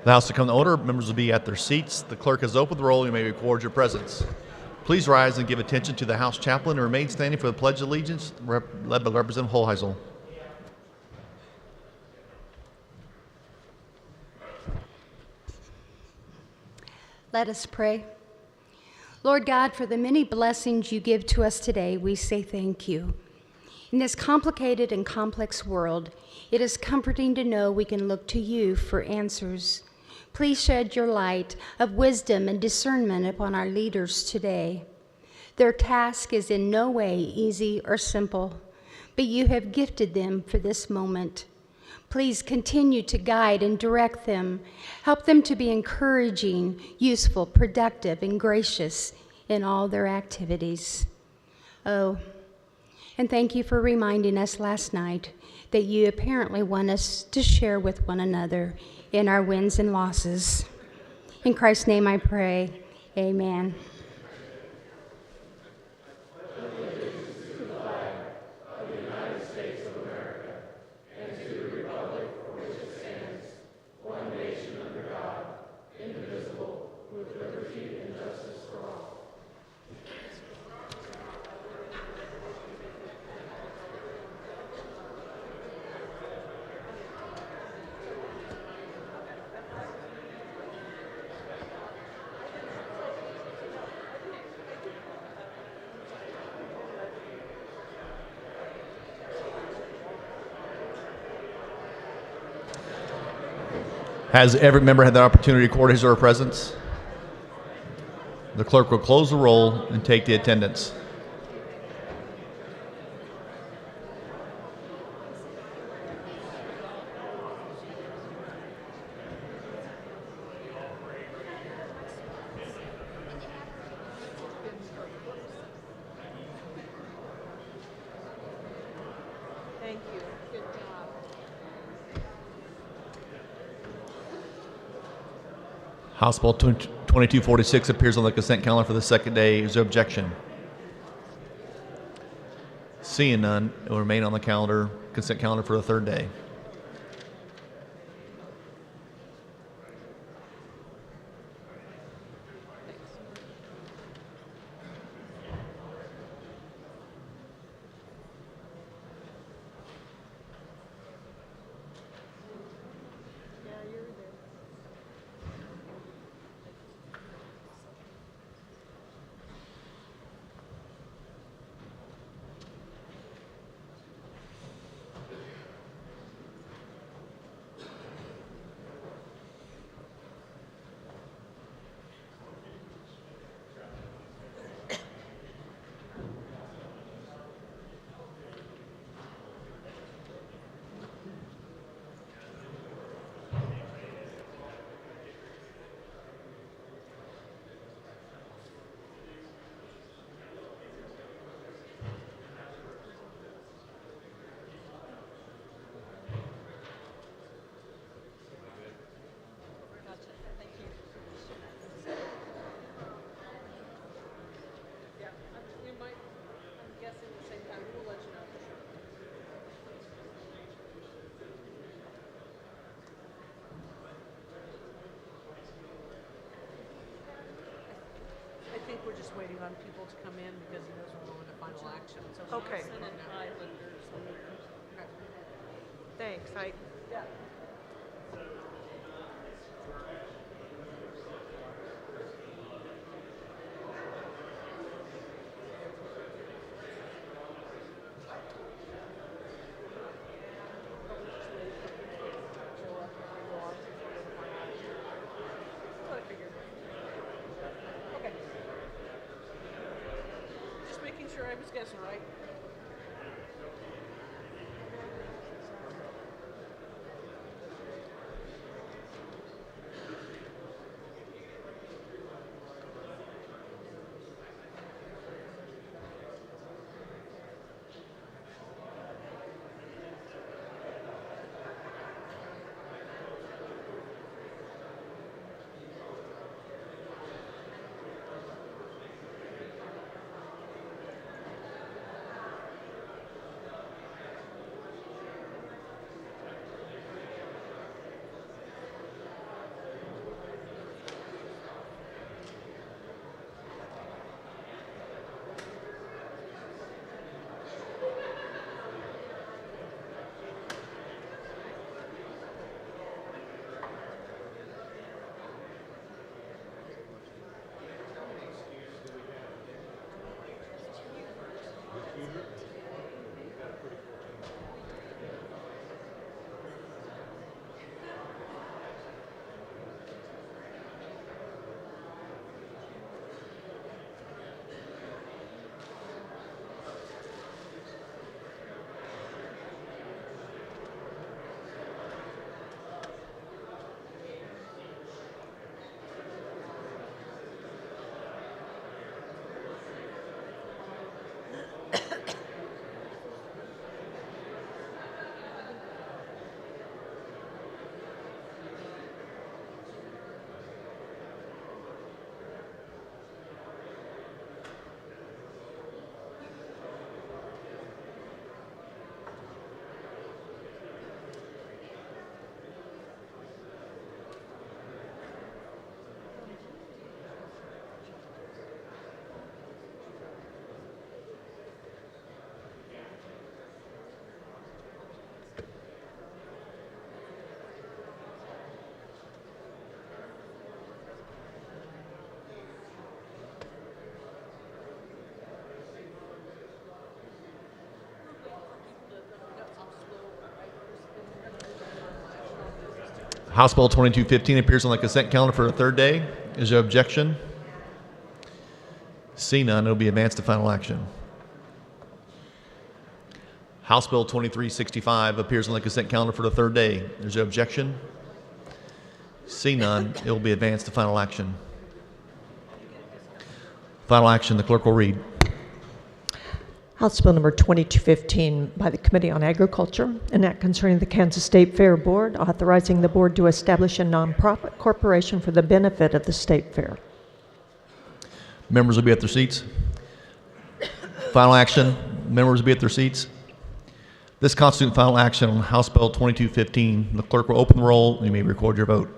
The House to come to order. Members will be at their seats. The clerk has opened the roll. You may record your presence. Please rise and give attention to the House chaplain and remain standing for the Pledge of Allegiance, led by Representative Holheisel. Let us pray. Lord God, for the many blessings you give to us today, we say thank you. In this complicated and complex world, it is comforting to know we can look to you for answers. Please shed your light of wisdom and discernment upon our leaders today. Their task is in no way easy or simple, but you have gifted them for this moment. Please continue to guide and direct them. Help them to be encouraging, useful, productive, and gracious in all their activities. Oh, and thank you for reminding us last night that you apparently want us to share with one another in our wins and losses. In Christ's name I pray, amen. Has every member had the opportunity to record his or her presence? The clerk will close the roll and take the attendance. Thank you. Good job. House Bill 2246 appears on the consent calendar for the second day. Is there objection? Seeing none, it will remain on the consent calendar for the third day. I think we're just waiting on people to come in because he knows we're going to final action. So okay. Thanks. Yeah. Sure, I was guessing right. House Bill 2215 appears on the consent calendar for a third day. Is there objection? See none, it will be advanced to final action. House Bill 2365 appears on the consent calendar for the third day. Is there objection? See none, it will be advanced to final action. Final action, the clerk will read. House Bill number 2215 by the Committee on Agriculture, an act concerning the Kansas State Fair Board, authorizing the board to establish a nonprofit corporation for the benefit of the State Fair. Members will be at their seats. Final action, members will be at their seats. This constitutes final action on House Bill 2215. The clerk will open the roll, and you may record your vote.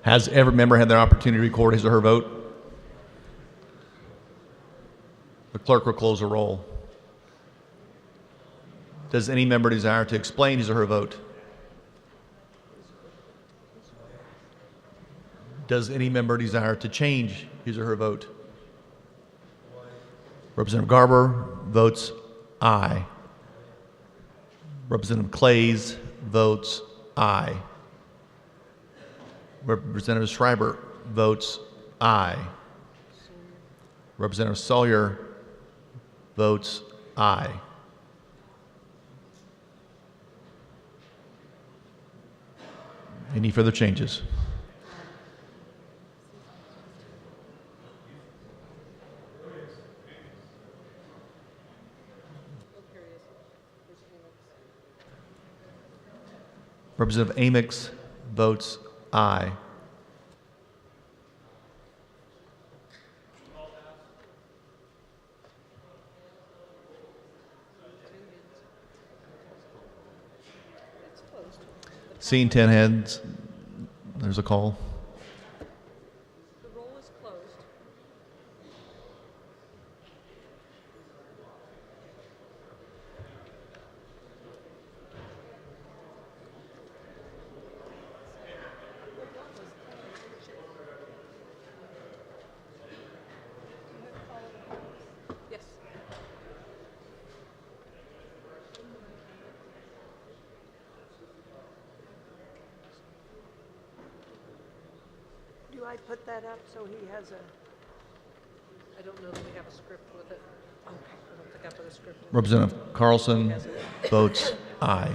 Has every member had their opportunity to record his or her vote? The clerk will close the roll. Does any member desire to explain his or her vote? Does any member desire to change his or her vote? Representative Garber votes aye. Representative Clays votes aye. Representative Schreiber votes aye. Representative Sawyer votes aye. Any further changes? Representative Amix votes aye. Seeing 10 heads, there's a call. The roll is closed. Yes. Do I put that up so he has a... I don't know that we have a script with it. Okay. I don't think I put a script in. Representative Carlson votes aye.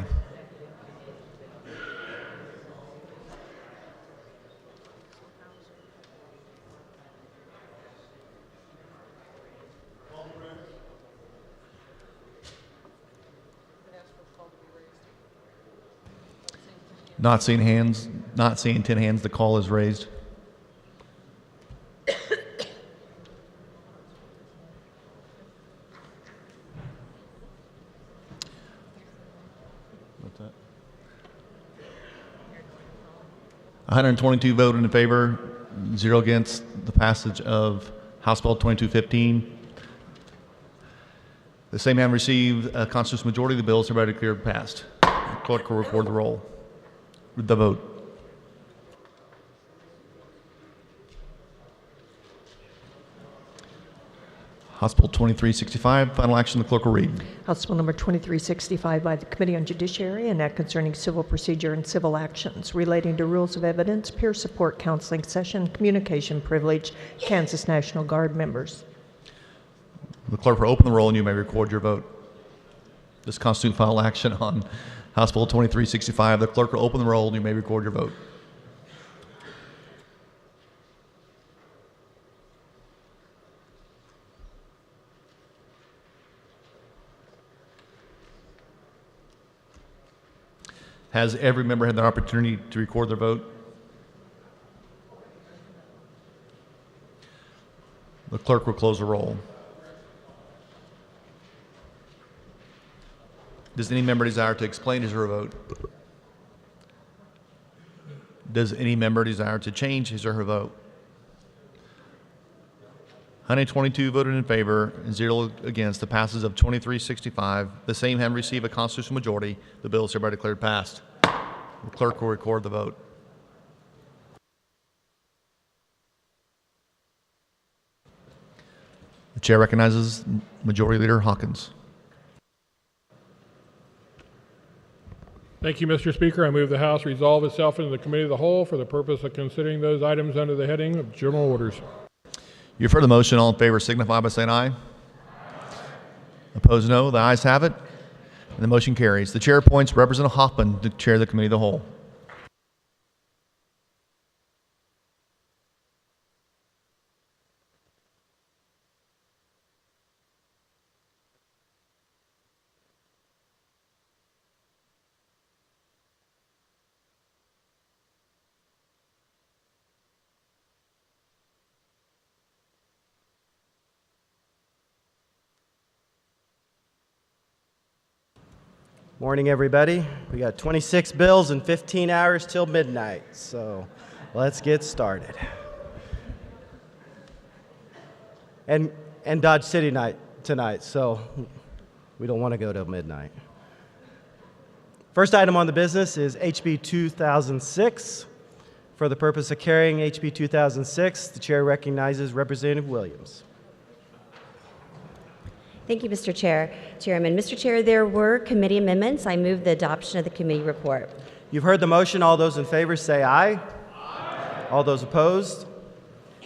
Not seeing hands, not seeing 10 hands, the call is raised. What's that? 122 voted in favor, 0 against the passage of House Bill 2215. The same having received a constitutional majority of the bills, hereby declared passed. The clerk will record the roll. The vote. House Bill 2365, final action, the clerk will read. House Bill number 2365 by the Committee on Judiciary, an act concerning civil procedure and civil actions relating to rules of evidence, peer support counseling session, communication privilege, Kansas National Guard members. The clerk will open the roll and you may record your vote. This constitutes final action on House Bill 2365. The clerk will open the roll and you may record your vote. Has every member had the opportunity to record their vote? The clerk will close the roll. Does any member desire to explain his or her vote? Does any member desire to change his or her vote? 122 voted in favor and 0 against. The passes of 2365. The same have received a constitutional majority. The bill is hereby declared passed. The clerk will record the vote. The chair recognizes Majority Leader Hawkins. Thank you, Mr. Speaker. I move the House resolve itself into the Committee of the Whole for the purpose of considering those items under the heading of General Orders. You've heard the motion. All in favor signify by saying aye. Opposed, no. The ayes have it, and the motion carries. The chair appoints Representative Hoffman to chair the Committee of the Whole. Morning, everybody. We got 26 bills and 15 hours till midnight, so let's get started. And Dodge City night tonight, so we don't want to go till midnight. First item on the business is HB 2006. For the purpose of carrying HB 2006, the chair recognizes Representative Williams. Thank you, Mr. Chairman. Mr. Chair, there were committee amendments. I move the adoption of the committee report. You've heard the motion. All those in favor say aye. Aye. All those opposed?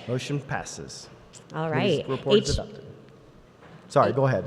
Motion passes. All right. Please report is adopted. Sorry, go ahead.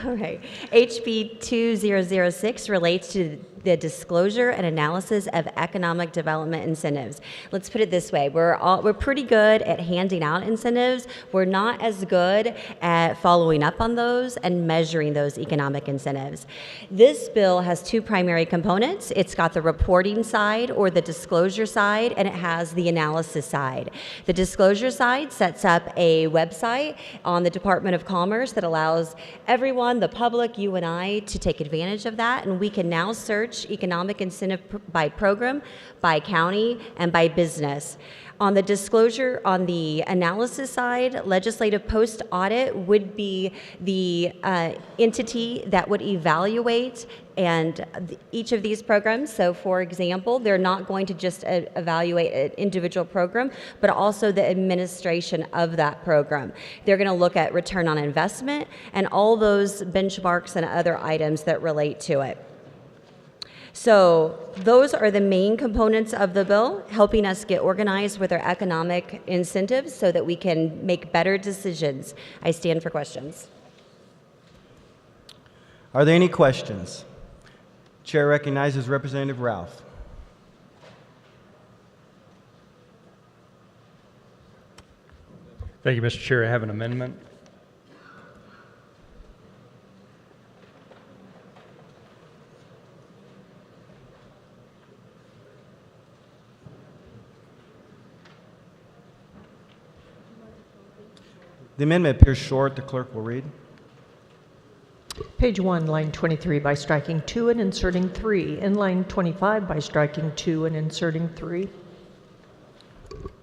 All right. HB 2006 relates to the disclosure and analysis of economic development incentives. Let's put it this way. We're pretty good at handing out incentives. We're not as good at following up on those and measuring those economic incentives. This bill has two primary components. It's got the reporting side or the disclosure side, and it has the analysis side. The disclosure side sets up a website on the Department of Commerce that allows everyone, the public, you and I, to take advantage of that, and we can now search economic incentive by program, by county, and by business. On the disclosure, on the analysis side, legislative post-audit would be the entity that would evaluate each of these programs. So, for example, they're not going to just evaluate an individual program, but also the administration of that program. They're going to look at return on investment and all those benchmarks and other items that relate to it. So those are the main components of the bill, helping us get organized with our economic incentives so that we can make better decisions. I stand for questions. Are there any questions? Chair recognizes Representative Ralph. Thank you, Mr. Chair. I have an amendment. The amendment appears short. The clerk will read. Page 1, line 23, by striking 2 and inserting 3. In line 25, by striking 2 and inserting 3.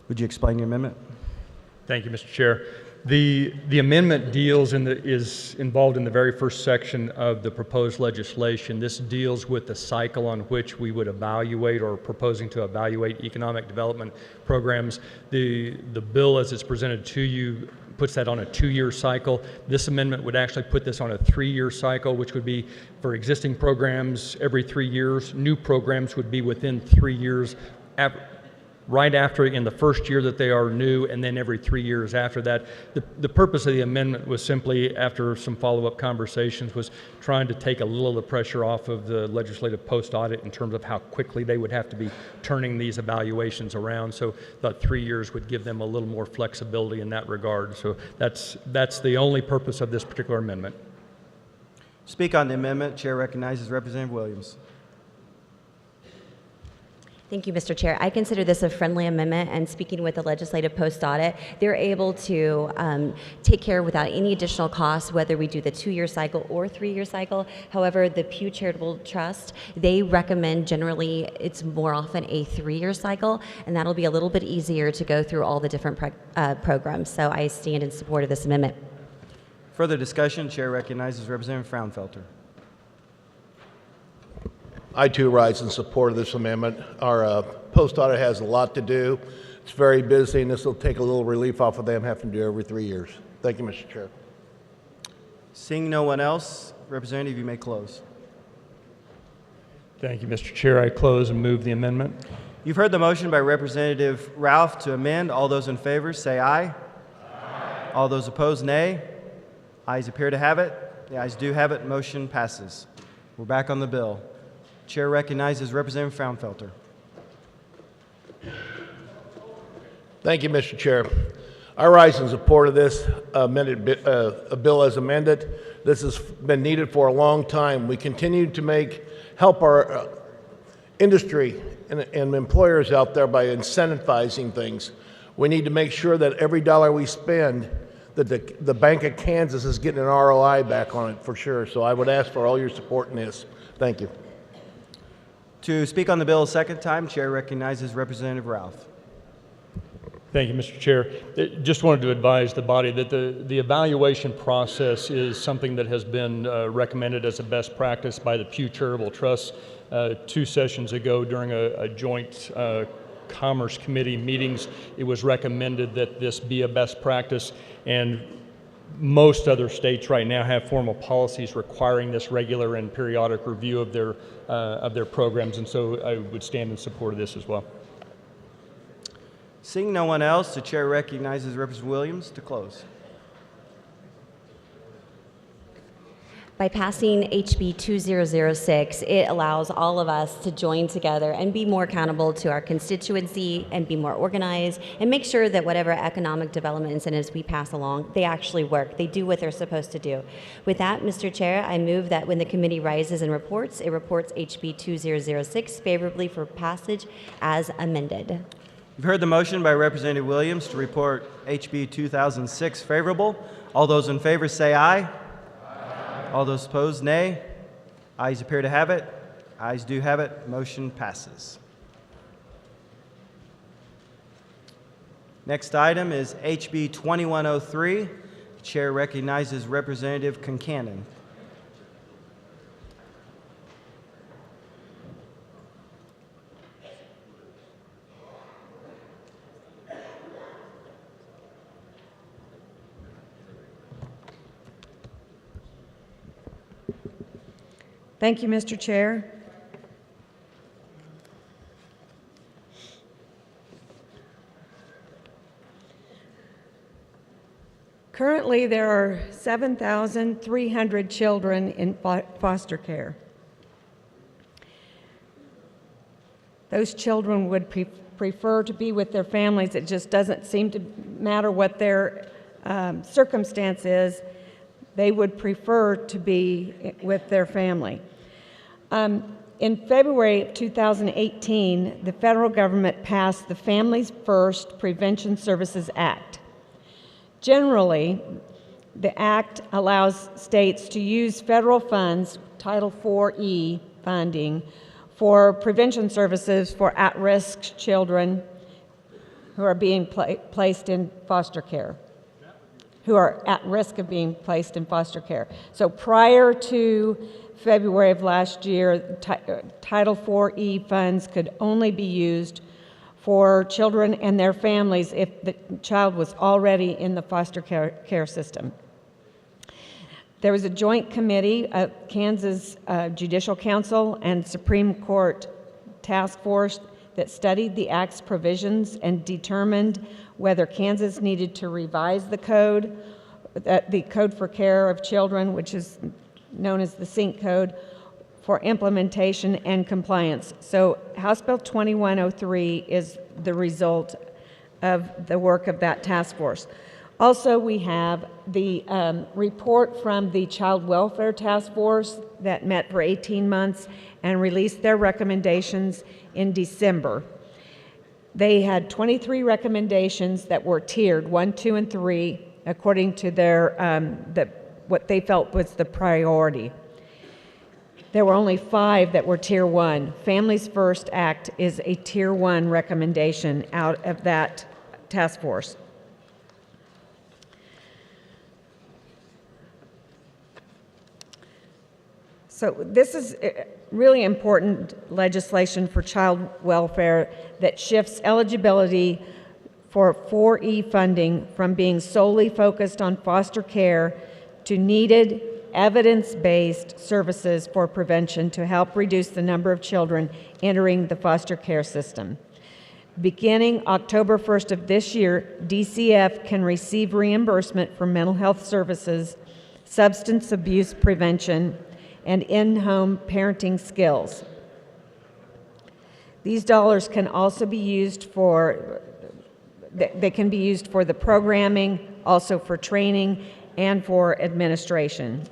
Would you explain your amendment? Thank you, Mr. Chair. The amendment is involved in the very first section of the proposed legislation. This deals with the cycle on which we would evaluate or proposing to evaluate economic development programs. The bill as it's presented to you puts that on a 2-year cycle. This amendment would actually put this on a 3-year cycle, which would be for existing programs every 3 years. New programs would be within 3 years, right after in the first year that they are new, and then every 3 years after that. The purpose of the amendment was simply, after some follow-up conversations, was trying to take a little of the pressure off of the legislative post-audit in terms of how quickly they would have to be turning these evaluations around. So thought 3 years would give them a little more flexibility in that regard. So that's the only purpose of this particular amendment. Speak on the amendment. Chair recognizes Representative Williams. Thank you, Mr. Chair. I consider this a friendly amendment, and speaking with the legislative post-audit, they're able to take care without any additional costs, whether we do the 2-year cycle or 3-year cycle. However, the Pew Charitable Trust, they recommend generally it's more often a 3-year cycle, and that'll be a little bit easier to go through all the different programs. So I stand in support of this amendment. Further discussion, Chair recognizes Representative Fraunfelter. I too rise in support of this amendment. Our post audit has a lot to do. It's very busy, and this will take a little relief off of them having to do every 3 years. Thank you, Mr. Chair. Seeing no one else, Representative, you may close. Thank you, Mr. Chair. I close and move the amendment. You've heard the motion by Representative Ralph to amend. All those in favor say aye. Aye. All those opposed, nay. Ayes appear to have it. The ayes do have it. Motion passes. We're back on the bill. Chair recognizes Representative Fraunfelter. Thank you, Mr. Chair. I rise in support of this bill as amended. This has been needed for a long time. We continue to help our industry and employers out there by incentivizing things. We need to make sure that every dollar we spend, that the Bank of Kansas is getting an ROI back on it for sure. So I would ask for all your support in this. Thank you. To speak on the bill a second time, Chair recognizes Representative Ralph. Thank you, Mr. Chair. Just wanted to advise the body that the evaluation process is something that has been recommended as a best practice by the Pew Charitable Trust 2 sessions ago during a joint Commerce Committee meetings. It was recommended that this be a best practice, and most other states right now have formal policies requiring this regular and periodic review of their programs, and so I would stand in support of this as well. Seeing no one else, the Chair recognizes Representative Williams to close. By passing HB 2006, it allows all of us to join together and be more accountable to our constituency and be more organized and make sure that whatever economic development incentives we pass along, they actually work. They do what they're supposed to do. With that, Mr. Chair, I move that when the committee rises and reports, it reports HB 2006 favorably for passage as amended. You've heard the motion by Representative Williams to report HB 2006 favorable. All those in favor say aye. All those opposed, nay. Ayes appear to have it. Ayes do have it. Motion passes. Next item is HB 2103. The Chair recognizes Representative Concanon. Thank you, Mr. Chair. Currently, there are 7,300 children in foster care. Those children would prefer to be with their families. It just doesn't seem to matter what their circumstance is. They would prefer to be with their family. In February of 2018, the federal government passed the Families First Prevention Services Act. Generally, the act allows states to use federal funds, Title IV-E funding, for prevention services for at-risk children who are being placed in foster care, who are at risk of being placed in foster care. So prior to February of last year, Title IV-E funds could only be used for children and their families if the child was already in the foster care system. There was a joint committee of Kansas Judicial Council and Supreme Court task force that studied the Act's provisions and determined whether Kansas needed to revise the Code for Care of Children, which is known as the SYNC Code, for implementation and compliance. So House Bill 2103 is the result of the work of that task force. Also, we have the report from the Child Welfare Task Force that met for 18 months and released their recommendations in December. They had 23 recommendations that were tiered, 1, 2, and 3, according to their what they felt was the priority. There were only 5 that were Tier 1. Families First Act is a Tier 1 recommendation out of that task force. So this is really important legislation for child welfare that shifts eligibility for 4E funding from being solely focused on foster care to needed evidence-based services for prevention to help reduce the number of children entering the foster care system. Beginning October 1st of this year, DCF can receive reimbursement for mental health services, substance abuse prevention, and in-home parenting skills. These dollars can also be used for, they can be used for the programming, also for training, and for administration.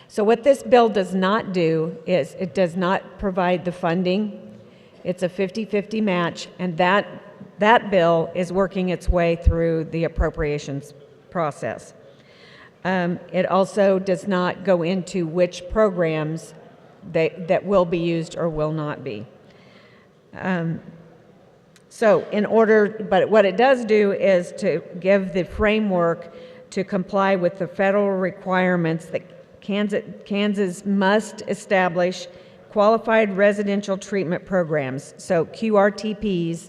So what this bill does not do is it does not provide the funding. It's a 50-50 match, and that bill is working its way through the appropriations process. It also does not go into which programs that will be used or will not be. But what it does do is to give the framework to comply with the federal requirements that Kansas must establish qualified residential treatment programs, so QRTPs,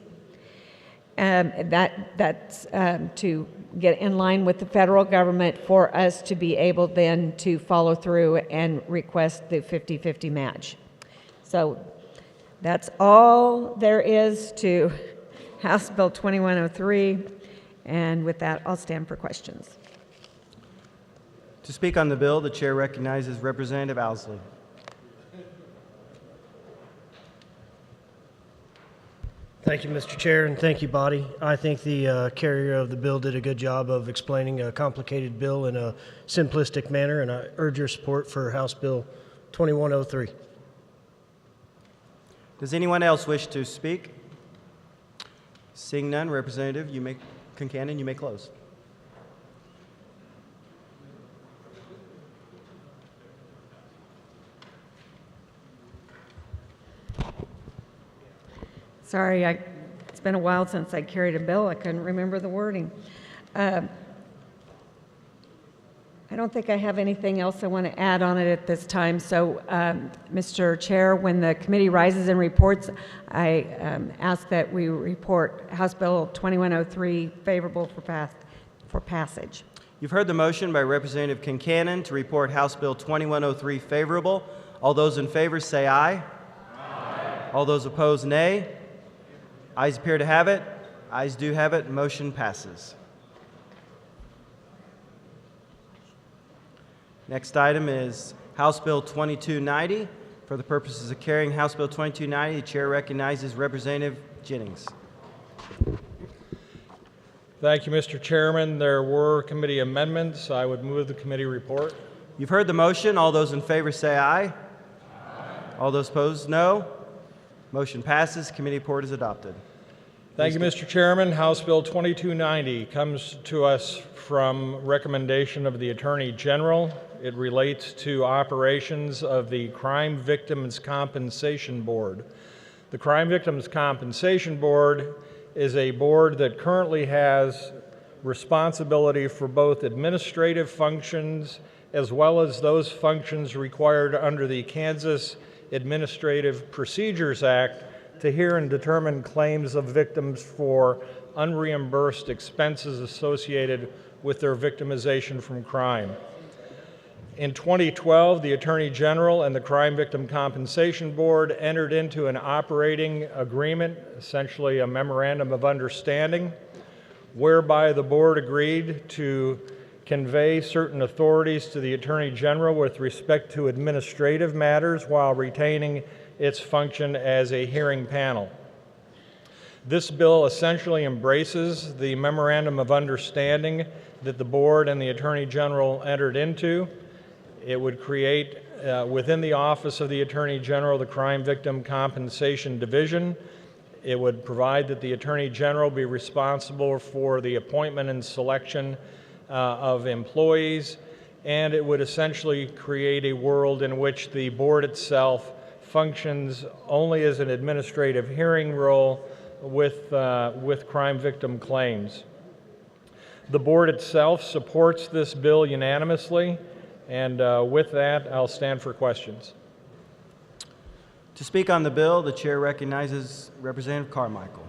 that's to get in line with the federal government for us to be able then to follow through and request the 50-50 match. So that's all there is to House Bill 2103, and with that, I'll stand for questions. To speak on the bill, the chair recognizes Representative Owsley. Thank you, Mr. Chair, and thank you, body. I think the carrier of the bill did a good job of explaining a complicated bill in a simplistic manner, and I urge your support for House Bill 2103. Does anyone else wish to speak? Seeing none, Representative Concanon, you may close. Sorry, it's been a while since I carried a bill. I couldn't remember the wording. I don't think I have anything else I want to add on it at this time. So, Mr. Chair, when the committee rises and reports, I ask that we report House Bill 2103 favorable for passage. You've heard the motion by Representative Concanon to report House Bill 2103 favorable. All those in favor say aye. Aye. All those opposed, nay. Ayes appear to have it. Ayes do have it. Motion passes. Next item is House Bill 2290. For the purposes of carrying House Bill 2290, the chair recognizes Representative Jennings. Thank you, Mr. Chairman. There were committee amendments. I would move the committee report. You've heard the motion. All those in favor say aye. Aye. All those opposed, no. Motion passes. Committee report is adopted. Thank you, Mr. Chairman. House Bill 2290 comes to us from recommendation of the Attorney General. It relates to operations of the Crime Victims Compensation Board. The Crime Victims Compensation Board is a board that currently has responsibility for both administrative functions as well as those functions required under the Kansas Administrative Procedures Act to hear and determine claims of victims for unreimbursed expenses associated with their victimization from crime. In 2012, the Attorney General and the Crime Victim Compensation Board entered into an operating agreement, essentially a memorandum of understanding, whereby the board agreed to convey certain authorities to the Attorney General with respect to administrative matters while retaining its function as a hearing panel. This bill essentially embraces the Memorandum of Understanding that the Board and the Attorney General entered into. It would create, within the Office of the Attorney General, the Crime Victim Compensation Division. It would provide that the Attorney General be responsible for the appointment and selection of employees, and it would essentially create a world in which the Board itself functions only as an administrative hearing role with crime victim claims. The Board itself supports this bill unanimously, and with that, I'll stand for questions. To speak on the bill, the chair recognizes Representative Carmichael.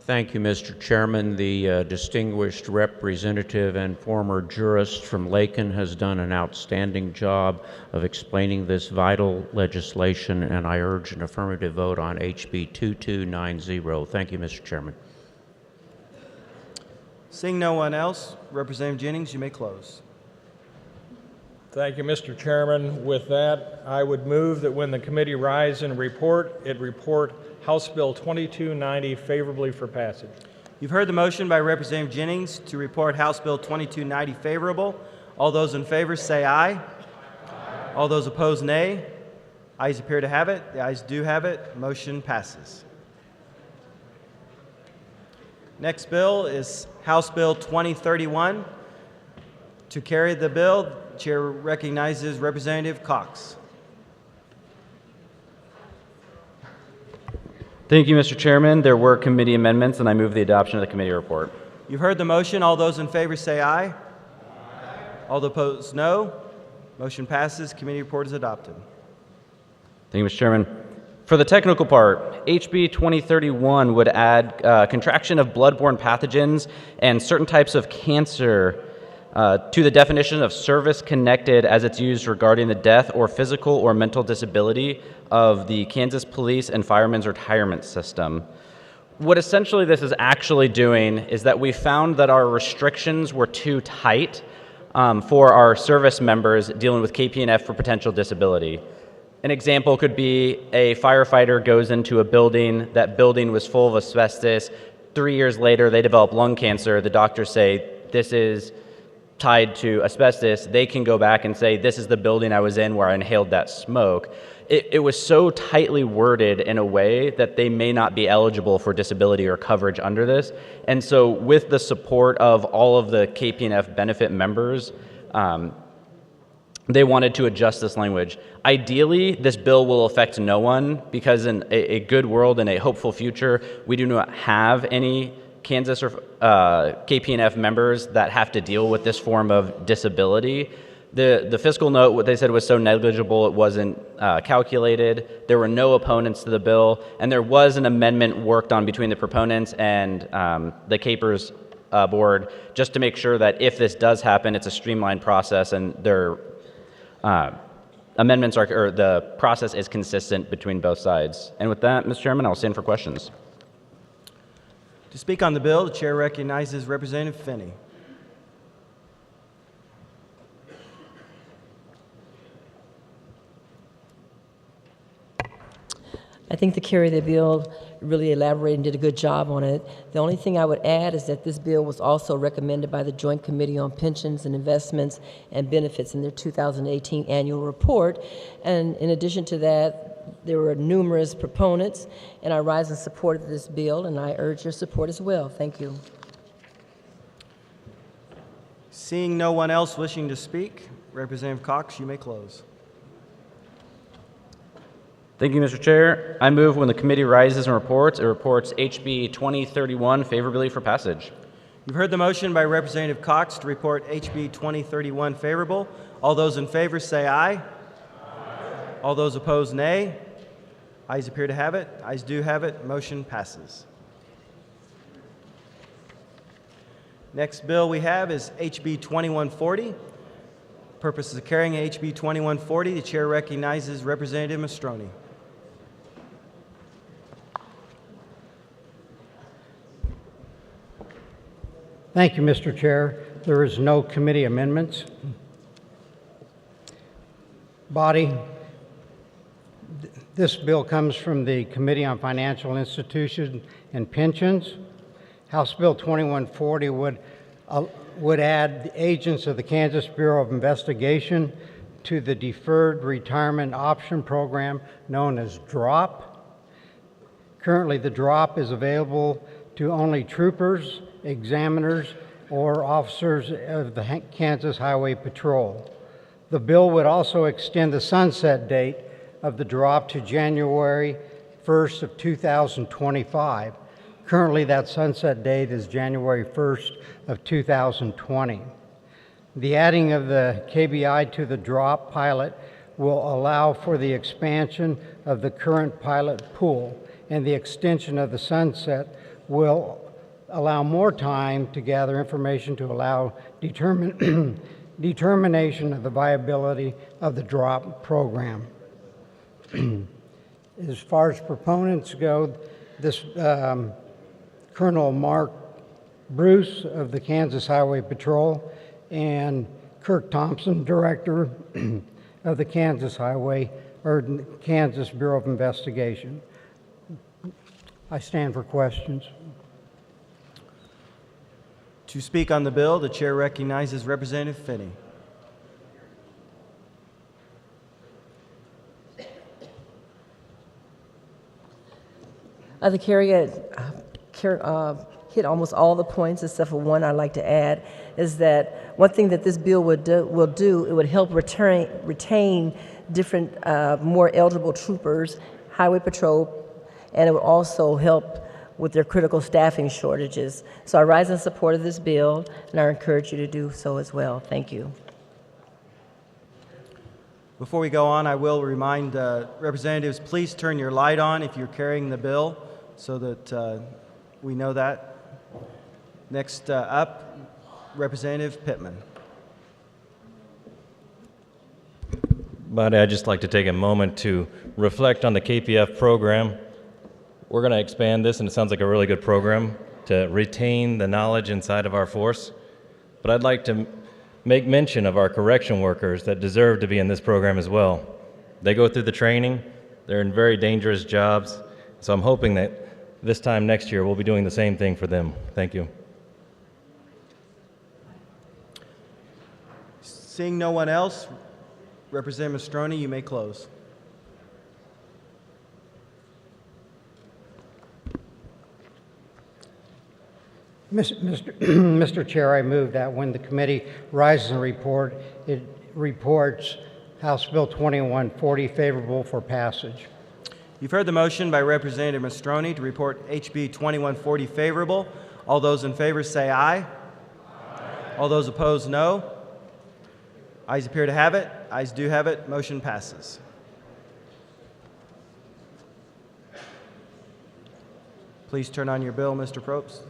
Thank you, Mr. Chairman. The distinguished representative and former jurist from Lakin has done an outstanding job of explaining this vital legislation, and I urge an affirmative vote on HB 2290. Thank you, Mr. Chairman. Seeing no one else, Representative Jennings, you may close. Thank you, Mr. Chairman. With that, I would move that when the committee rise and report, it report House Bill 2290 favorably for passage. You've heard the motion by Representative Jennings to report House Bill 2290 favorable. All those in favor say aye. Aye. All those opposed, nay. Ayes appear to have it. The ayes do have it. Motion passes. Next bill is House Bill 2031. To carry the bill, the chair recognizes Representative Cox. Thank you, Mr. Chairman. There were committee amendments, and I move the adoption of the committee report. You've heard the motion. All those in favor say aye. Aye. All those opposed, no. Motion passes. Committee report is adopted. Thank you, Mr. Chairman. For the technical part, HB 2031 would add contraction of bloodborne pathogens and certain types of cancer to the definition of service-connected as it's used regarding the death or physical or mental disability of the Kansas Police and Firemen's Retirement System. What essentially this is actually doing is that we found that our restrictions were too tight for our service members dealing with KP&F for potential disability. An example could be a firefighter goes into a building, that building was full of asbestos. 3 years later, they develop lung cancer. The doctors say, this is tied to asbestos. They can go back and say, this is the building I was in where I inhaled that smoke. It was so tightly worded in a way that they may not be eligible for disability or coverage under this. And so with the support of all of the KP&F benefit members, they wanted to adjust this language. Ideally, this bill will affect no one because in a good world and a hopeful future, we do not have any Kansas or KP&F members that have to deal with this form of disability. The fiscal note, what they said was so negligible it wasn't calculated. There were no opponents to the bill, and there was an amendment worked on between the proponents and the Capers board just to make sure that if this does happen, it's a streamlined process and their amendments are, or the process is consistent between both sides. And with that, Mr. Chairman, I'll stand for questions. To speak on the bill, the chair recognizes Representative Finney. I think the carrier of the bill really elaborated and did a good job on it. The only thing I would add is that this bill was also recommended by the Joint Committee on Pensions and Investments and Benefits in their 2018 annual report. And in addition to that, there were numerous proponents, and I rise in support of this bill, and I urge your support as well. Thank you. Seeing no one else wishing to speak, Representative Cox, you may close. Thank you, Mr. Chair. I move when the committee rises and reports, it reports HB 2031 favorably for passage. You've heard the motion by Representative Cox to report HB 2031 favorable. All those in favor say aye. Aye. All those opposed, nay. Ayes appear to have it. Ayes do have it. Motion passes. Next bill we have is HB 2140. Purposes of carrying HB 2140, the chair recognizes Representative Mastroni. Thank you, Mr. Chair. There is no committee amendments. Body, This bill comes from the Committee on Financial Institutions and Pensions. House Bill 2140 would add the agents of the Kansas Bureau of Investigation to the Deferred Retirement Option Program known as DROP. Currently, the DROP is available to only troopers, examiners, or officers of the Kansas Highway Patrol. The bill would also extend the sunset date of the drop to January 1st of 2025. Currently, that sunset date is January 1st of 2020. The adding of the KBI to the drop pilot will allow for the expansion of the current pilot pool, and the extension of the sunset will allow more time to gather information to allow determination of the viability of the drop program. As far as proponents go, this Colonel Mark Bruce of the Kansas Highway Patrol and Kirk Thompson, Director of the Kansas Kansas Bureau of Investigation. I stand for questions. To speak on the bill, the chair recognizes Representative Finney. The carrier hit almost all the points except for one I'd like to add, is that one thing that this bill will do, it would help retain different, more eligible troopers, highway patrol, and it would also help with their critical staffing shortages. So I rise in support of this bill, and I encourage you to do so as well. Thank you. Before we go on, I will remind representatives, please turn your light on if you're carrying the bill so that we know that. Next up, Representative Pittman. Buddy, I'd just like to take a moment to reflect on the KPF program. We're going to expand this, and it sounds like a really good program to retain the knowledge inside of our force. But I'd like to make mention of our correction workers that deserve to be in this program as well. They go through the training. They're in very dangerous jobs. So I'm hoping that this time next year we'll be doing the same thing for them. Thank you. Seeing no one else, Representative Mastroni, you may close. Mr. Chair, I move that when the committee rises and it reports House Bill 2140 favorable for passage. You've heard the motion by Representative Mastroni to report HB 2140 favorable. All those in favor say aye. Aye. All those opposed, no. Ayes appear to have it. Ayes do have it. Motion passes. Please turn on your bill, Mr. Probst.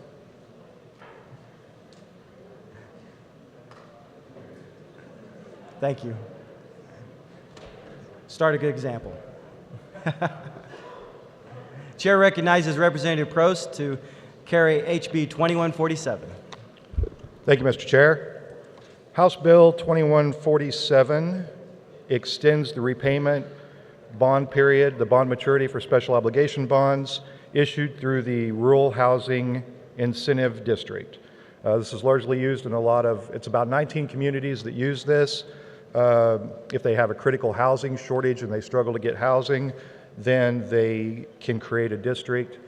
Thank you. Start a good example. Chair recognizes Representative Probst to carry HB 2147. Thank you, Mr. Chair. House Bill 2147 extends the repayment bond period, the bond maturity for special obligation bonds issued through the Rural Housing Incentive District. This is largely used in it's about 19 communities that use this. If they have a critical housing shortage and they struggle to get housing, then they can create a district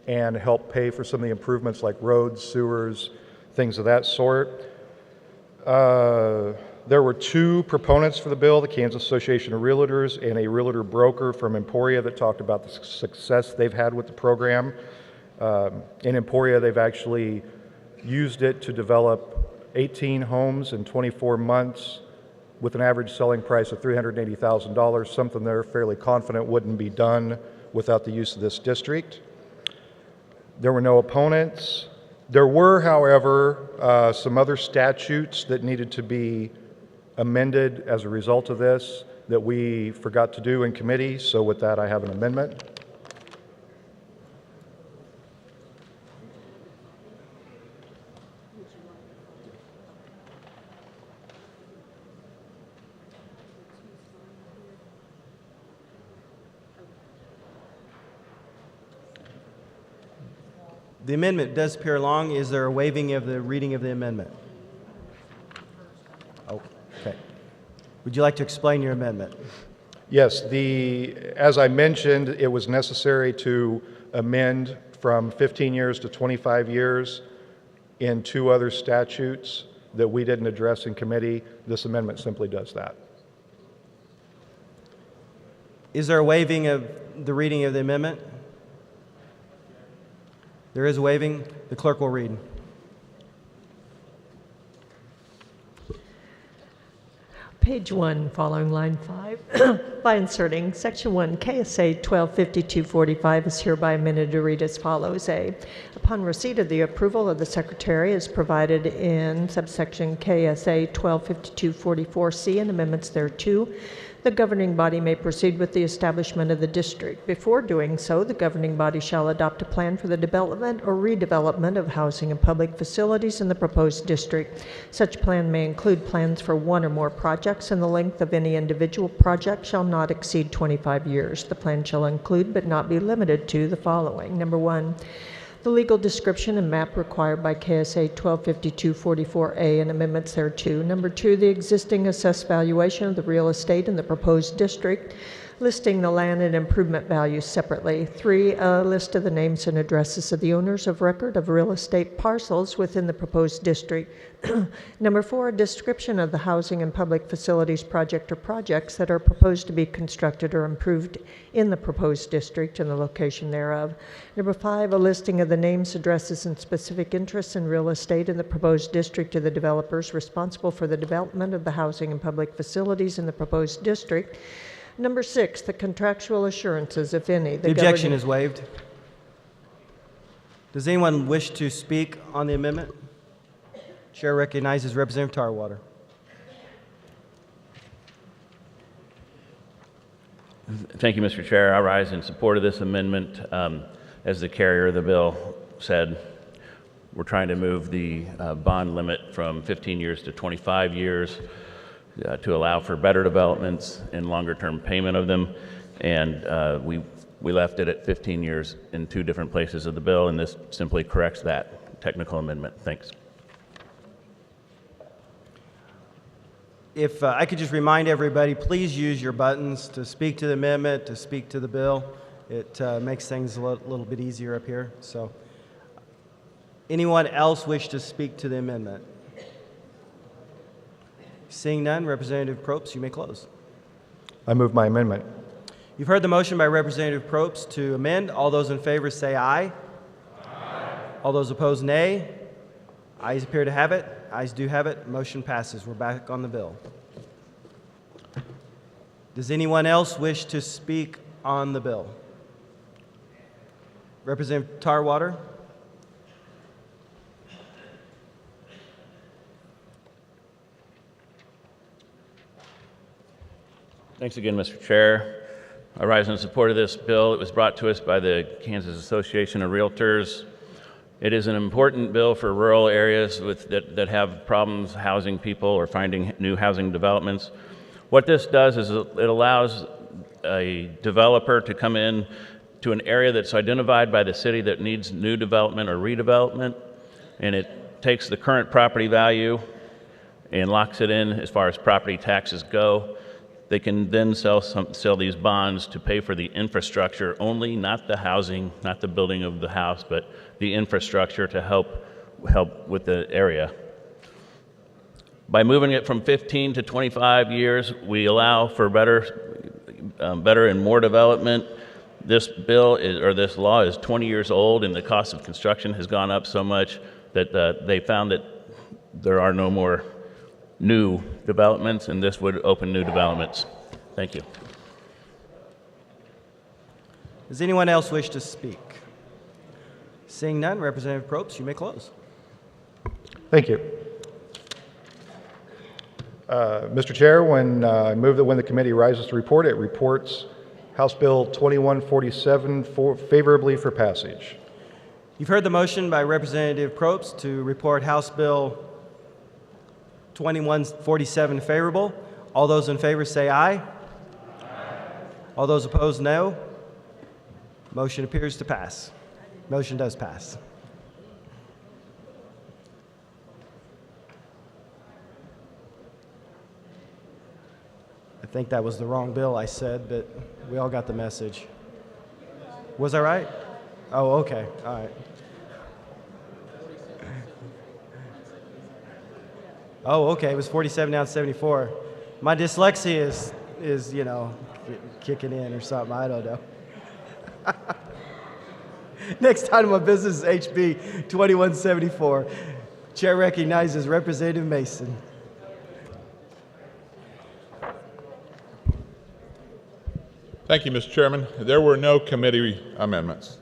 and help pay for some of the improvements like roads, sewers, things of that sort. There were two proponents for the bill, the Kansas Association of Realtors and a realtor broker from Emporia that talked about the success they've had with the program. In Emporia, they've actually used it to develop 18 homes in 24 months with an average selling price of $380,000, something they're fairly confident wouldn't be done without the use of this district. There were no opponents. There were, however, some other statutes that needed to be amended as a result of this that we forgot to do in committee, so with that I have an amendment. The amendment does appear long. Is there a waiving of the reading of the amendment? Oh, okay. Would you like to explain your amendment? Yes, as I mentioned, it was necessary to amend from 15 years to 25 years in two other statutes that we didn't address in committee. This amendment simply does that. Is there a waiving of the reading of the amendment? There is a waiving. The clerk will read. Page 1, following line 5, by inserting Section 1, KSA 125245 is hereby amended to read as follows. A, upon receipt of the approval of the Secretary as provided in subsection KSA 125244C and amendments thereto, the governing body may proceed with the establishment of the district. Before doing so, the governing body shall adopt a plan for the development or redevelopment of housing and public facilities in the proposed district. Such plan may include plans for one or more projects, and the length of any individual project shall not exceed 25 years. The plan shall include, but not be limited to, the following. Number 1, the legal description and map required by KSA 125244A and amendments thereto. Number 2, the existing assessed valuation of the real estate in the proposed district, listing the land and improvement values separately. 3, a list of the names and addresses of the owners of record of real estate parcels within the proposed district. Number 4, a description of the housing and public facilities project or projects that are proposed to be constructed or improved in the proposed district and the location thereof. Number 5, a listing of the names, addresses, and specific interests in real estate in the proposed district of the developers responsible for the development of the housing and public facilities in the proposed district. Number 6, the contractual assurances, if any. The objection is waived. Does anyone wish to speak on the amendment? Chair recognizes Representative Tarwater. Thank you, Mr. Chair. I rise in support of this amendment. As the carrier of the bill said, we're trying to move the bond limit from 15 years to 25 years to allow for better developments and longer-term payment of them. And we left it at 15 years in two different places of the bill, and this simply corrects that technical amendment. Thanks. If I could just remind everybody, please use your buttons to speak to the amendment, to speak to the bill. It makes things a little bit easier up here. So, anyone else wish to speak to the amendment? Seeing none, Representative Probst, you may close. I move my amendment. You've heard the motion by Representative Probst to amend. All those in favor say aye. Aye. All those opposed, nay. Ayes appear to have it. Ayes do have it. Motion passes. We're back on the bill. Does anyone else wish to speak on the bill? Representative Tarwater. Thanks again, Mr. Chair. I rise in support of this bill. It was brought to us by the Kansas Association of Realtors. It is an important bill for rural areas that have problems housing people or finding new housing developments. What this does is it allows a developer to come in to an area that's identified by the city that needs new development or redevelopment, and it takes the current property value and locks it in as far as property taxes go. They can then sell these bonds to pay for the infrastructure only, not the housing, not the building of the house, but the infrastructure to help with the area. By moving it from 15 to 25 years, we allow for better and more development. This bill this law is 20 years old, and the cost of construction has gone up so much that they found that there are no more new developments, and this would open new developments. Thank you. Does anyone else wish to speak? Seeing none, Representative Probst, you may close. Thank you. Mr. Chair, I move that when the committee rises to report, it reports House Bill 2147 favorably for passage. You've heard the motion by Representative Probst to report House Bill 2147 favorable. All those in favor say aye. Aye. All those opposed, no. Motion appears to pass. Motion does pass. I think that was the wrong bill I said, but we all got the message. Was I right? Oh, okay. All right. Oh, okay. It was 47 down to 74. My dyslexia is you know, kicking in or something. I don't know. Next item of business is HB 2174. Chair recognizes Representative Mason. Thank you, Mr. Chairman. There were no committee amendments.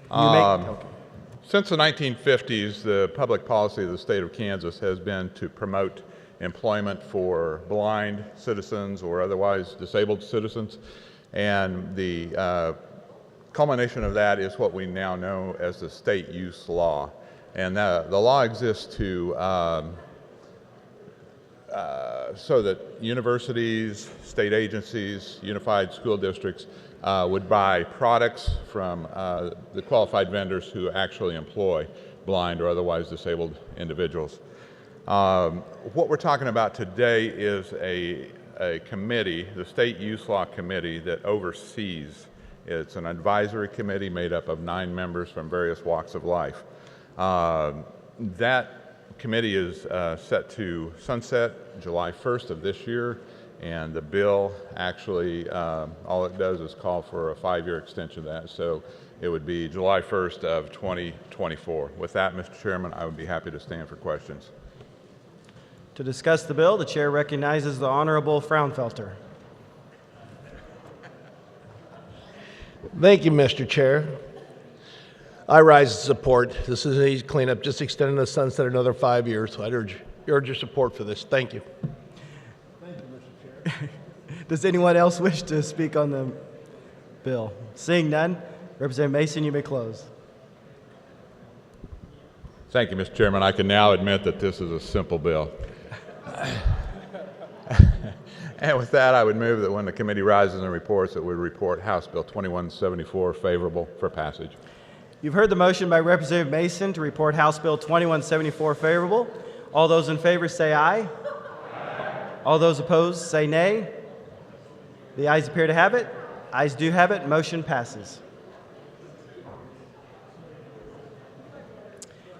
Since the 1950s, the public policy of the state of Kansas has been to promote employment for blind citizens or otherwise disabled citizens, and the culmination of that is what we now know as the state use law. And the law exists to so that universities, state agencies, unified school districts would buy products from the qualified vendors who actually employ blind or otherwise disabled individuals. What we're talking about today is a committee, the State Use Law Committee, that oversees. It's an advisory committee made up of 9 members from various walks of life. That committee is set to sunset July 1st of this year, and the bill actually, all it does is call for a 5-year extension of that, so it would be July 1st of 2024. With that, Mr. Chairman, I would be happy to stand for questions. To discuss the bill, the chair recognizes the Honorable Fraunfelter. Thank you, Mr. Chair. I rise in support. This is an easy cleanup, just extending the sunset another 5 years. So I'd urge your support for this. Thank you. Thank you, Mr. Chair. Does anyone else wish to speak on the bill? Seeing none, Representative Mason, you may close. Thank you, Mr. Chairman. I can now admit that this is a simple bill. And with that, I would move that when the committee rises and reports, it would report House Bill 2174 favorable for passage. You've heard the motion by Representative Mason to report House Bill 2174 favorable. All those in favor say aye. All those opposed say nay. The ayes appear to have it. Ayes do have it. Motion passes.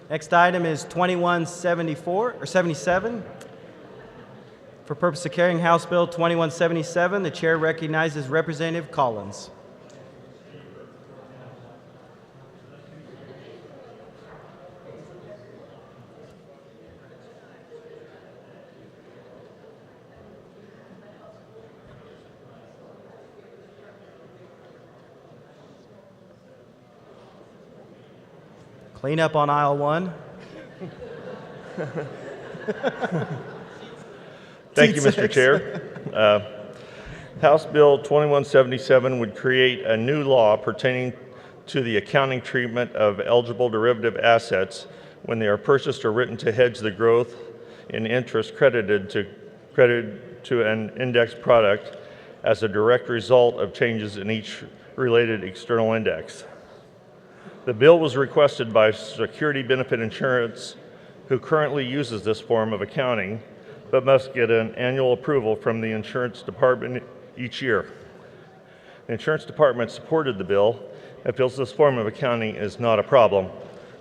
Next item is 2174 or 77. For purpose of carrying House Bill 2177, the chair recognizes Representative Collins. Clean up on aisle 1. Thank you, Mr. Chair. House Bill 2177 would create a new law pertaining to the accounting treatment of eligible derivative assets when they are purchased or written to hedge the growth in interest credited to an index product as a direct result of changes in each related external index. The bill was requested by Security Benefit Insurance, who currently uses this form of accounting, but must get an annual approval from the insurance department each year. The insurance department supported the bill and feels this form of accounting is not a problem.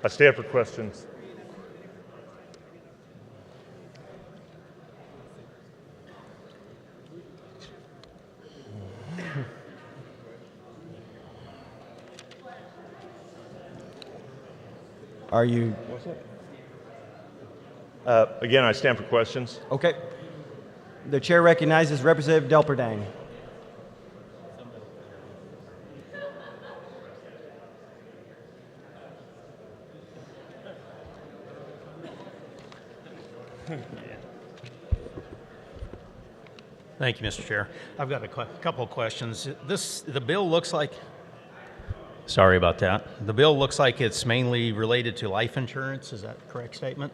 I stand for questions. Are you? Again, I stand for questions. Okay. The chair recognizes Representative Delperdang. Thank you, Mr. Chair. I've got a couple of questions. The bill looks like, sorry about that. The bill looks like it's mainly related to life insurance. Is that a correct statement?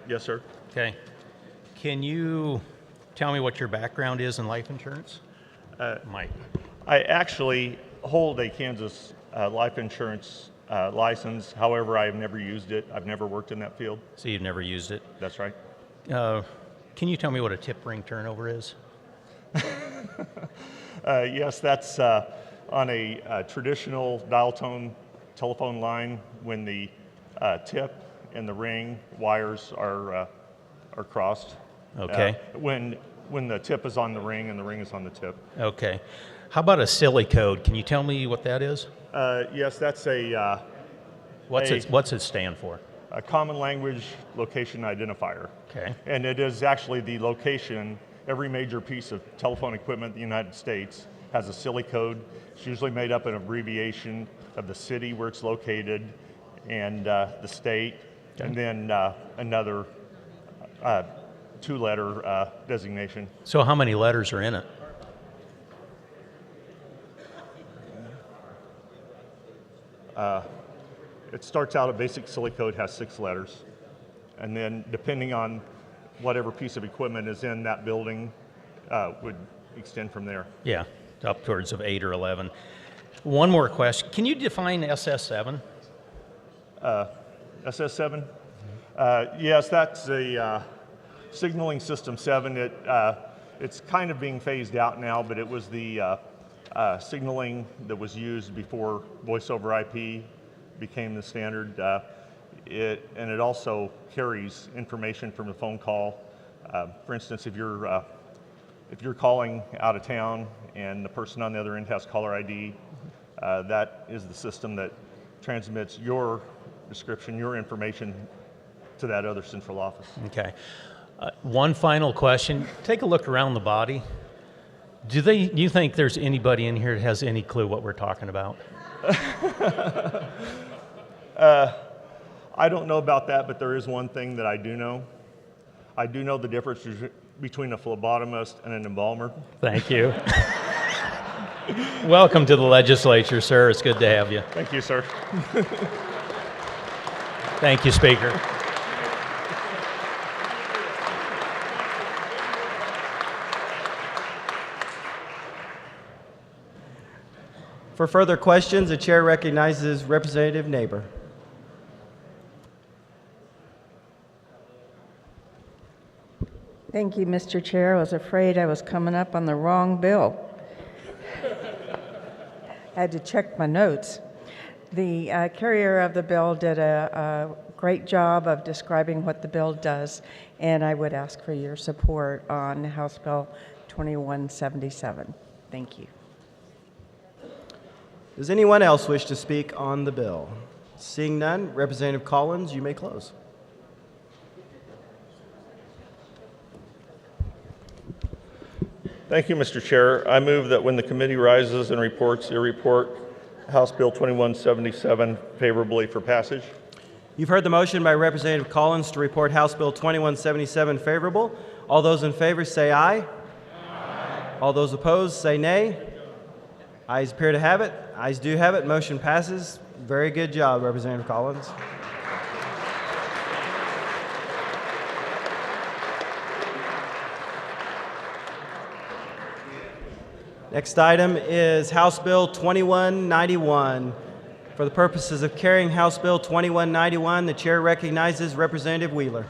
Yes, sir. Okay. Can you tell me what your background is in life insurance? Mike. I actually hold a Kansas life insurance license. However, I have never used it. I've never worked in that field. So you've never used it? That's right. Can you tell me what a tip ring turnover is? Yes, that's on a traditional dial tone telephone line when the tip and the ring wires are crossed. Okay. When the tip is on the ring and the ring is on the tip. Okay. How about a silly code? Can you tell me what that is? Yes, that's What's it stand for? a common language location identifier. Okay. And it is actually the location. Every major piece of telephone equipment in the United States has a silly code. It's usually made up an abbreviation of the city where it's located and the state, and then another two-letter designation. So how many letters are in it? It starts out, a basic silly code has 6 letters. And then depending on whatever piece of equipment is in that building would extend from there. Yeah, upwards of 8 or 11. One more question. Can you define SS7? SS7? Yes, that's a signaling system 7. It's kind of being phased out now, but it was the signaling that was used before voice over IP became the standard. And it also carries information from the phone call. For instance, if you're calling out of town and the person on the other end has caller ID, that is the system that transmits your description, your information to that other central office. Okay. One final question. Take a look around the body. Do you think there's anybody in here that has any clue what we're talking about? I don't know about that, but there is one thing that I do know. I do know the difference between a phlebotomist and an embalmer. Thank you. Welcome to the legislature, sir. It's good to have you. Thank you, sir. Thank you, Speaker. For further questions, the chair recognizes Representative Neighbor. Thank you, Mr. Chair. I was afraid I was coming up on the wrong bill. I had to check my notes. The carrier of the bill did a great job of describing what the bill does, and I would ask for your support on House Bill 2177. Thank you. Does anyone else wish to speak on the bill? Seeing none, Representative Collins, you may close. Thank you, Mr. Chair. I move that when the committee rises and reports a report, House Bill 2177 favorably for passage. You've heard the motion by Representative Collins to report House Bill 2177 favorable. All those in favor say aye. Aye. All those opposed say nay. Ayes appear to have it. Ayes do have it. Motion passes. Very good job, Representative Collins. Next item is House Bill 2191. For the purposes of carrying House Bill 2191, the chair recognizes Representative Wheeler.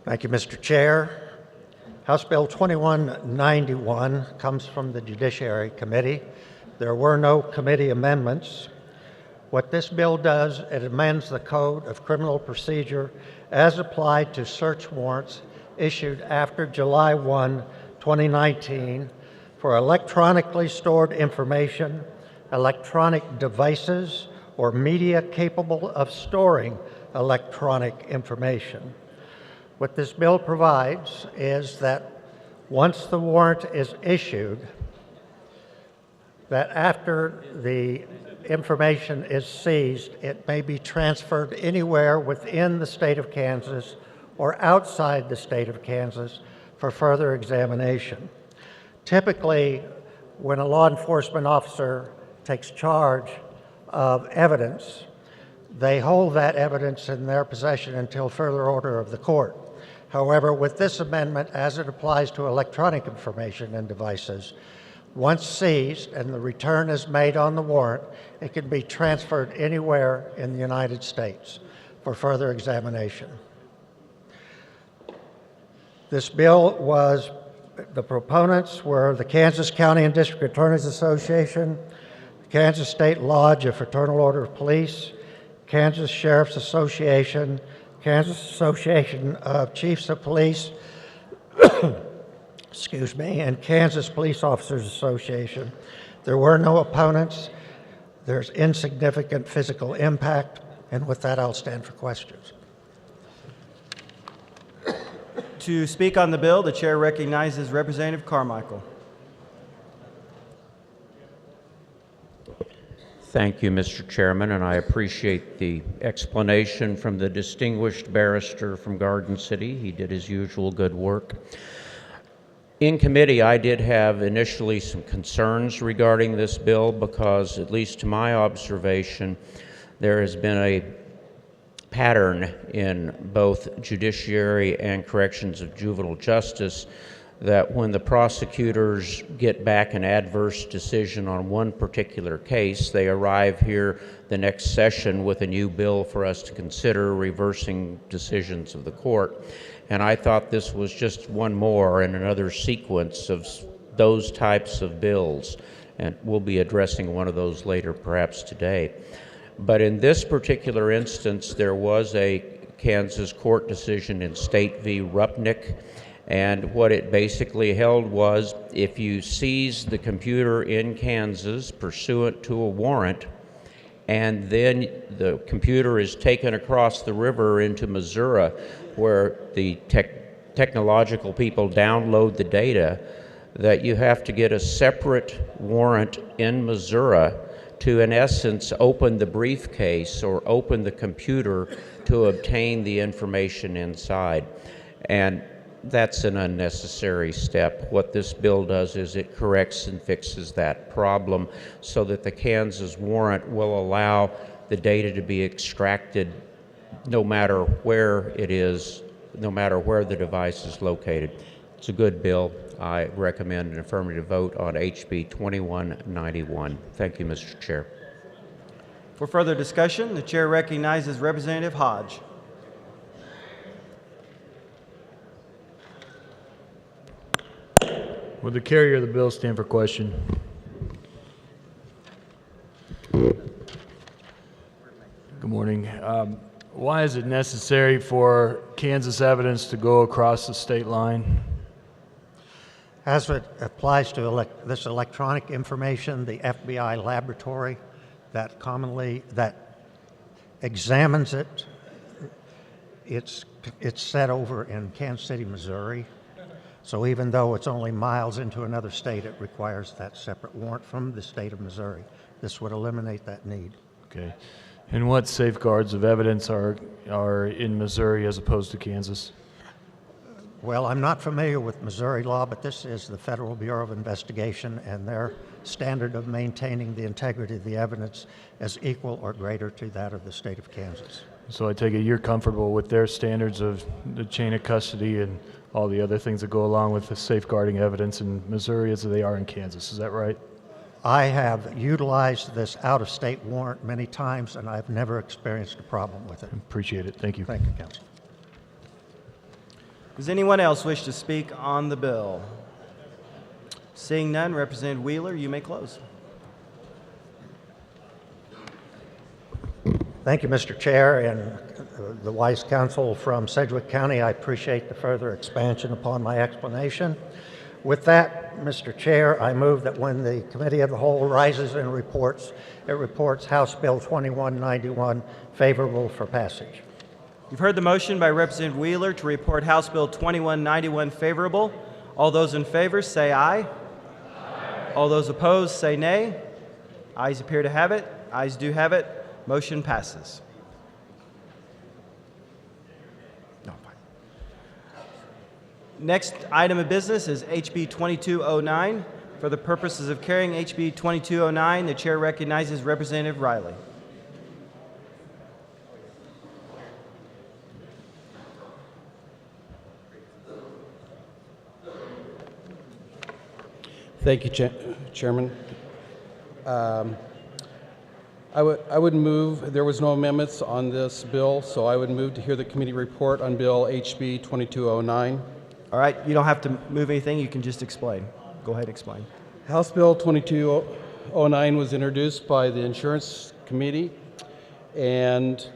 Thank you, Mr. Chair. House Bill 2191 comes from the Judiciary Committee. There were no committee amendments. What this bill does, it amends the Code of Criminal Procedure as applied to search warrants issued after July 1, 2019 for electronically stored information, electronic devices, or media capable of storing electronic information. What this bill provides is that once the warrant is issued, that after the information is seized, it may be transferred anywhere within the state of Kansas or outside the state of Kansas for further examination. Typically, when a law enforcement officer takes charge of evidence, they hold that evidence in their possession until further order of the court. However, with this amendment, as it applies to electronic information and devices, once seized and the return is made on the warrant, it can be transferred anywhere in the United States for further examination. This bill was, the proponents were the Kansas County and District Attorneys Association, the Kansas State Lodge of Fraternal Order of Police, Kansas Sheriff's Association, Kansas Association of Chiefs of Police, excuse me, and Kansas Police Officers Association. There were no opponents. There's insignificant physical impact, and with that, I'll stand for questions. To speak on the bill, the chair recognizes Representative Carmichael. Thank you, Mr. Chairman, and I appreciate the explanation from the distinguished barrister from Garden City. He did his usual good work. In committee, I did have initially some concerns regarding this bill because, at least to my observation, there has been a pattern in both judiciary and corrections of juvenile justice that when the prosecutors get back an adverse decision on one particular case, they arrive here the next session with a new bill for us to consider, reversing decisions of the court. And I thought this was just one more in another sequence of those types of bills, and we'll be addressing one of those later, perhaps today. But in this particular instance, there was a Kansas court decision in State v. Rupnick, and what it basically held was if you seize the computer in Kansas pursuant to a warrant, and then the computer is taken across the river into Missouri, where the technological people download the data, that you have to get a separate warrant in Missouri to, in essence, open the briefcase or open the computer to obtain the information inside. And that's an unnecessary step. What this bill does is it corrects and fixes that problem so that the Kansas warrant will allow the data to be extracted no matter where it is, no matter where the device is located. It's a good bill. I recommend an affirmative vote on HB 2191. Thank you, Mr. Chair. For further discussion, the chair recognizes Representative Hodge. Would the carrier of the bill stand for question? Good morning. Why is it necessary for Kansas evidence to go across the state line? As it applies to this electronic information, the FBI laboratory that examines it, it's set over in Kansas City, Missouri. So even though it's only miles into another state, it requires that separate warrant from the state of Missouri. This would eliminate that need. Okay. And what safeguards of evidence are in Missouri as opposed to Kansas? Well, I'm not familiar with Missouri law, but this is the Federal Bureau of Investigation, and their standard of maintaining the integrity of the evidence is equal or greater to that of the state of Kansas. So I take it you're comfortable with their standards of the chain of custody and all the other things that go along with the safeguarding evidence in Missouri as they are in Kansas. Is that right? I have utilized this out-of-state warrant many times, and I've never experienced a problem with it. Appreciate it. Thank you. Thank you, Counsel. Does anyone else wish to speak on the bill? Seeing none, Representative Wheeler, you may close. Thank you, Mr. Chair, and the wise counsel from Sedgwick County. I appreciate the further expansion upon my explanation. With that, Mr. Chair, I move that when the Committee of the Whole rises and reports, it reports House Bill 2191 favorable for passage. You've heard the motion by Representative Wheeler to report House Bill 2191 favorable. All those in favor say aye. Aye. All those opposed say nay. Ayes appear to have it. Ayes do have it. Motion passes. No, fine. Next item of business is HB 2209. For the purposes of carrying HB 2209, the chair recognizes Representative Riley. Thank you, Chairman. I would move, there was no amendments on this bill, so I would move to hear the committee report on Bill HB 2209. All right, you don't have to move anything, you can just explain. Go ahead, explain. House Bill 2209 was introduced by the Insurance Committee, and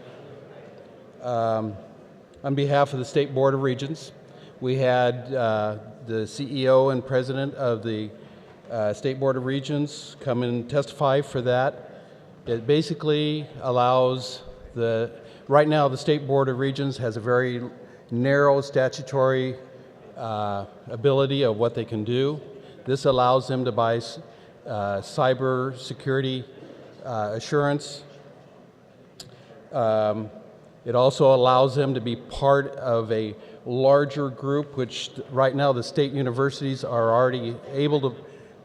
on behalf of the State Board of Regents, we had the CEO and President of the State Board of Regents come and testify for that. It basically allows right now the State Board of Regents has a very narrow statutory ability of what they can do. This allows them to buy cyber security assurance. It also allows them to be part of a larger group, which right now the state universities are already able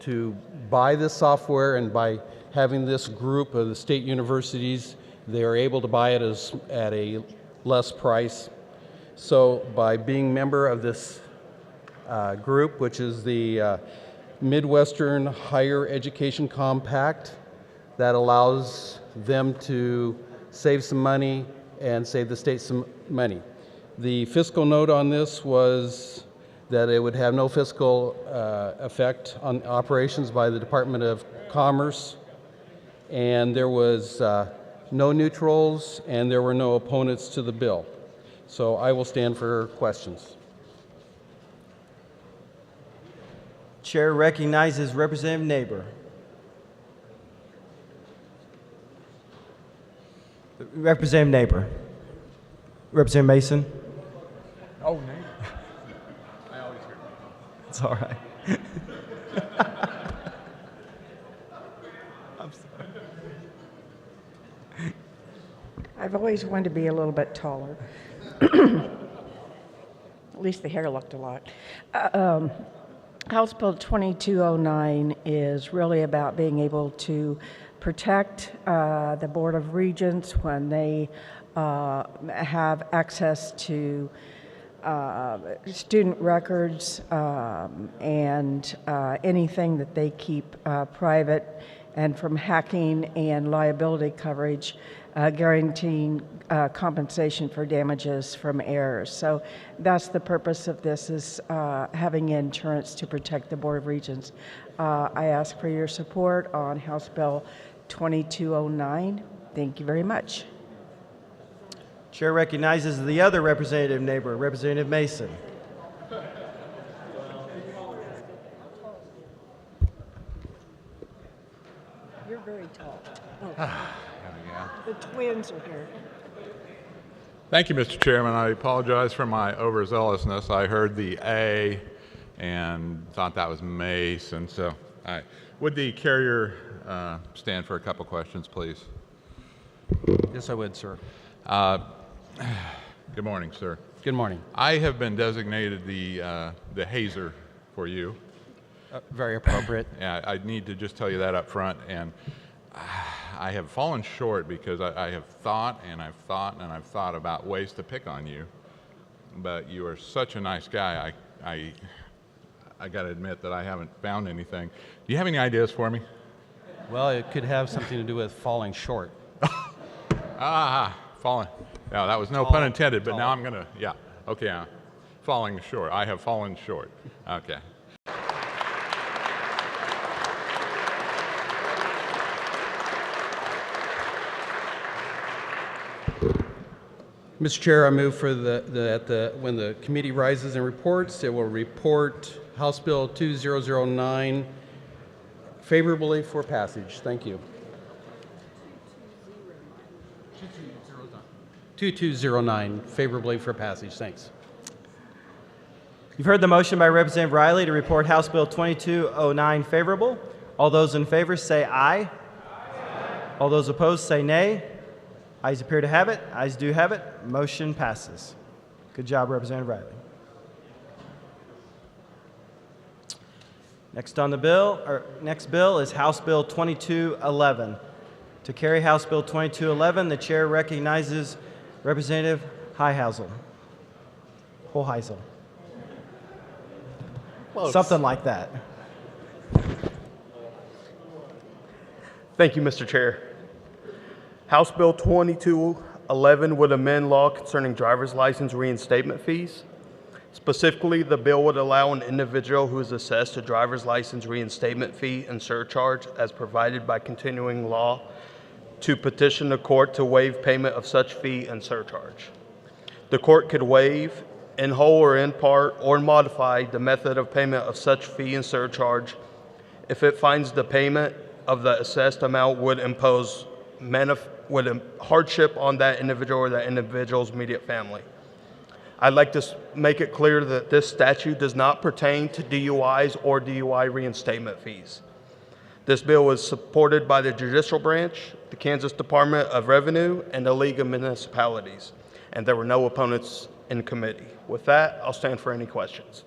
to buy this software, and by having this group of the state universities, they are able to buy it at a less price. So by being member of this group, which is the Midwestern Higher Education Compact, that allows them to save some money and save the state some money. The fiscal note on this was that it would have no fiscal effect on operations by the Department of Commerce, and there was no neutrals and there were no opponents to the bill. So I will stand for questions. Chair recognizes Representative Neighbor. Representative Neighbor. Representative Mason. Oh, neighbor. I always hear. It's all right. I'm sorry. I've always wanted to be a little bit taller. At least the hair looked a lot. House Bill 2209 is really about being able to protect the Board of Regents when they have access to student records and anything that they keep private, and from hacking and liability coverage, guaranteeing compensation for damages from errors. So that's the purpose of this, is having insurance to protect the Board of Regents. I ask for your support on House Bill 2209. Thank you very much. Chair recognizes the other Representative Neighbor, Representative Mason. You're very tall. There we go. The twins are here. Thank you, Mr. Chairman. I apologize for my overzealousness. I heard the A and thought that was Mason. So, all right. Would the carrier stand for a couple questions, please? Yes, I would, sir. Good morning, sir. Good morning. I have been designated the hazer for you. Very appropriate. Yeah, I need to just tell you that up front. And I have fallen short because I have thought and I've thought and I've thought about ways to pick on you. But you are such a nice guy. I got to admit that I haven't found anything. Do you have any ideas for me? Well, it could have something to do with falling short. Falling. Yeah, that was no pun intended, but now I'm going to, yeah. Okay, falling short. I have fallen short. Okay. Mr. Chair, I move for when the committee rises and reports, it will report House Bill 2009 favorably for passage. Thank you. 2209 favorably for passage. Thanks. You've heard the motion by Representative Riley to report House Bill 2209 favorable. All those in favor say aye. Aye. All those opposed say nay. Ayes appear to have it. Ayes do have it. Motion passes. Good job, Representative Riley. Next bill is House Bill 2211. To carry House Bill 2211, the chair recognizes Representative Hoheisel. Something like that. Thank you, Mr. Chair. House Bill 2211 would amend law concerning driver's license reinstatement fees. Specifically, the bill would allow an individual who is assessed a driver's license reinstatement fee and surcharge as provided by continuing law to petition the court to waive payment of such fee and surcharge. The court could waive, in whole or in part, or modify the method of payment of such fee and surcharge if it finds the payment of the assessed amount would impose hardship on that individual or that individual's immediate family. I'd like to make it clear that this statute does not pertain to DUIs or DUI reinstatement fees. This bill was supported by the Judicial Branch, the Kansas Department of Revenue, and the League of Municipalities, and there were no opponents in committee. With that, I'll stand for any questions.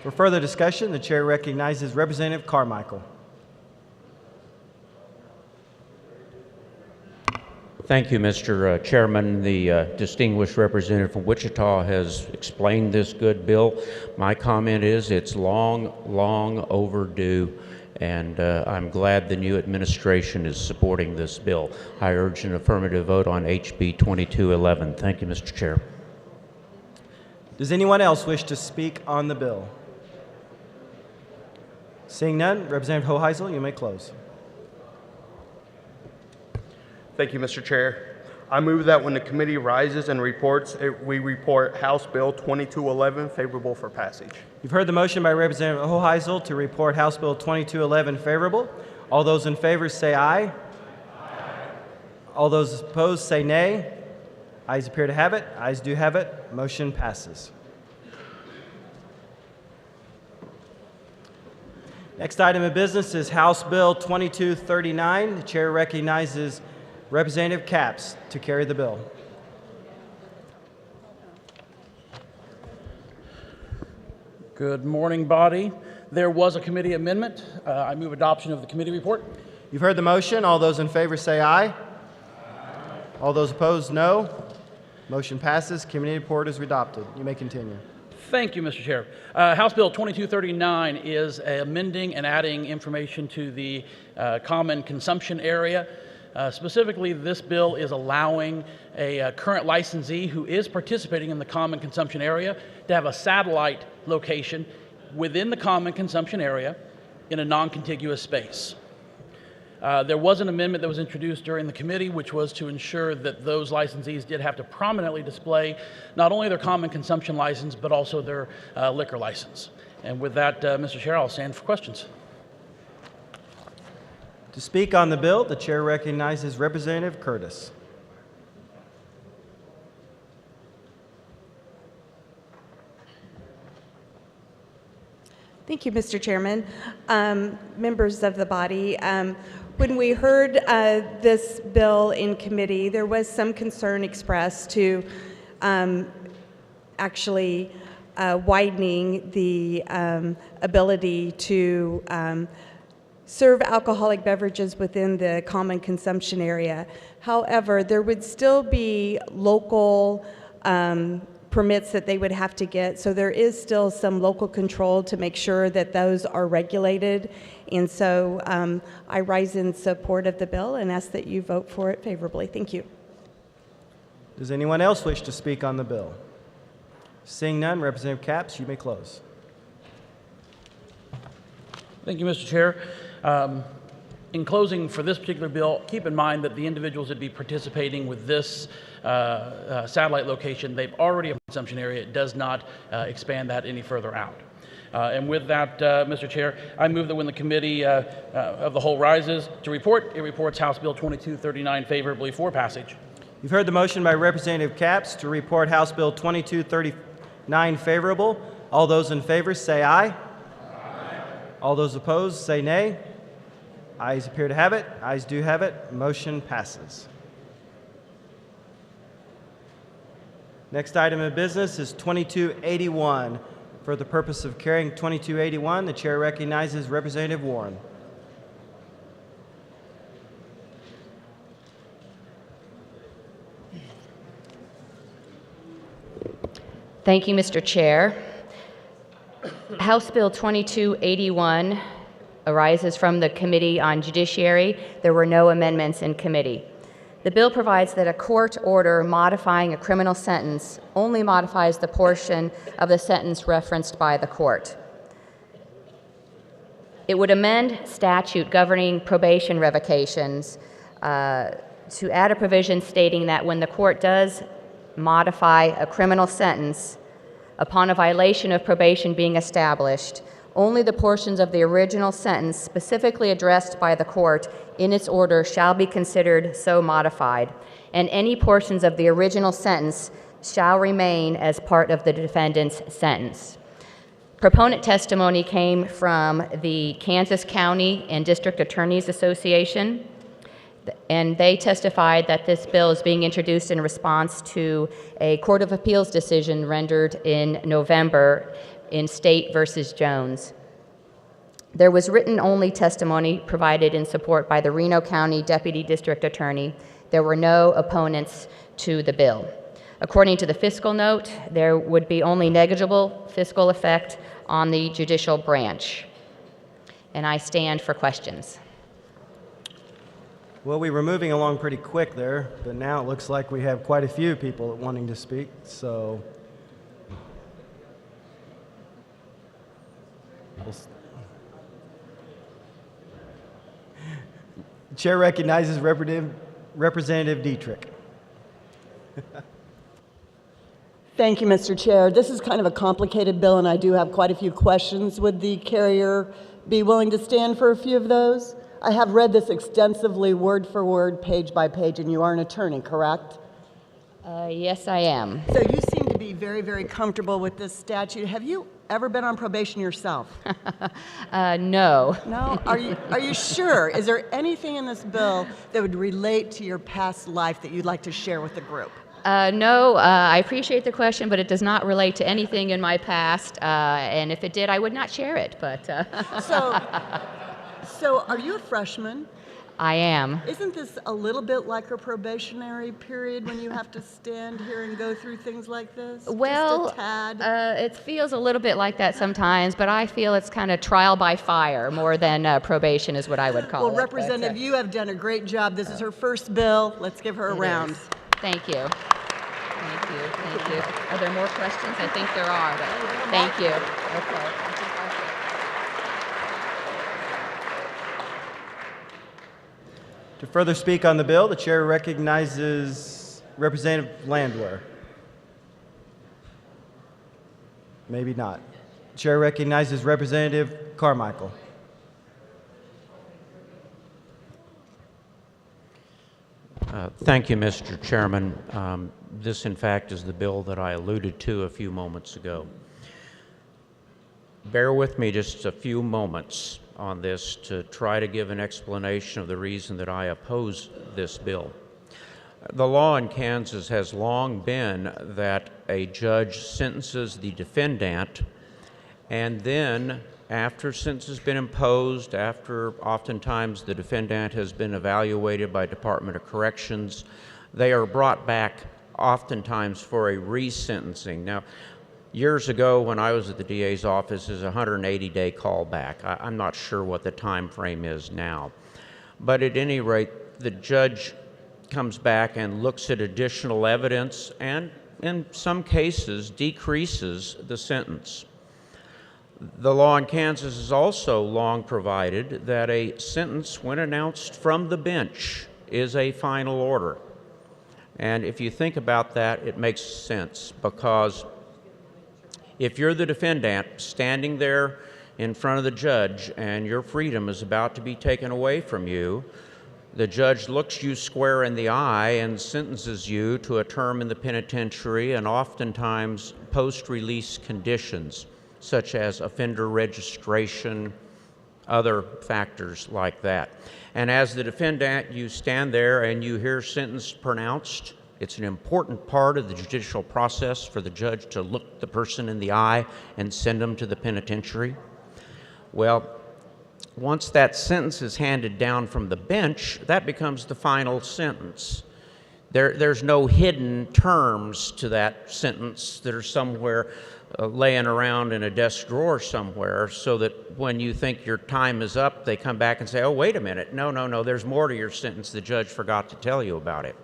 For further discussion, the chair recognizes Representative Carmichael. Thank you, Mr. Chairman. The distinguished representative from Wichita has explained this good bill. My comment is it's long, long overdue, and I'm glad the new administration is supporting this bill. I urge an affirmative vote on HB 2211. Thank you, Mr. Chair. Does anyone else wish to speak on the bill? Seeing none, Representative Hoheisel, you may close. Thank you, Mr. Chair. I move that when the committee rises and reports, we report House Bill 2211 favorable for passage. You've heard the motion by Representative Hoheisel to report House Bill 2211 favorable. All those in favor say aye. All those opposed say nay. Ayes appear to have it. Ayes do have it. Motion passes. Next item of business is House Bill 2239. The chair recognizes Representative Capps to carry the bill. Good morning, body. There was a committee amendment. I move adoption of the committee report. You've heard the motion. All those in favor say aye. All those opposed, no. Motion passes. Committee report is adopted. You may continue. Thank you, Mr. Chair. House Bill 2239 is amending and adding information to the common consumption area. Specifically, this bill is allowing a current licensee who is participating in the common consumption area to have a satellite location within the common consumption area in a non-contiguous space. There was an amendment that was introduced during the committee, which was to ensure that those licensees did have to prominently display not only their common consumption license, but also their liquor license. And with that, Mr. Chair, I'll stand for questions. To speak on the bill, the chair recognizes Representative Curtis. Thank you, Mr. Chairman. Members of the body, when we heard this bill in committee, there was some concern expressed to actually widening the ability to serve alcoholic beverages within the common consumption area. However, there would still be local permits that they would have to get, so there is still some local control to make sure that those are regulated. And so I rise in support of the bill and ask that you vote for it favorably. Thank you. Does anyone else wish to speak on the bill? Seeing none, Representative Capps, you may close. Thank you, Mr. Chair. In closing, for this particular bill, keep in mind that the individuals that be participating with this satellite location, they've already a consumption area. It does not expand that any further out. And with that, Mr. Chair, I move that when the committee of the whole rises to report, it reports House Bill 2239 favorably for passage. You've heard the motion by Representative Capps to report House Bill 2239 favorable. All those in favor say aye. All those opposed say nay. Ayes appear to have it. Ayes do have it. Motion passes. Next item of business is 2281. For the purpose of carrying 2281, the chair recognizes Representative Warren. Thank you, Mr. Chair. House Bill 2281 arises from the Committee on Judiciary. There were no amendments in committee. The bill provides that a court order modifying a criminal sentence only modifies the portion of the sentence referenced by the court. It would amend statute governing probation revocations to add a provision stating that when the court does modify a criminal sentence upon a violation of probation being established, only the portions of the original sentence specifically addressed by the court in its order shall be considered so modified, and any portions of the original sentence shall remain as part of the defendant's sentence. Proponent testimony came from the Kansas County and District Attorneys Association, and they testified that this bill is being introduced in response to a Court of Appeals decision rendered in November in State versus Jones. There was written-only testimony provided in support by the Reno County Deputy District Attorney. There were no opponents to the bill. According to the fiscal note, there would be only negligible fiscal effect on the judicial branch. And I stand for questions. Well, we were moving along pretty quick there, but now it looks like we have quite a few people wanting to speak, so the chair recognizes Representative Dietrich. Thank you, Mr. Chair. This is kind of a complicated bill, and I do have quite a few questions. Would the carrier be willing to stand for a few of those? I have read this extensively, word for word, page by page, and you are an attorney, correct? Yes, I am. So you seem to be very, very comfortable with this statute. Have you ever been on probation yourself? No. No? Are you sure? Is there anything in this bill that would relate to your past life that you'd like to share with the group? No, I appreciate the question, but it does not relate to anything in my past, and if it did, I would not share it, but... So are you a freshman? I am. Isn't this a little bit like a probationary period when you have to stand here and go through things like this? Well, just a tad? It feels a little bit like that sometimes, but I feel it's kind of trial by fire more than probation is what I would call it. Well, Representative, you have done a great job. This is her first bill. Let's give her a round. Is. Thank you. Thank you. Thank you. Are there more questions? I think there are, but thank you. Okay. To further speak on the bill, the chair recognizes Representative Landwehr. Maybe not. The chair recognizes Representative Carmichael. Thank you, Mr. Chairman. This, in fact, is the bill that I alluded to a few moments ago. Bear with me just a few moments on this to try to give an explanation of the reason that I oppose this bill. The law in Kansas has long been that a judge sentences the defendant, and then after sentence has been imposed, after oftentimes the defendant has been evaluated by Department of Corrections, they are brought back oftentimes for a resentencing. Now, years ago when I was at the DA's office, is a 180-day callback. I'm not sure what the time frame is now. But at any rate, the judge comes back and looks at additional evidence and, in some cases, decreases the sentence. The law in Kansas has also long provided that a sentence, when announced from the bench, is a final order. And if you think about that, it makes sense, because if you're the defendant standing there in front of the judge and your freedom is about to be taken away from you, the judge looks you square in the eye and sentences you to a term in the penitentiary and oftentimes post-release conditions, such as offender registration, other factors like that. And as the defendant, you stand there and you hear sentence pronounced, It's an important part of the judicial process for the judge to look the person in the eye and send them to the penitentiary. Well, once that sentence is handed down from the bench, that becomes the final sentence. There's no hidden terms to that sentence that are somewhere laying around in a desk drawer somewhere, so that when you think your time is up, they come back and say, oh, wait a minute, no, there's more to your sentence. The judge forgot to tell you about it.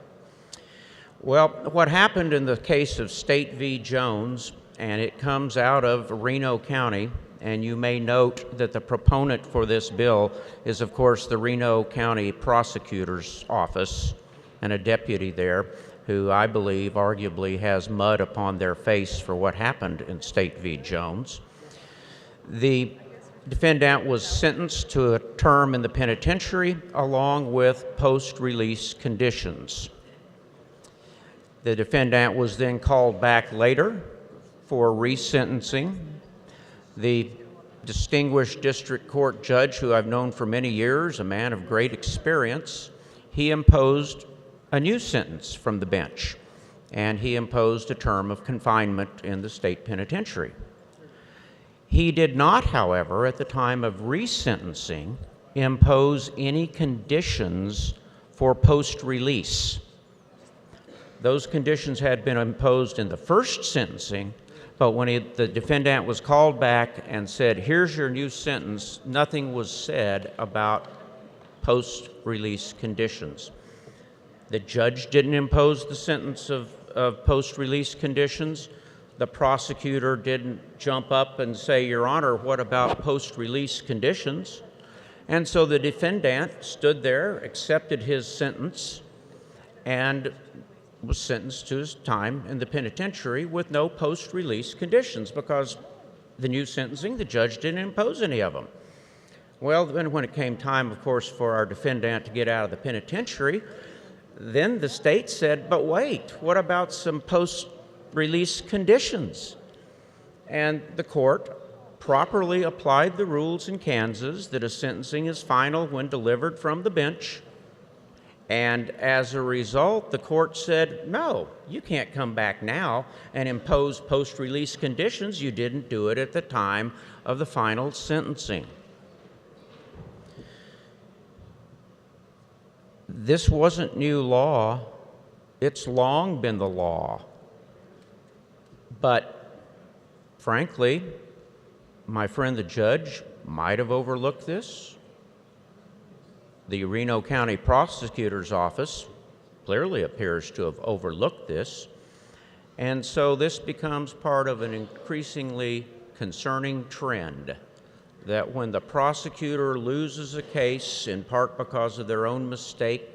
Well, what happened in the case of State v. Jones, and it comes out of Reno County, and you may note that the proponent for this bill is, of course, the Reno County Prosecutor's Office and a deputy there who I believe arguably has mud upon their face for what happened in State v. Jones. The defendant was sentenced to a term in the penitentiary along with post-release conditions. The defendant was then called back later for resentencing. The distinguished district court judge, who I've known for many years, a man of great experience, he imposed a new sentence from the bench, and he imposed a term of confinement in the state penitentiary. He did not, however, at the time of resentencing, impose any conditions for post-release. Those conditions had been imposed in the first sentencing, but when the defendant was called back and said, here's your new sentence, nothing was said about post-release conditions. The judge didn't impose the sentence of post-release conditions. The prosecutor didn't jump up and say, Your Honor, what about post-release conditions? And so the defendant stood there, accepted his sentence, and was sentenced to his time in the penitentiary with no post-release conditions, because the new sentencing, the judge didn't impose any of them. Well, then when it came time, of course, for our defendant to get out of the penitentiary, then the state said, but wait, what about some post-release conditions? And the court properly applied the rules in Kansas that a sentencing is final when delivered from the bench. And as a result, the court said, no, you can't come back now and impose post-release conditions. You didn't do it at the time of the final sentencing. This wasn't new law. It's long been the law. But frankly, my friend the judge might have overlooked this. The Reno County Prosecutor's Office clearly appears to have overlooked this. And so this becomes part of an increasingly concerning trend that when the prosecutor loses a case, in part because of their own mistake,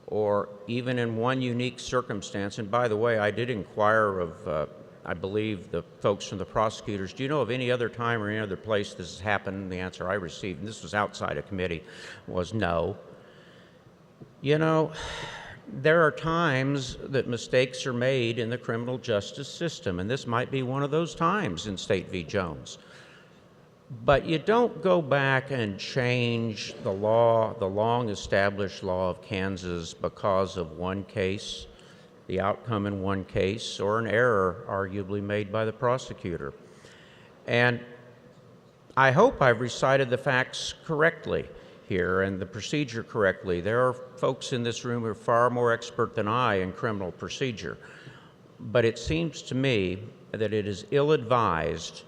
or even in one unique circumstance, and by the way, I did inquire of, I believe, the folks from the prosecutors, do you know of any other time or any other place this has happened? The answer I received, and this was outside a committee, was no. You know, there are times that mistakes are made in the criminal justice system, and this might be one of those times in State v. Jones. But you don't go back and change the law, the long-established law of Kansas, because of one case, the outcome in one case, or an error arguably made by the prosecutor. And I hope I've recited the facts correctly here and the procedure correctly. There are folks in this room who are far more expert than I in criminal procedure. But it seems to me that it is ill-advised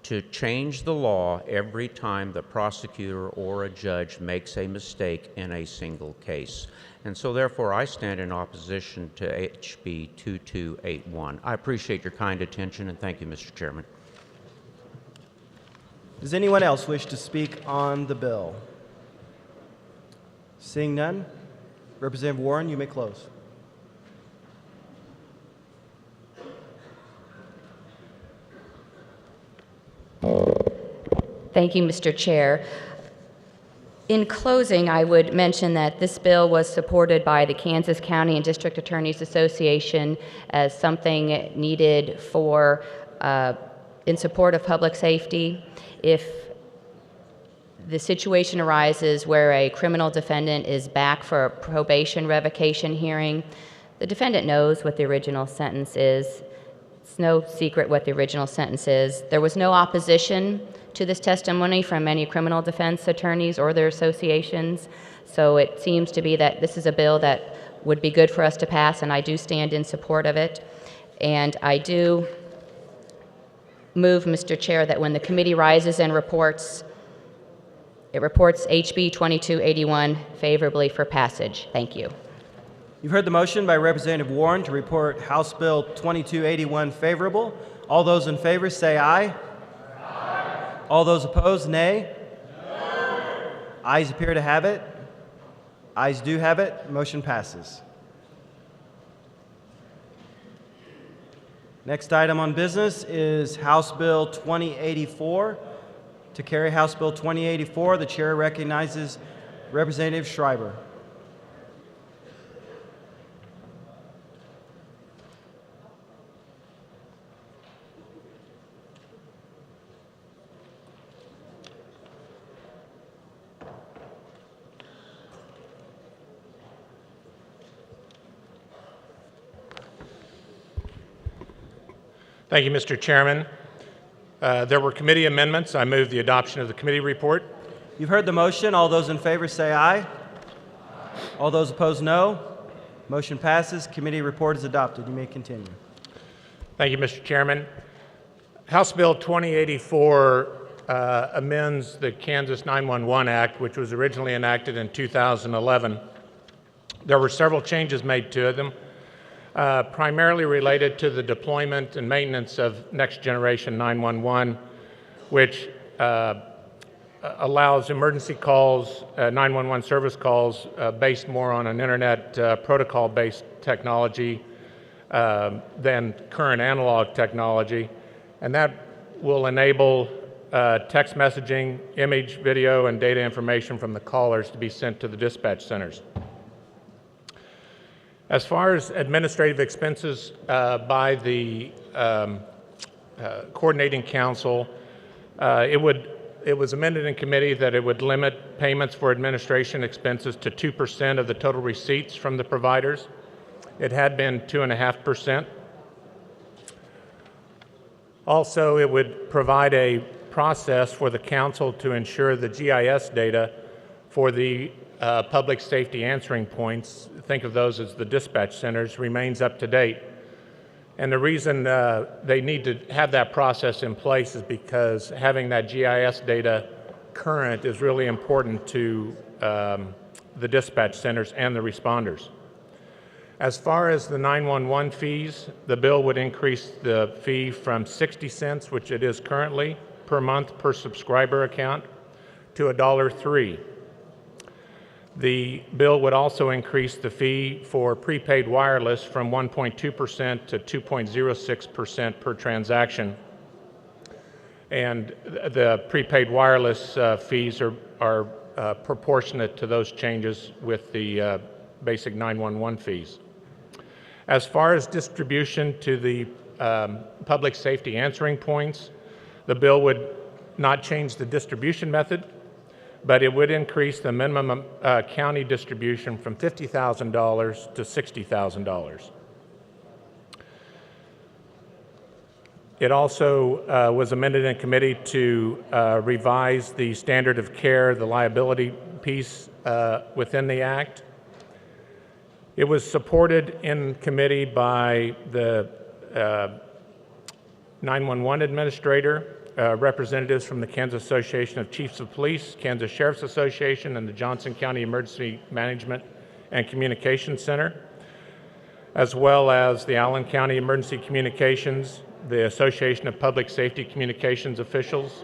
to change the law every time the prosecutor or a judge makes a mistake in a single case. And so therefore I stand in opposition to HB 2281. I appreciate your kind attention, and thank you, Mr. Chairman. Does anyone else wish to speak on the bill? Seeing none, Representative Warren, you may close. Thank you, Mr. Chair. In closing, I would mention that this bill was supported by the Kansas County and District Attorneys Association as something needed for, in support of public safety. If the situation arises where a criminal defendant is back for a probation revocation hearing, The defendant knows what the original sentence is. It's no secret what the original sentence is. There was no opposition to this testimony from any criminal defense attorneys or their associations, so it seems to be that this is a bill that would be good for us to pass, and I do stand in support of it. And I do move, Mr. Chair, that when the committee rises and reports, it reports HB 2281 favorably for passage. Thank you. You've heard the motion by Representative Warren to report House Bill 2281 favorable. All those in favor say aye. Aye. All those opposed, nay. No. Ayes appear to have it. Ayes do have it. Motion passes. Next item on business is House Bill 2084. To carry House Bill 2084, the chair recognizes Representative Schreiber. Thank you, Mr. Chairman. There were committee amendments. I move the adoption of the committee report. You've heard the motion. All those in favor say aye. All those opposed, no. Motion passes. Committee report is adopted. You may continue. Thank you, Mr. Chairman. House Bill 2084 amends the Kansas 911 Act, which was originally enacted in 2011. There were several changes made to them, primarily related to the deployment and maintenance of Next Generation 911, which allows emergency calls, 911 service calls, based more on an internet protocol-based technology than current analog technology. And that will enable text messaging, image, video, and data information from the callers to be sent to the dispatch centers. As far as administrative expenses by the coordinating council, it was amended in committee that it would limit payments for administration expenses to 2% of the total receipts from the providers. It had been 2.5%. Also, it would provide a process for the council to ensure the GIS data for the public safety answering points, think of those as the dispatch centers, remains up to date. And the reason they need to have that process in place is because having that GIS data current is really important to the dispatch centers and the responders. As far as the 911 fees, the bill would increase the fee from 60 cents, which it is currently, per month per subscriber account, to $1.03. The bill would also increase the fee for prepaid wireless from 1.2% to 2.06% per transaction. And the prepaid wireless fees are proportionate to those changes with the basic 911 fees. As far as distribution to the public safety answering points, the bill would not change the distribution method, but it would increase the minimum county distribution from $50,000 to $60,000. It also was amended in committee to revise the standard of care, the liability piece within the act. It was supported in committee by the 911 administrator, representatives from the Kansas Association of Chiefs of Police, Kansas Sheriff's Association, and the Johnson County Emergency Management and Communications Center, as well as the Allen County Emergency Communications, the Association of Public Safety Communications Officials,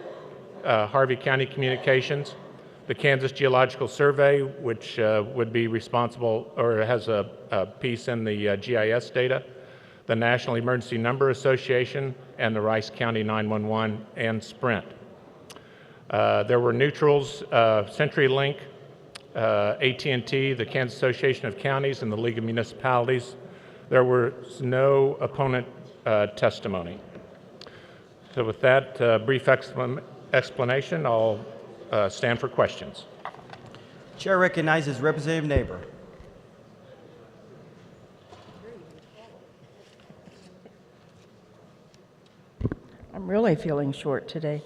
Harvey County Communications, the Kansas Geological Survey, which would be responsible or has a piece in the GIS data, the National Emergency Number Association, and the Rice County 911 and Sprint. There were neutrals, CenturyLink, AT&T, the Kansas Association of Counties, and the League of Municipalities. There was no opponent testimony. So with that brief explanation, I'll stand for questions. Chair recognizes Representative Neighbor. I'm really feeling short today.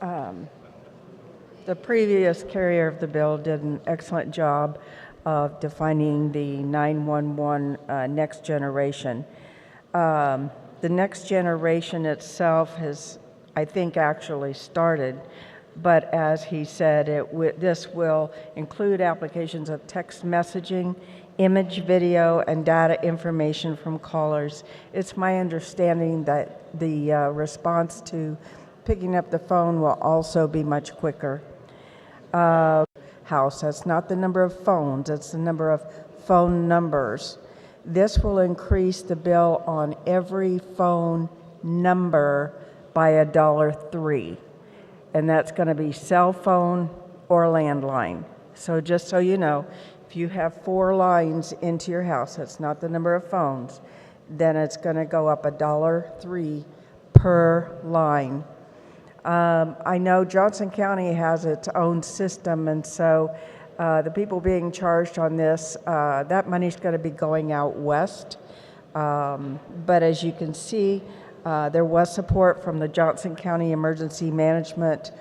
The previous carrier of the bill did an excellent job of defining the 911 next generation. The next generation itself has, I think, actually started, but as he said, this will include applications of text messaging, image, video, and data information from callers. It's my understanding that the response to picking up the phone will also be much quicker. House, that's not the number of phones, it's the number of phone numbers. This will increase the bill on every phone number by $1.03. And that's going to be cell phone or landline. So just so you know, if you have 4 lines into your house, that's not the number of phones, then it's going to go up $1.03 per line. I know Johnson County has its own system, and so the people being charged on this, that money's going to be going out west. But as you can see, there was support from the Johnson County Emergency Management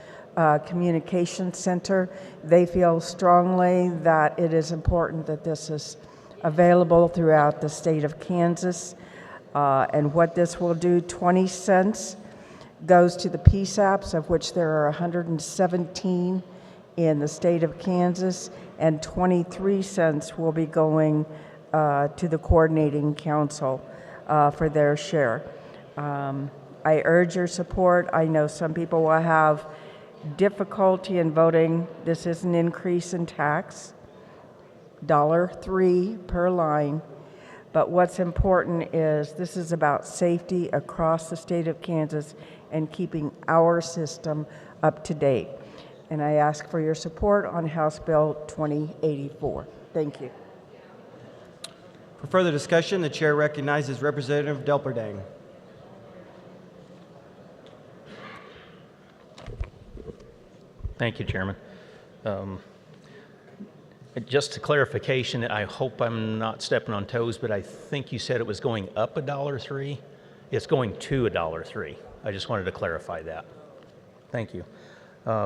Communication Center. They feel strongly that it is important that this is available throughout the state of Kansas. And what this will do, 20 cents goes to the PSAPs, of which there are 117 in the state of Kansas, and 23 cents will be going to the coordinating council for their share. I urge your support. I know some people will have difficulty in voting. This is an increase in tax, $1.03 per line. But what's important is this is about safety across the state of Kansas and keeping our system up to date. And I ask for your support on House Bill 2084. Thank you. For further discussion, the chair recognizes Representative Delperdang. Thank you, Chairman. Just a clarification, I hope I'm not stepping on toes, but I think you said it was going up $1.03. It's going to $1.03. I just wanted to clarify that. Thank you.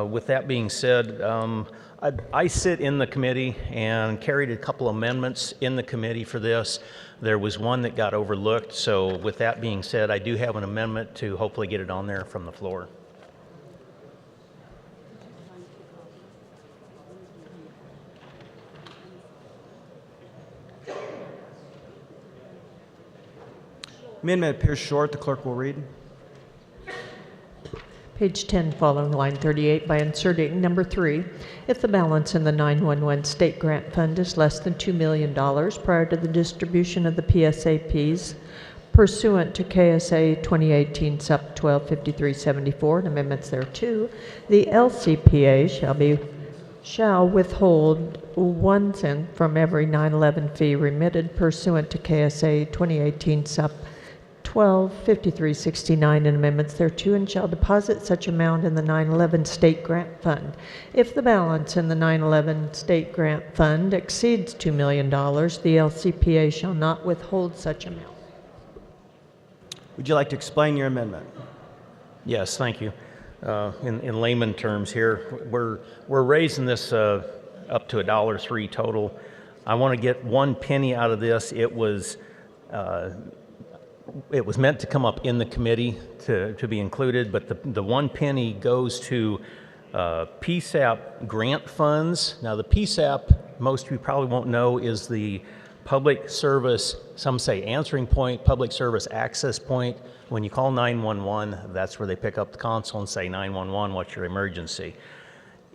With that being said, I sit in the committee and carried a couple amendments in the committee for this. There was one that got overlooked, so with that being said, I do have an amendment to hopefully get it on there from the floor. Amendment appears short. The clerk will read. Page 10, following line 38, by inserting number 3, if the balance in the 911 state grant fund is less than $2 million prior to the distribution of the PSAPs pursuant to KSA 2018 Sup 125374 and amendments thereto, the LCPA shall withhold 1 cent from every 911 fee remitted pursuant to KSA 2018 Sup 125369 and amendments thereto, and shall deposit such amount in the 911 state grant fund. If the balance in the 911 state grant fund exceeds $2 million, the LCPA shall not withhold such amount. Would you like to explain your amendment? Yes, thank you. In layman terms here, we're raising this up to $1.03 total. I want to get 1 penny out of this. It was meant to come up in the committee to be included, but the 1 penny goes to PSAP grant funds. Now the PSAP, most of you probably won't know, is the public service, some say answering point, public service access point. When you call 911, that's where they pick up the console and say, 911, what's your emergency?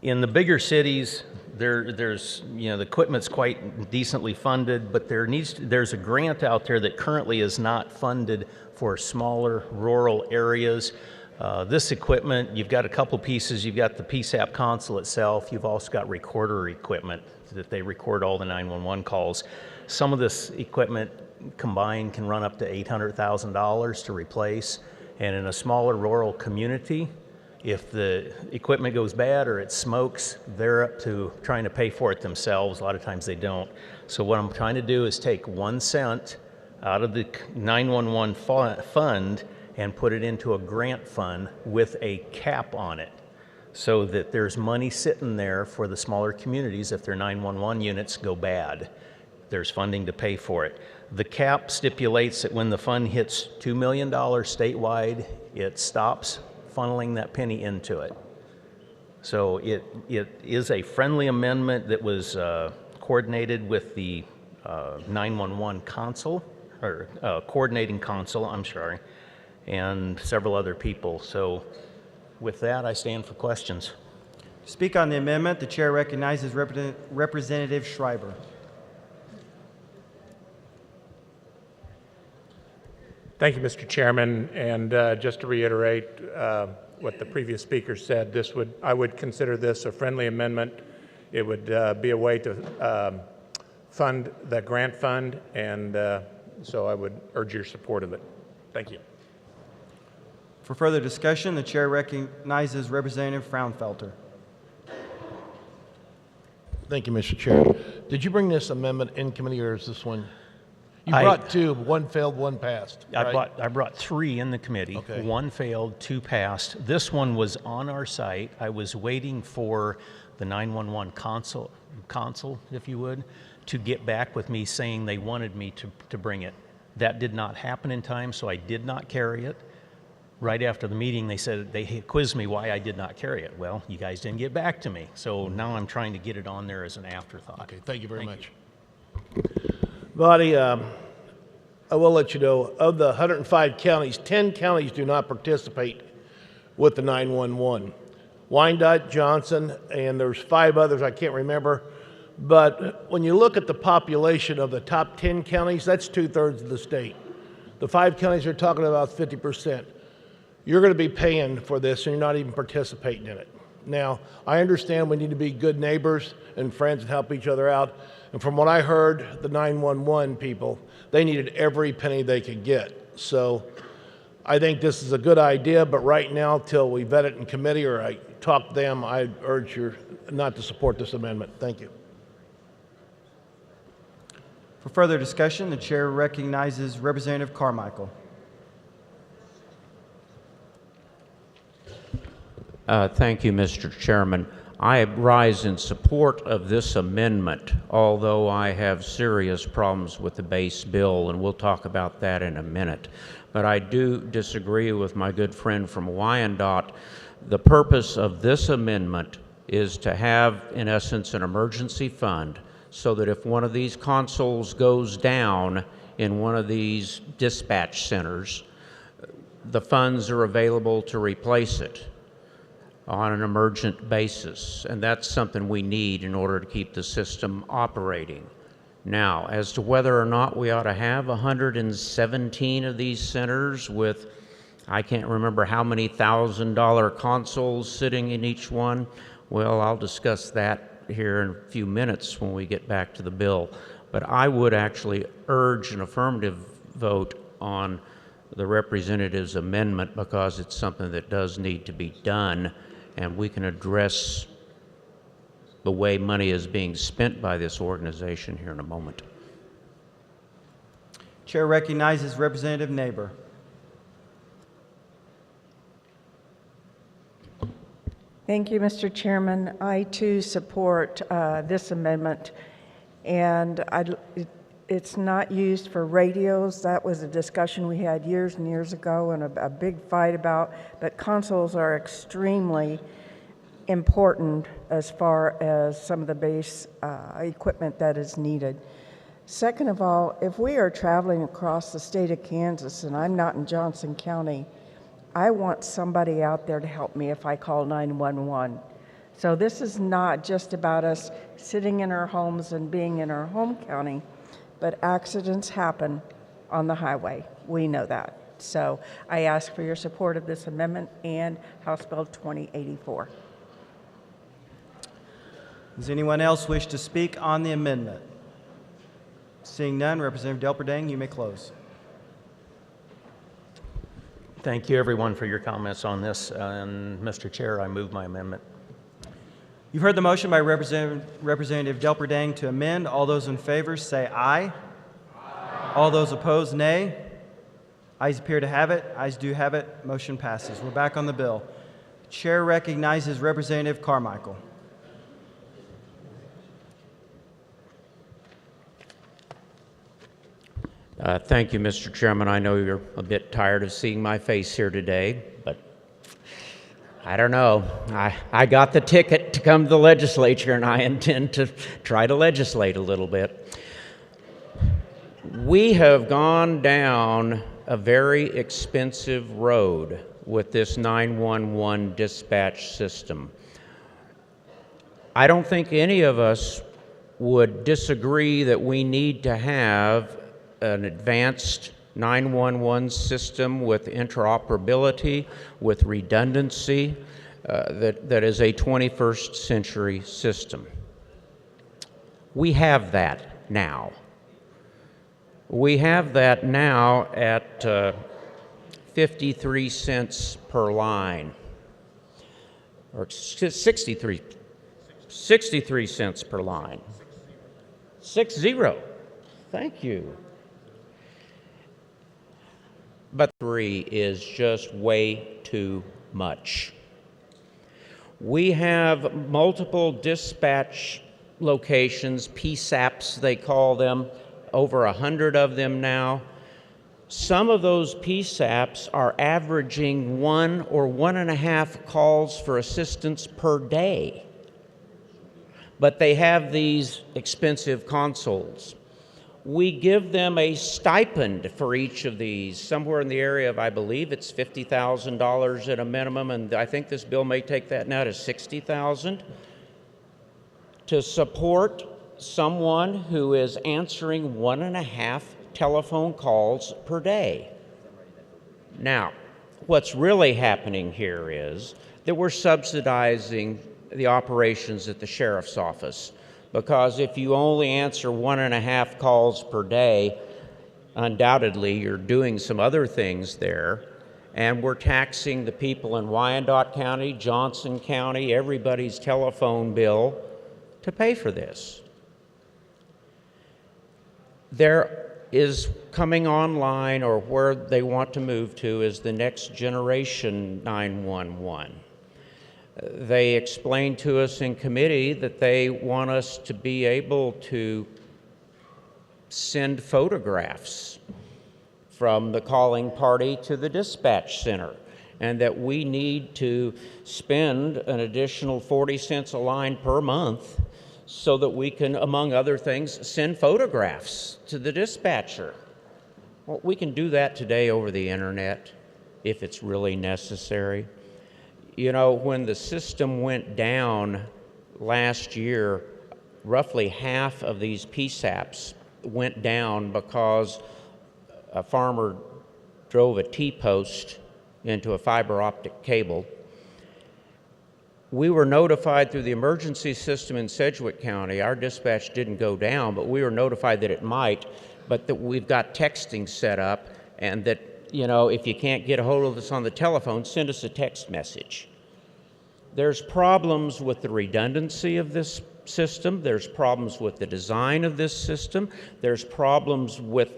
In the bigger cities, there's the equipment's quite decently funded, but there's a grant out there that currently is not funded for smaller rural areas. This equipment, you've got a couple pieces. You've got the PSAP console itself. You've also got recorder equipment that they record all the 911 calls. Some of this equipment combined can run up to $800,000 to replace, and in a smaller rural community, if the equipment goes bad or it smokes, they're up to trying to pay for it themselves. A lot of times they don't. So what I'm trying to do is take 1 cent out of the 911 fund and put it into a grant fund with a cap on it, so that there's money sitting there for the smaller communities if their 911 units go bad. There's funding to pay for it. The cap stipulates that when the fund hits $2 million statewide, it stops funneling that penny into it. So it is a friendly amendment that was coordinated with the 911 council, or coordinating council, I'm sorry, and several other people. So with that, I stand for questions. To speak on the amendment, the chair recognizes Representative Schreiber. Thank you, Mr. Chairman. And just to reiterate what the previous speaker said, I would consider this a friendly amendment. It would be a way to fund the grant fund, and so I would urge your support of it. Thank you. For further discussion, the chair recognizes Representative Fraunfelter. Thank you, Mr. Chair. Did you bring this amendment in committee, or is this one? You brought two, one failed, one passed. Right? I brought three in the committee. Okay. One failed, two passed. This one was on our site. I was waiting for the 911 console, if you would, to get back with me saying they wanted me to bring it. That did not happen in time, so I did not carry it. Right after the meeting, they said, they quizzed me why I did not carry it. Well, you guys didn't get back to me, so now I'm trying to get it on there as an afterthought. Okay, thank you very much. Body, I will let you know, of the 105 counties, 10 counties do not participate with the 911. Wyandotte, Johnson, and there's 5 others I can't remember. But when you look at the population of the top 10 counties, that's 2/3 of the state. The 5 counties are talking about 50%. You're going to be paying for this, and you're not even participating in it. Now, I understand we need to be good neighbors and friends and help each other out. And from what I heard, the 911 people, they needed every penny they could get. So I think this is a good idea, but right now, till we vet it in committee or I talk to them, I urge you not to support this amendment. Thank you. For further discussion, the chair recognizes Representative Carmichael. Thank you, Mr. Chairman. I rise in support of this amendment, although I have serious problems with the base bill, and we'll talk about that in a minute. But I do disagree with my good friend from Wyandotte. The purpose of this amendment is to have, in essence, an emergency fund so that if one of these consoles goes down in one of these dispatch centers, the funds are available to replace it on an emergent basis, and that's something we need in order to keep the system operating. Now, as to whether or not we ought to have 117 of these centers with, I can't remember how many $1,000 consoles sitting in each one, well, I'll discuss that here in a few minutes when we get back to the bill. But I would actually urge an affirmative vote on the representative's amendment because it's something that does need to be done, and we can address the way money is being spent by this organization here in a moment. Chair recognizes Representative Neighbor. Thank you, Mr. Chairman. I too support this amendment, and it's not used for radios. That was a discussion we had years and years ago and a big fight about, but consoles are extremely important as far as some of the base equipment that is needed. Second of all, if we are traveling across the state of Kansas and I'm not in Johnson County, I want somebody out there to help me if I call 911. So this is not just about us sitting in our homes and being in our home county, but accidents happen on the highway. We know that. So I ask for your support of this amendment and House Bill 2084. Does anyone else wish to speak on the amendment? Seeing none, Representative Delperdang, you may close. Thank you, everyone, for your comments on this. And Mr. Chair, I move my amendment. You've heard the motion by Representative Delperdang to amend. All those in favor say aye. Aye. All those opposed, nay. Ayes appear to have it. Ayes do have it. Motion passes. We're back on the bill. Chair recognizes Representative Carmichael. Thank you, Mr. Chairman. I know you're a bit tired of seeing my face here today, but I don't know. I got the ticket to come to the legislature, and I intend to try to legislate a little bit. We have gone down a very expensive road with this 911 dispatch system. I don't think any of us would disagree that we need to have an advanced 911 system with interoperability, with redundancy, that is a 21st century system. We have that now. We have that now at 53 cents per line, or 63 cents per line. 60. Thank you. But 3 is just way too much. We have multiple dispatch locations, PSAPs they call them, over 100 of them now. Some of those PSAPs are averaging 1 or 1.5 calls for assistance per day. But they have these expensive consoles. We give them a stipend for each of these, somewhere in the area of, I believe it's $50,000 at a minimum, and I think this bill may take that now to $60,000, to support someone who is answering 1.5 telephone calls per day. Now, what's really happening here is that we're subsidizing the operations at the sheriff's office, because if you only answer 1.5 calls per day, undoubtedly you're doing some other things there, and we're taxing the people in Wyandotte County, Johnson County, everybody's telephone bill to pay for this. There is coming online, or where they want to move to, is the next generation 911. They explained to us in committee that they want us to be able to send photographs from the calling party to the dispatch center, and that we need to spend an additional 40 cents a line per month so that we can, among other things, send photographs to the dispatcher. Well, we can do that today over the internet if it's really necessary. You know, when the system went down last year, roughly half of these PSAPs went down because a farmer drove a T-post into a fiber optic cable. We were notified through the emergency system in Sedgwick County. Our dispatch didn't go down, but we were notified that it might, but that we've got texting set up, and that, you know, if you can't get a hold of us on the telephone, send us a text message. There's problems with the redundancy of this system. There's problems with the design of this system. There's problems with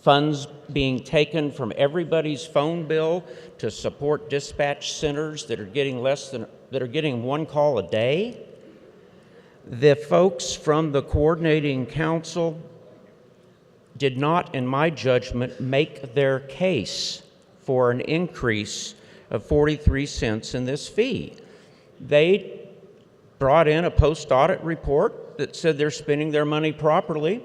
funds being taken from everybody's phone bill to support dispatch centers that are getting getting 1 call a day. The folks from the coordinating council did not, in my judgment, make their case for an increase of 43 cents in this fee. They brought in a post-audit report that said they're spending their money properly,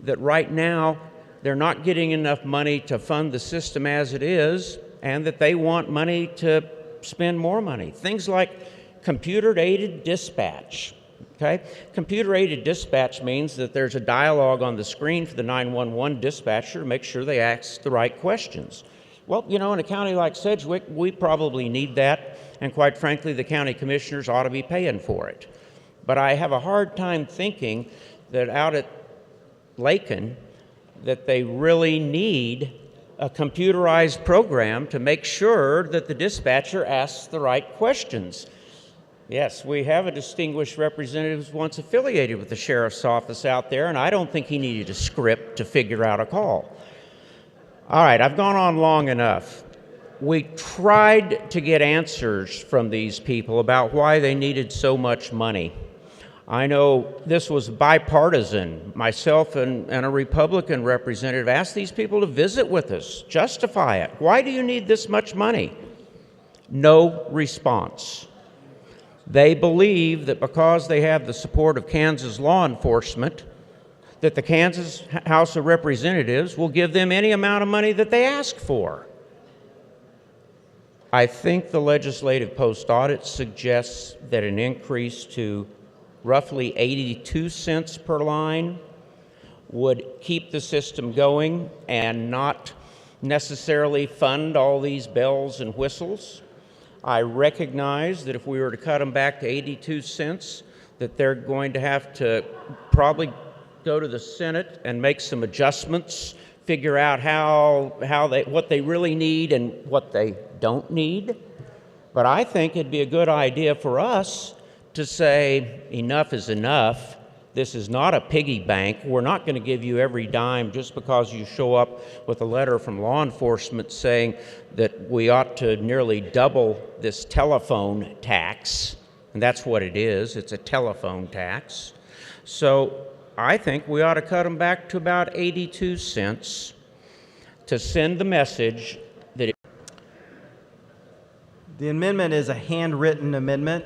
that right now they're not getting enough money to fund the system as it is, and that they want money to spend more money. Things like computer-aided dispatch. Okay? Computer-aided dispatch means that there's a dialogue on the screen for the 911 dispatcher to make sure they ask the right questions. Well, you know, in a county like Sedgwick, we probably need that, and quite frankly, the county commissioners ought to be paying for it. But I have a hard time thinking that out at Lakin, that they really need a computerized program to make sure that the dispatcher asks the right questions. Yes, we have a distinguished representative who's once affiliated with the sheriff's office out there, and I don't think he needed a script to figure out a call. All right, I've gone on long enough. We tried to get answers from these people about why they needed so much money. I know this was bipartisan. Myself and a Republican representative asked these people to visit with us, justify it. Why do you need this much money? No response. They believe that because they have the support of Kansas law enforcement, that the Kansas House of Representatives will give them any amount of money that they ask for. I think the legislative post-audit suggests that an increase to roughly 82 cents per line would keep the system going and not necessarily fund all these bells and whistles. I recognize that if we were to cut them back to 82 cents, that they're going to have to probably go to the Senate and make some adjustments, figure out what they really need and what they don't need. But I think it'd be a good idea for us to say enough is enough. This is not a piggy bank. We're not going to give you every dime just because you show up with a letter from law enforcement saying that we ought to nearly double this telephone tax. And that's what it is. It's a telephone tax. So I think we ought to cut them back to about 82 cents to send the message that The amendment is a handwritten amendment,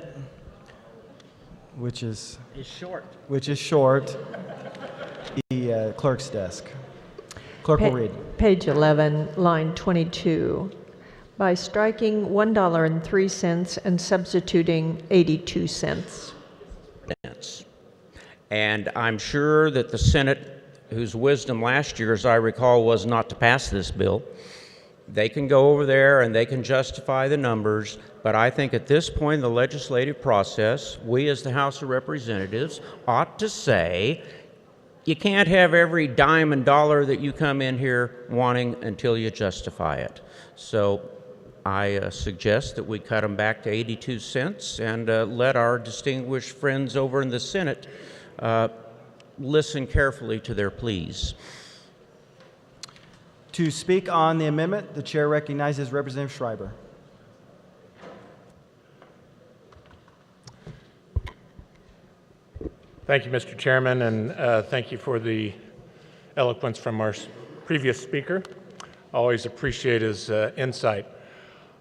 which is short. The clerk's desk. Clerk will read. Page 11, line 22. By striking $1.03 and substituting 82 cents. And I'm sure that the Senate, whose wisdom last year, as I recall, was not to pass this bill, they can go over there and they can justify the numbers. But I think at this point in the legislative process, we as the House of Representatives ought to say, you can't have every dime and dollar that you come in here wanting until you justify it. So I suggest that we cut them back to 82 cents and let our distinguished friends over in the Senate listen carefully to their pleas. To speak on the amendment, the chair recognizes Representative Schreiber. Thank you, Mr. Chairman, and thank you for the eloquence from our previous speaker. Always appreciate his insight.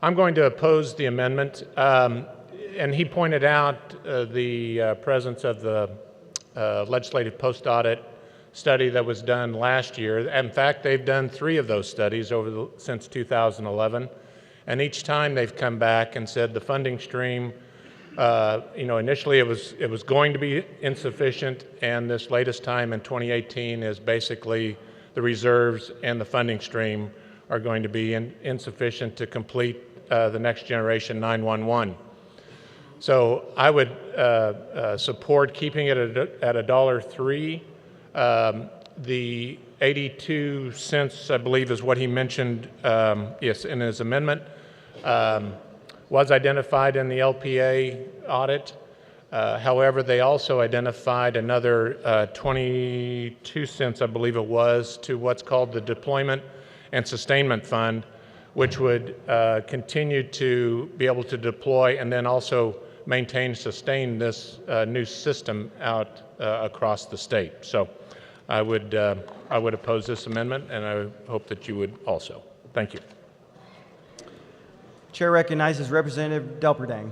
I'm going to oppose the amendment, and he pointed out the presence of the legislative post-audit study that was done last year. In fact, they've done 3 of those studies since 2011, and each time they've come back and said the funding stream, initially it was going to be insufficient, and this latest time in 2018 is basically the reserves and the funding stream are going to be insufficient to complete the next generation 911. So I would support keeping it at $1.03. The 82 cents, I believe, is what he mentioned, yes, in his amendment, was identified in the LPA audit. However, they also identified another 22 cents, I believe it was, to what's called the Deployment and Sustainment Fund, which would continue to be able to deploy and then also maintain, sustain this new system out across the state. So I would oppose this amendment, and I hope that you would also. Thank you. Chair recognizes Representative Delperdang.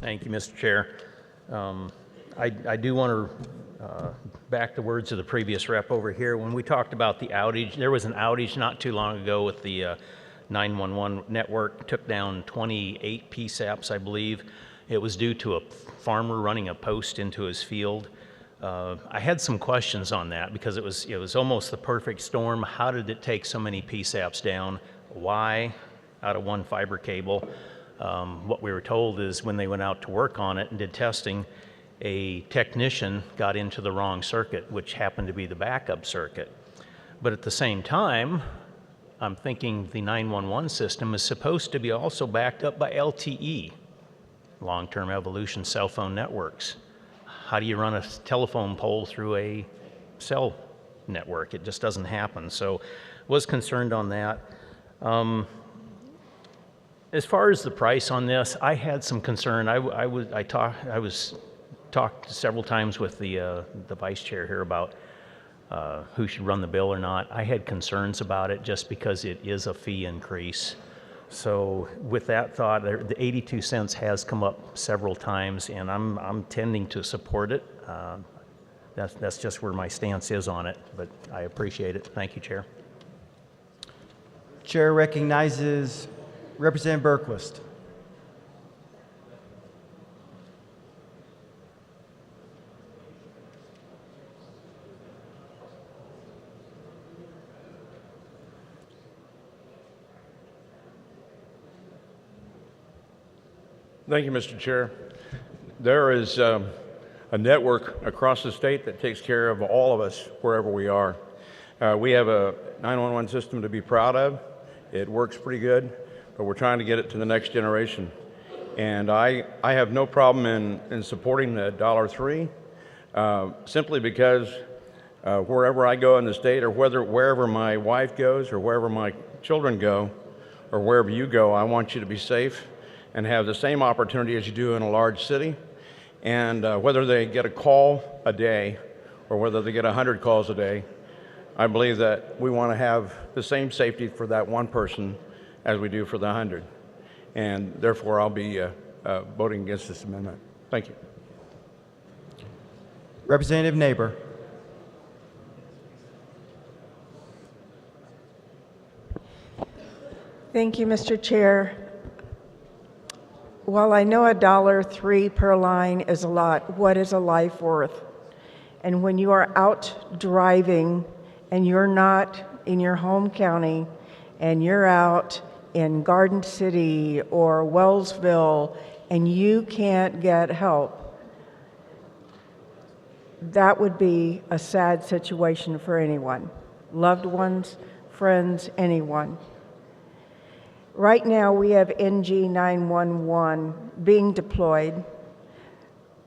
Thank you, Mr. Chair. I do want to back the words of the previous rep over here. When we talked about the outage, there was an outage not too long ago with the 911 network. Took down 28 PSAPs, I believe. It was due to a farmer running a post into his field. I had some questions on that because it was almost the perfect storm. How did it take so many PSAPs down? Why? Out of one fiber cable. What we were told is when they went out to work on it and did testing, a technician got into the wrong circuit, which happened to be the backup circuit. But at the same time, I'm thinking the 911 system is supposed to be also backed up by LTE, long-term evolution cell phone networks. How do you run a telephone pole through a cell network. It just doesn't happen. So was concerned on that. As far as the price on this, I had some concern. I was talked several times with the vice chair here about who should run the bill or not. I had concerns about it just because it is a fee increase. So with that thought, the 82 cents has come up several times, and I'm tending to support it. That's just where my stance is on it, but I appreciate it. Thank you, Chair. Chair recognizes Representative Berquist. Thank you, Mr. Chair. There is a network across the state that takes care of all of us wherever we are. We have a 911 system to be proud of. It works pretty good, but we're trying to get it to the next generation. And I have no problem in supporting the $1.03, simply because wherever I go in the state, or wherever my wife goes, or wherever my children go, or wherever you go, I want you to be safe and have the same opportunity as you do in a large city. And whether they get a call a day or whether they get 100 calls a day, I believe that we want to have the same safety for that one person as we do for the 100. And therefore, I'll be voting against this amendment. Thank you. Representative Neighbor. Thank you, Mr. Chair. While I know $1.03 per line is a lot, what is a life worth? And when you are out driving and you're not in your home county and you're out in Garden City or Wellsville and you can't get help, that would be a sad situation for anyone, loved ones, friends, anyone. Right now, we have NG 911 being deployed,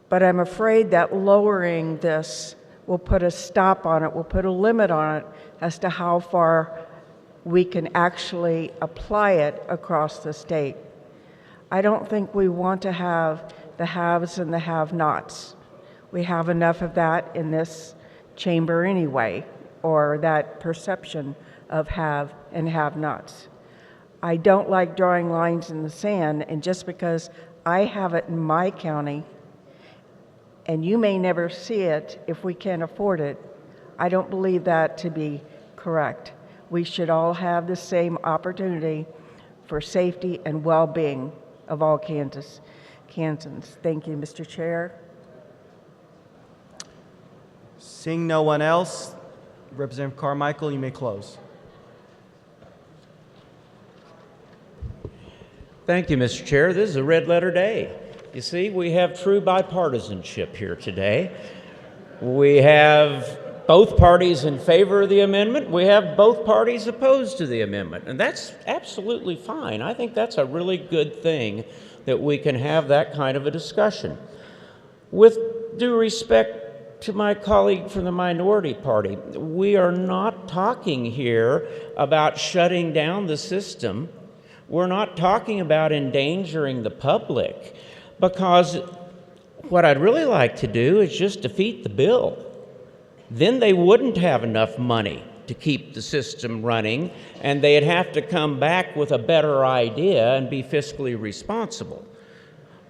but I'm afraid that lowering this will put a stop on it, will put a limit on it as to how far we can actually apply it across the state. I don't think we want to have the haves and the have-nots. We have enough of that in this chamber anyway, or that perception of have and have-nots. I don't like drawing lines in the sand, and just because I have it in my county, and you may never see it if we can't afford it, I don't believe that to be correct. We should all have the same opportunity for safety and well-being of all Kansans. Thank you, Mr. Chair. Seeing no one else, Representative Carmichael, you may close. Thank you, Mr. Chair. This is a red letter day. You see, we have true bipartisanship here today. We have both parties in favor of the amendment. We have both parties opposed to the amendment, and that's absolutely fine. I think that's a really good thing that we can have that kind of a discussion. With due respect to my colleague from the minority party, we are not talking here about shutting down the system. We're not talking about endangering the public, because what I'd really like to do is just defeat the bill. Then they wouldn't have enough money to keep the system running, and they'd have to come back with a better idea and be fiscally responsible.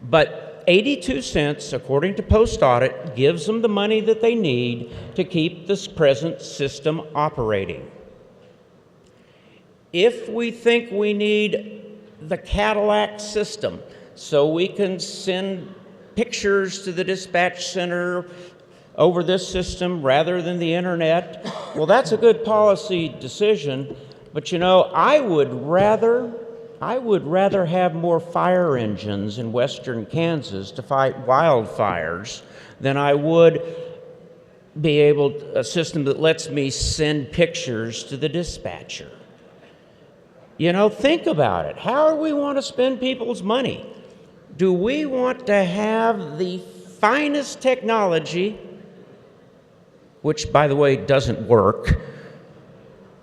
But 82 cents, according to Post Audit, gives them the money that they need to keep this present system operating. If we think we need the Cadillac system so we can send pictures to the dispatch center over this system rather than the internet, well, that's a good policy decision. But you know, I would rather have more fire engines in western Kansas to fight wildfires than I would be able a system that lets me send pictures to the dispatcher. You know, think about it. How do we want to spend people's money? Do we want to have the finest technology which, by the way, doesn't work.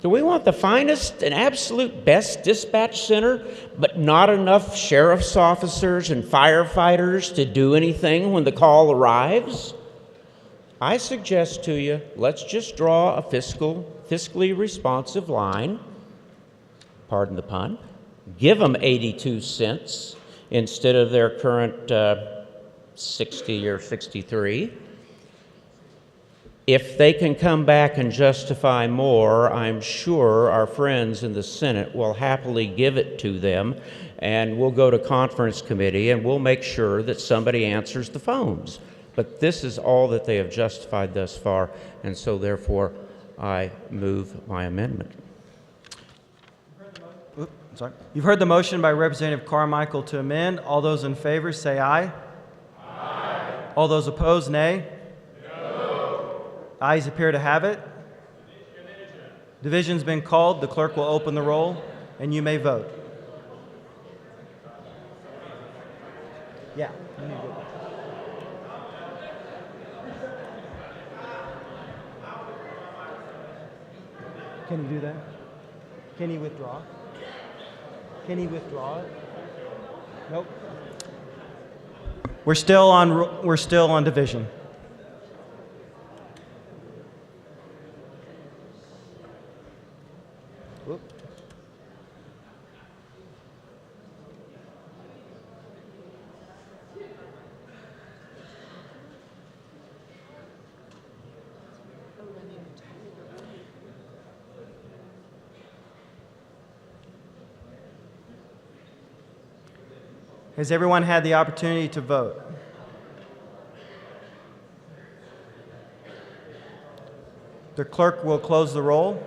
Do we want the finest and absolute best dispatch center, but not enough sheriff's officers and firefighters to do anything when the call arrives? I suggest to you, let's just draw a fiscally responsive line, pardon the pun, give them 82 cents instead of their current 60 or 63. If they can come back and justify more, I'm sure our friends in the Senate will happily give it to them, and we'll go to conference committee and we'll make sure that somebody answers the phones. But this is all that they have justified thus far, and so therefore I move my amendment. Sorry. You've heard the motion by Representative Carmichael to amend. All those in favor say aye. Aye. All those opposed, nay. Ayes appear to have it. Division's been called. The clerk will open the roll, and you may vote. Yeah. Can he do that? Can he withdraw? Can he withdraw it? Nope. We're still on division. Has everyone had the opportunity to vote? The clerk will close the roll.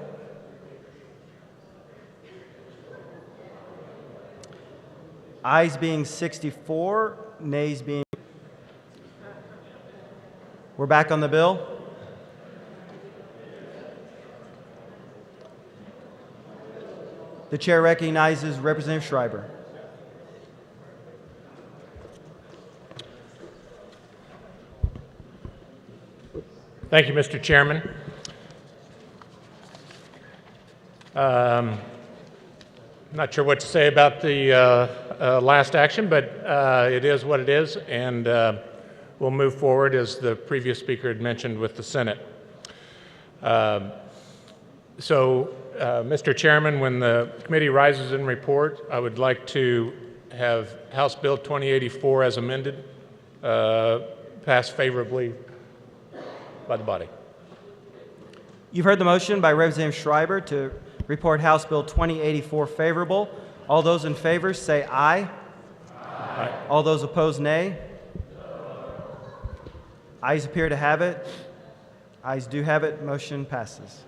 Ayes being 64, nays being... We're back on the bill. The chair recognizes Representative Schreiber. Thank you, Mr. Chairman. Not sure what to say about the last action, but it is what it is, and we'll move forward as the previous speaker had mentioned with the Senate. Mr. Chairman, when the committee rises in report, I would like to have House Bill 2084 as amended pass favorably by the body. You've heard the motion by Representative Schreiber to report House Bill 2084 favorable. All those in favor say aye. Aye. All those opposed, nay. Ayes appear to have it. Ayes do have it. Motion passes.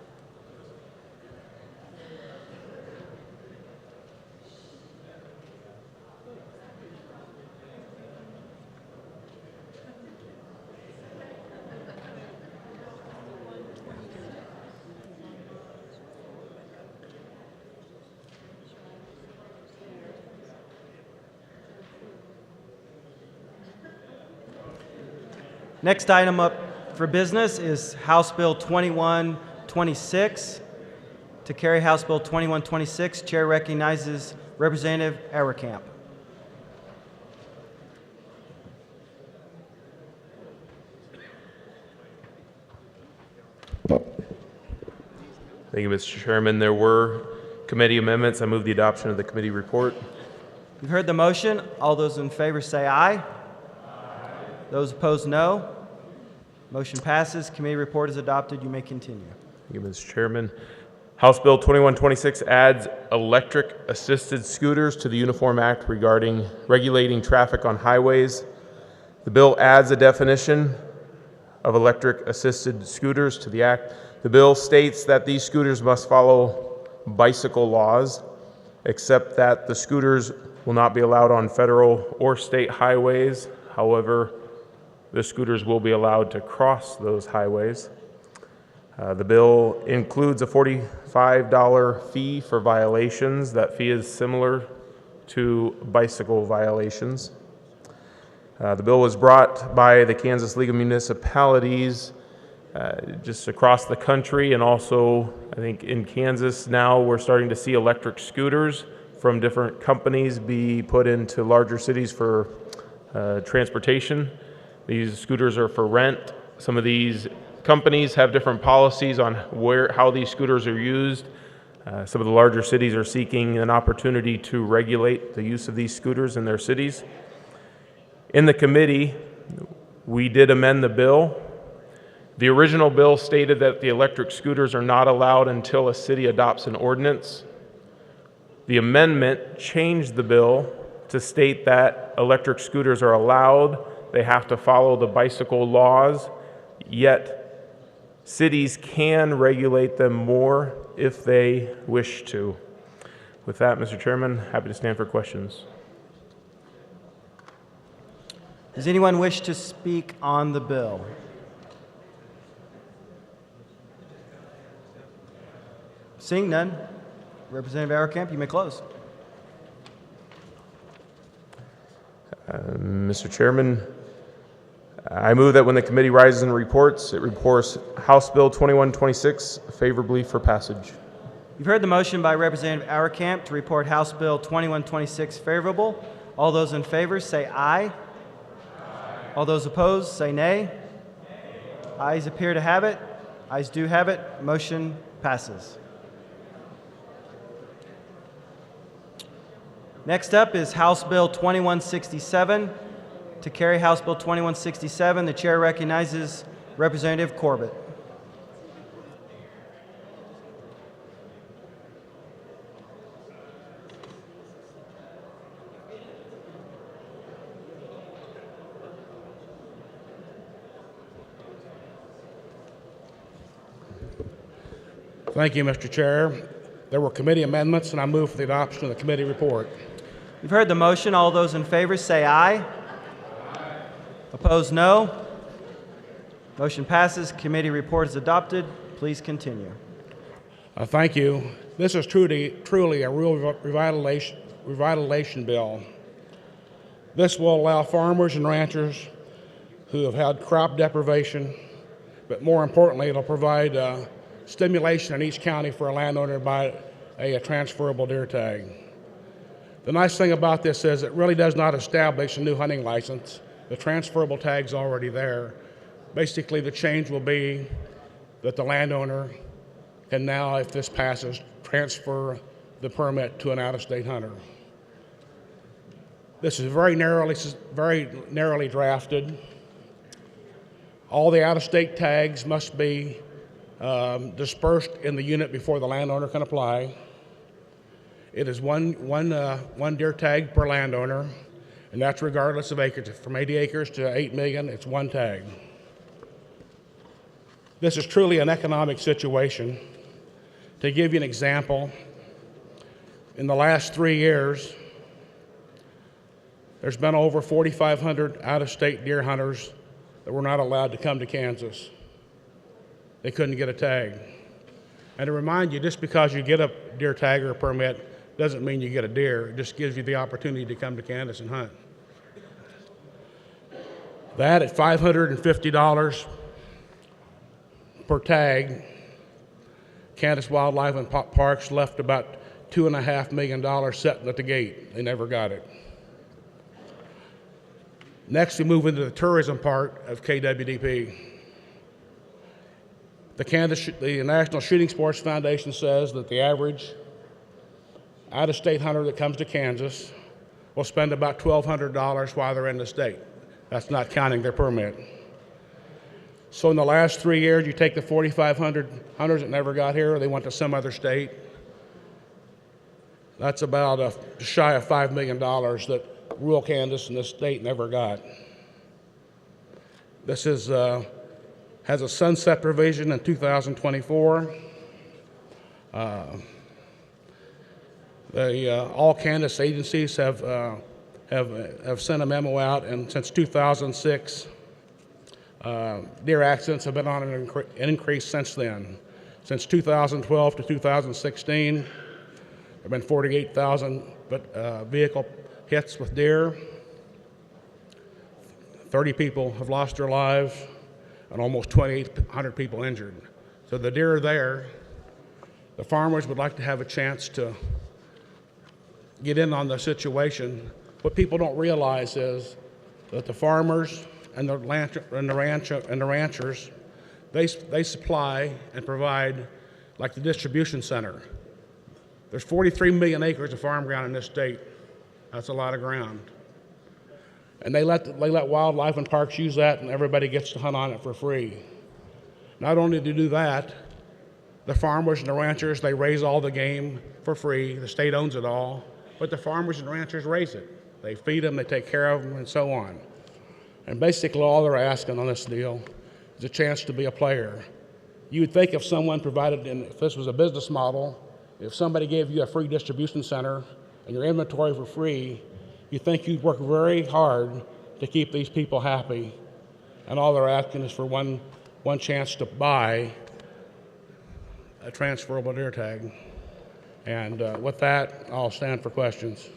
Next item up for business is House Bill 2126. To carry House Bill 2126, Chair recognizes Representative Ehrenkamp. Thank you, Mr. Chairman. There were committee amendments. I move the adoption of the committee report. You've heard the motion. All those in favor say aye. Those opposed, no. Motion passes. Committee report is adopted. You may continue. Thank you, Mr. Chairman. House Bill 2126 adds electric assisted scooters to the Uniform Act regulating traffic on highways. The bill adds a definition of electric assisted scooters to the act. The bill states that these scooters must follow bicycle laws, except that the scooters will not be allowed on federal or state highways. However, the scooters will be allowed to cross those highways. The bill includes a $45 fee for violations. That fee is similar to bicycle violations. The bill was brought by the Kansas League of Municipalities just across the country, and also I think in Kansas now we're starting to see electric scooters from different companies be put into larger cities for transportation. These scooters are for rent. Some of these companies have different policies on how these scooters are used. Some of the larger cities are seeking an opportunity to regulate the use of these scooters in their cities. In the committee, we did amend the bill. The original bill stated that the electric scooters are not allowed until a city adopts an ordinance. The amendment changed the bill to state that electric scooters are allowed. They have to follow the bicycle laws, yet cities can regulate them more if they wish to. With that, Mr. Chairman, happy to stand for questions. Does anyone wish to speak on the bill? Seeing none, Representative Arrowcamp, you may close. Mr. Chairman, I move that when the committee rises and reports, it reports House Bill 2126 favorably for passage. You've heard the motion by Representative Arrowcamp to report House Bill 2126 favorable. All those in favor say aye. All those opposed say nay. Ayes appear to have it. Ayes do have it. Motion passes. Next up is House Bill 2167. To carry House Bill 2167, the chair recognizes Representative Corbett. Thank you, Mr. Chair. There were committee amendments, and I move for the adoption of the committee report. You've heard the motion. All those in favor say aye. Opposed, no. Motion passes. Committee report is adopted. Please continue. Thank you. This is truly a real revitalization bill. This will allow farmers and ranchers who have had crop deprivation, but more importantly, it'll provide stimulation in each county for a landowner to buy a transferable deer tag. The nice thing about this is it really does not establish a new hunting license. The transferable tag's already there. Basically, the change will be that the landowner can now, if this passes, transfer the permit to an out-of-state hunter. This is very narrowly drafted. All the out-of-state tags must be dispersed in the unit before the landowner can apply. It is one deer tag per landowner, and that's regardless of acreage. From 80 acres to 8 million, it's one tag. This is truly an economic situation. To give you an example, in the last 3 years, there's been over 4,500 out-of-state deer hunters that were not allowed to come to Kansas. They couldn't get a tag. And to remind you, just because you get a deer tag or a permit doesn't mean you get a deer. It just gives you the opportunity to come to Kansas and hunt. That at $550 per tag, Kansas Wildlife and Parks left about $2.5 million sitting at the gate. They never got it. Next, we move into the tourism part of KWDP. The National Shooting Sports Foundation says that the average out-of-state hunter that comes to Kansas will spend about $1,200 while they're in the state. That's not counting their permit. So in the last 3 years, you take the 4,500 hunters that never got here, or they went to some other state. That's about shy of $5 million that rural Kansas and this state never got. This is has a sunset provision in 2024. All Kansas agencies have sent a memo out, and since 2006, deer accidents have been on an increase since then. Since 2012 to 2016, there have been 48,000 vehicle hits with deer. 30 people have lost their lives. and almost 2,800 people injured. So the deer are there. The farmers would like to have a chance to get in on the situation. What people don't realize is that the farmers and the ranchers, they supply and provide like the distribution center. There's 43 million acres of farm ground in this state. That's a lot of ground. And they let wildlife and parks use that, and everybody gets to hunt on it for free. Not only to do that, the farmers and the ranchers, they raise all the game for free. The state owns it all, but the farmers and ranchers raise it. They feed them, they take care of them, and so on. And basically all they're asking on this deal is a chance to be a player. You would think if someone provided, and if this was a business model, if somebody gave you a free distribution center and your inventory for free, you think you'd work very hard to keep these people happy. And all they're asking is for one chance to buy a transferable deer tag. And with that, I'll stand for questions.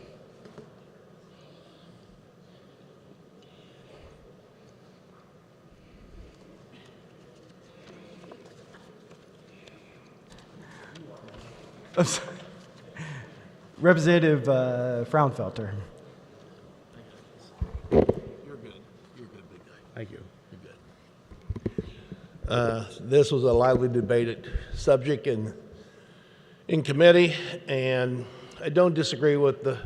Representative Fraunfelter. You're good. You're good, big guy. Thank you. This was a lively debated subject in committee, and I don't disagree with the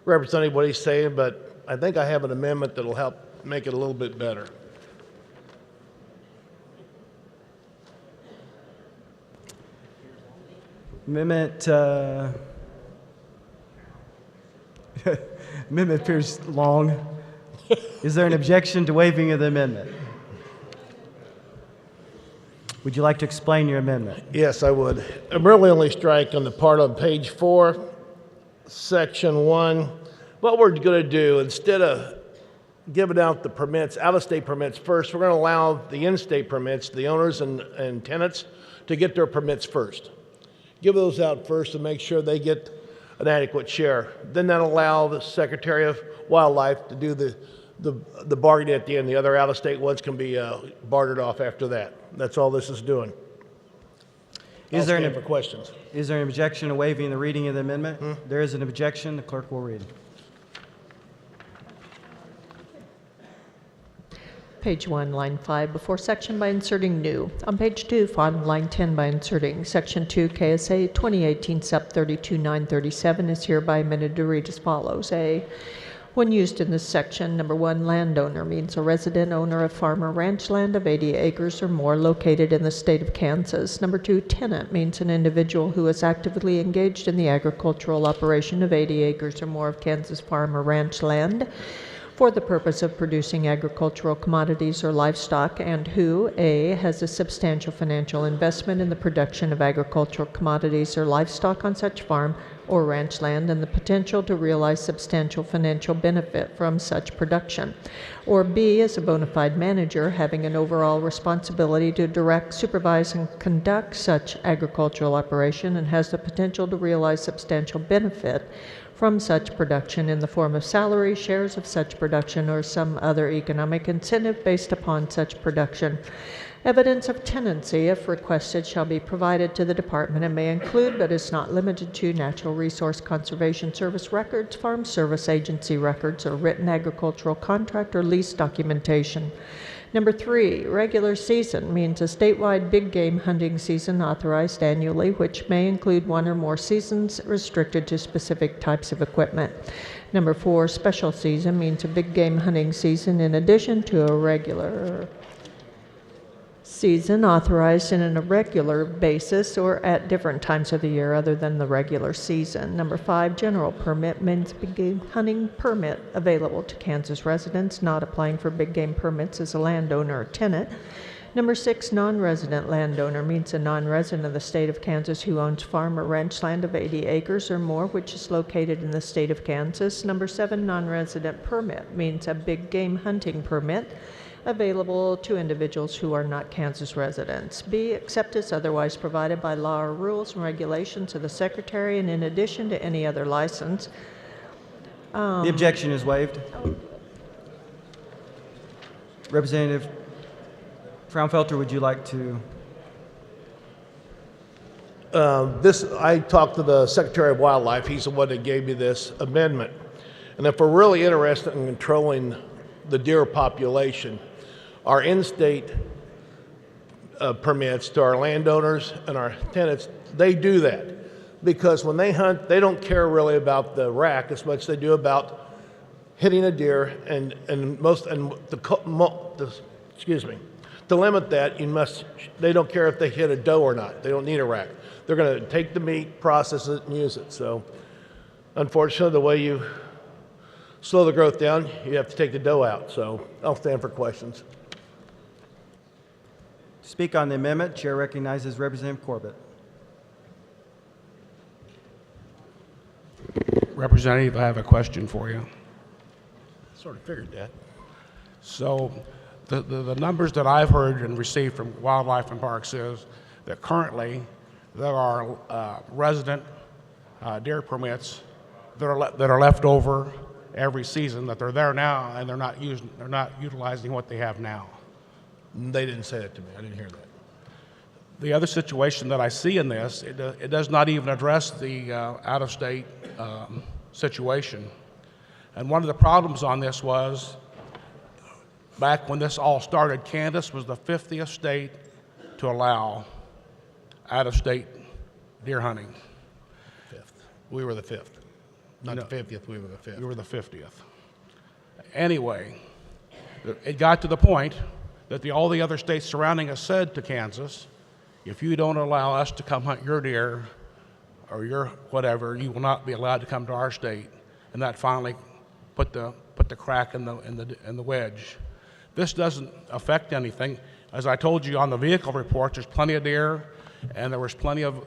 representative what he's saying, but I think I have an amendment that'll help make it a little bit better. Amendment amendment appears long. Is there an objection to waiving of the amendment? Would you like to explain your amendment? Yes, I would. I'm really only strike on the part on page 4, section 1. What we're going to do, instead of giving out the permits, out-of-state permits first, we're going to allow the in-state permits, the owners and tenants, to get their permits first. Give those out first and make sure they get an adequate share. Then that'll allow the Secretary of Wildlife to do the bargaining at the end. The other out-of-state ones can be bartered off after that. That's all this is doing. Is there for questions? Is there an objection to waiving the reading of the amendment? There is an objection. The clerk will read. Page 1, line 5, before section by inserting new. On page 2, font line 10 by inserting section 2 KSA 2018 sub 32937 is hereby amended to read as follows. A, when used in this section, number 1, landowner means a resident owner of farm or ranch land of 80 acres or more located in the state of Kansas. Number 2, tenant means an individual who is actively engaged in the agricultural operation of 80 acres or more of Kansas farm or ranch land for the purpose of producing agricultural commodities or livestock, and who, A, has a substantial financial investment in the production of agricultural commodities or livestock on such farm or ranch land and the potential to realize substantial financial benefit from such production. Or B, is a bona fide manager having an overall responsibility to direct, supervise, and conduct such agricultural operation and has the potential to realize substantial benefit from such production in the form of salary, shares of such production, or some other economic incentive based upon such production. Evidence of tenancy, if requested, shall be provided to the department and may include, but is not limited to, Natural Resource Conservation Service records, Farm Service Agency records, or written agricultural contract or lease documentation. Number 3, regular season means a statewide big game hunting season authorized annually, which may include one or more seasons restricted to specific types of equipment. Number 4, special season means a big game hunting season in addition to a regular season authorized in an irregular basis or at different times of the year other than the regular season. Number 5, general permit means big game hunting permit available to Kansas residents not applying for big game permits as a landowner or tenant. Number 6, non-resident landowner means a non-resident of the state of Kansas who owns farm or ranch land of 80 acres or more which is located in the state of Kansas. Number 7, non-resident permit means a big game hunting permit available to individuals who are not Kansas residents. B, except as otherwise provided by law or rules and regulations of the Secretary and in addition to any other license. The objection is waived. Representative Fraunfelter, would you like to? I talked to the Secretary of Wildlife. He's the one that gave me this amendment. And if we're really interested in controlling the deer population, our in-state permits to our landowners and our tenants, they do that. Because when they hunt, they don't care really about the rack as much as they do about hitting a deer. To limit that, they don't care if they hit a doe or not. They don't need a rack. They're going to take the meat, process it, and use it. So, unfortunately, the way you slow the growth down, you have to take the doe out. So, I'll stand for questions. To speak on the amendment, Chair recognizes Representative Corbett. Representative, I have a question for you. Sort of figured that. So the numbers that I've heard and received from Wildlife and Parks is that currently there are resident deer permits that are left over every season, that they're there now and they're not utilizing what they have now. They didn't say that to me. I didn't hear that. The other situation that I see in this, it does not even address the out-of-state situation. And one of the problems on this was, back when this all started, Kansas was the 50th state to allow out-of-state deer hunting. Fifth. We were the fifth. Not the 50th, we were the fifth. We were the 50th. Anyway, it got to the point that all the other states surrounding us said to Kansas, if you don't allow us to come hunt your deer or your whatever, you will not be allowed to come to our state. And that finally put the crack in the wedge. This doesn't affect anything. As I told you on the vehicle reports, there's plenty of deer, and there was plenty of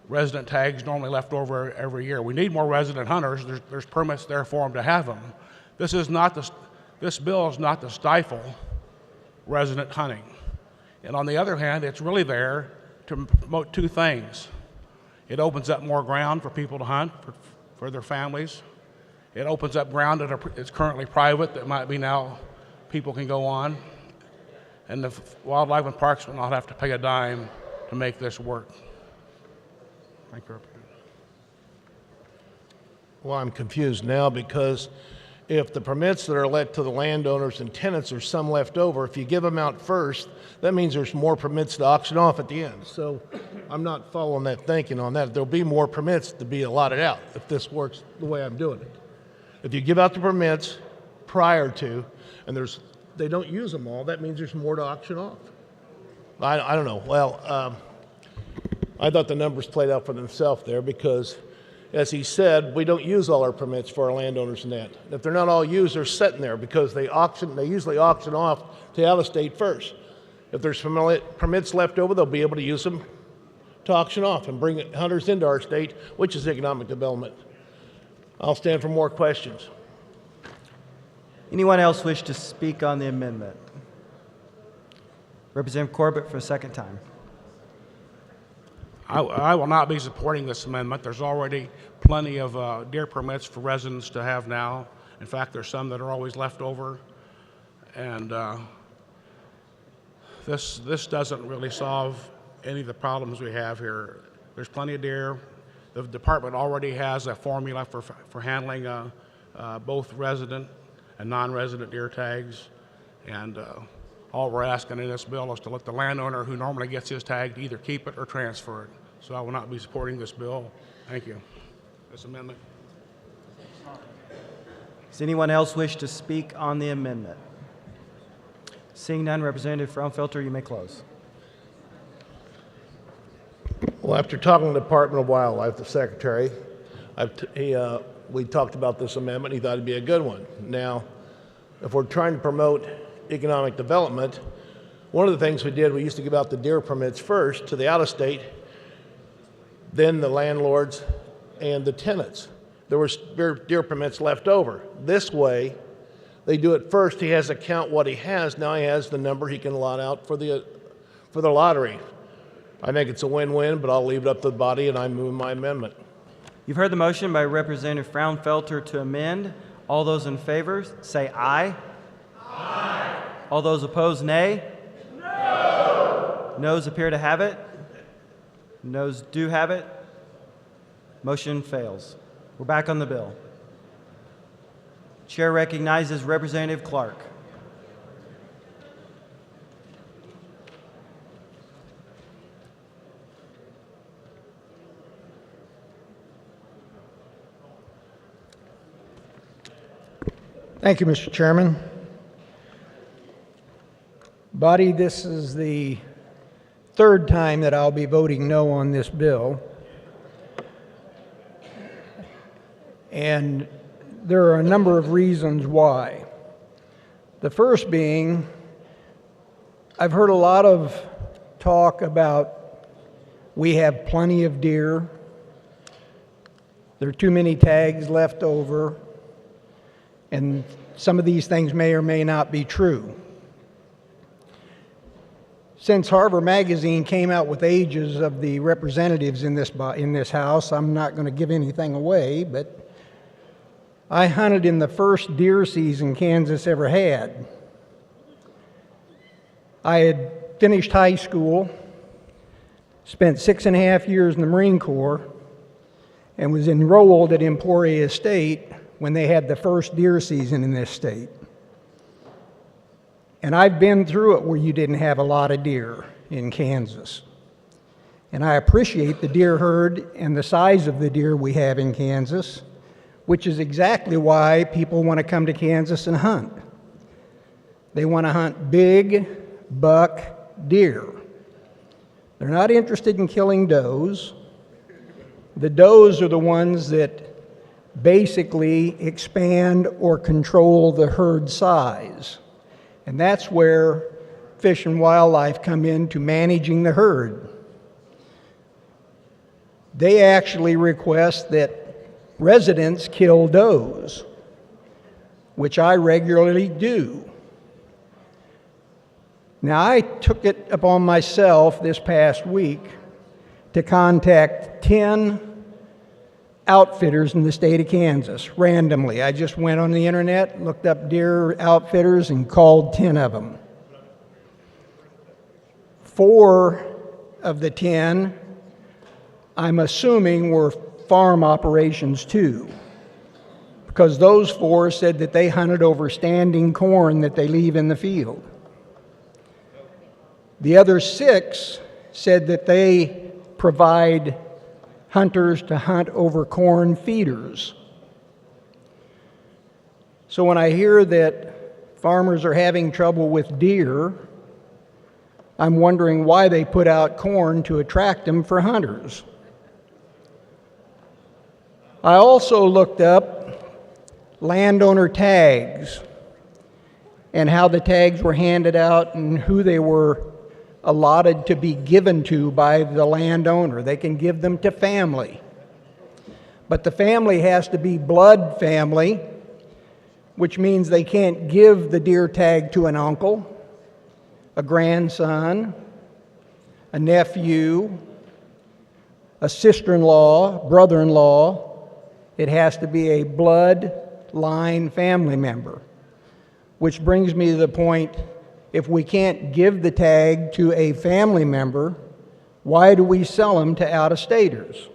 resident tags normally left over every year. We need more resident hunters. There's permits there for them to have them. This bill is not to stifle resident hunting. And on the other hand, it's really there to promote two things. It opens up more ground for people to hunt, for their families. It opens up ground that is currently private that might be now people can go on. And the Wildlife and Parks will not have to pay a dime to make this work. Thank you. Well, I'm confused now because if the permits that are let to the landowners and tenants are some left over, if you give them out first, that means there's more permits to auction off at the end. So I'm not following that thinking on that. There'll be more permits to be allotted out if this works the way I'm doing it. If you give out the permits prior to, and they don't use them all, that means there's more to auction off. I don't know. Well, I thought the numbers played out for themselves there because, as he said, we don't use all our permits for our landowners and that. If they're not all used, they're sitting there because they usually auction off to out of state first. If there's permits left over, they'll be able to use them to auction off and bring hunters into our state, which is economic development. I'll stand for more questions. Anyone else wish to speak on the amendment? Representative Corbett for a second time. I will not be supporting this amendment. There's already plenty of deer permits for residents to have now. In fact, there's some that are always left over. And this doesn't really solve any of the problems we have here. There's plenty of deer. The department already has a formula for handling both resident and non-resident deer tags. And all we're asking in this bill is to let the landowner who normally gets his tag to either keep it or transfer it. So I will not be supporting this bill. Thank you. This amendment. Does anyone else wish to speak on the amendment? Seeing none, Representative Fraunfelter, you may close. Well, after talking to the Department of Wildlife, the Secretary, we talked about this amendment. He thought it'd be a good one. Now, if we're trying to promote economic development, one of the things we did, we used to give out the deer permits first to the out-of-state, then the landlords and the tenants. There were deer permits left over. This way, they do it first. He has to count what he has. Now he has the number he can lot out for the lottery. I think it's a win-win, but I'll leave it up to the body, and I move my amendment. You've heard the motion by Representative Fraunfelter to amend. All those in favor, say aye. Aye. All those opposed, nay. No. Noes appear to have it. Noes do have it. Motion fails. We're back on the bill. Chair recognizes Representative Clark. Thank you, Mr. Chairman. Body, this is the third time that I'll be voting no on this bill. And there are a number of reasons why. The first being, I've heard a lot of talk about we have plenty of deer, there are too many tags left over, and some of these things may or may not be true. Since Harvard Magazine came out with ages of the representatives in this House, I'm not going to give anything away, but I hunted in the first deer season Kansas ever had. I had finished high school, spent 6.5 years in the Marine Corps, and was enrolled at Emporia State when they had the first deer season in this state. And I've been through it where you didn't have a lot of deer in Kansas. And I appreciate the deer herd and the size of the deer we have in Kansas, which is exactly why people want to come to Kansas and hunt. They want to hunt big buck deer. They're not interested in killing does. The does are the ones that basically expand or control the herd size. And that's where Fish and Wildlife come into managing the herd. They actually request that residents kill does, which I regularly do. Now, I took it upon myself this past week to contact 10 outfitters in the state of Kansas randomly. I just went on the internet, looked up deer outfitters, and called 10 of them. 4 of the 10, I'm assuming, were farm operations too, because those 4 said that they hunted over standing corn that they leave in the field. The other 6 said that they provide hunters to hunt over corn feeders. So when I hear that farmers are having trouble with deer, I'm wondering why they put out corn to attract them for hunters. I also looked up landowner tags and how the tags were handed out and who they were allotted to be given to by the landowner. They can give them to family. But the family has to be blood family, which means they can't give the deer tag to an uncle, a grandson, a nephew, a sister-in-law, brother-in-law. It has to be a bloodline family member, which brings me to the point, if we can't give the tag to a family member, why do we sell them to out-of-staters?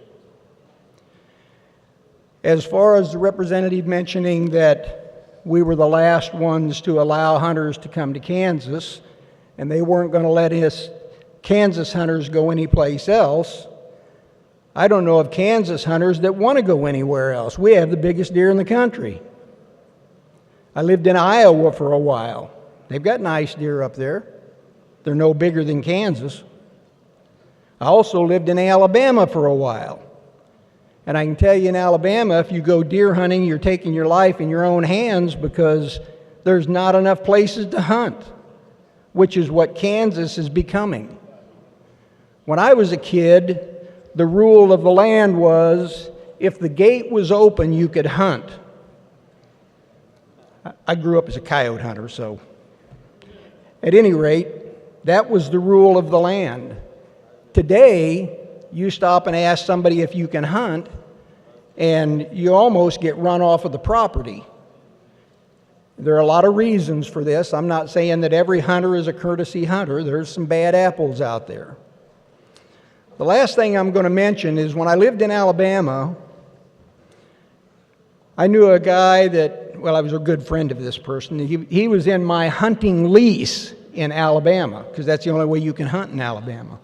As far as the representative mentioning that we were the last ones to allow hunters to come to Kansas, and they weren't going to let us Kansas hunters go anyplace else, I don't know of Kansas hunters that want to go anywhere else. We have the biggest deer in the country. I lived in Iowa for a while. They've got nice deer up there. They're no bigger than Kansas. I also lived in Alabama for a while. And I can tell you in Alabama, if you go deer hunting, you're taking your life in your own hands because there's not enough places to hunt, which is what Kansas is becoming. When I was a kid, the rule of the land was if the gate was open, you could hunt. I grew up as a coyote hunter, so at any rate, that was the rule of the land. Today, you stop and ask somebody if you can hunt, and you almost get run off of the property. There are a lot of reasons for this. I'm not saying that every hunter is a courtesy hunter. There's some bad apples out there. The last thing I'm going to mention is when I lived in Alabama, I knew a guy that, well, I was a good friend of this person. He was in my hunting lease in Alabama, because that's the only way you can hunt in Alabama.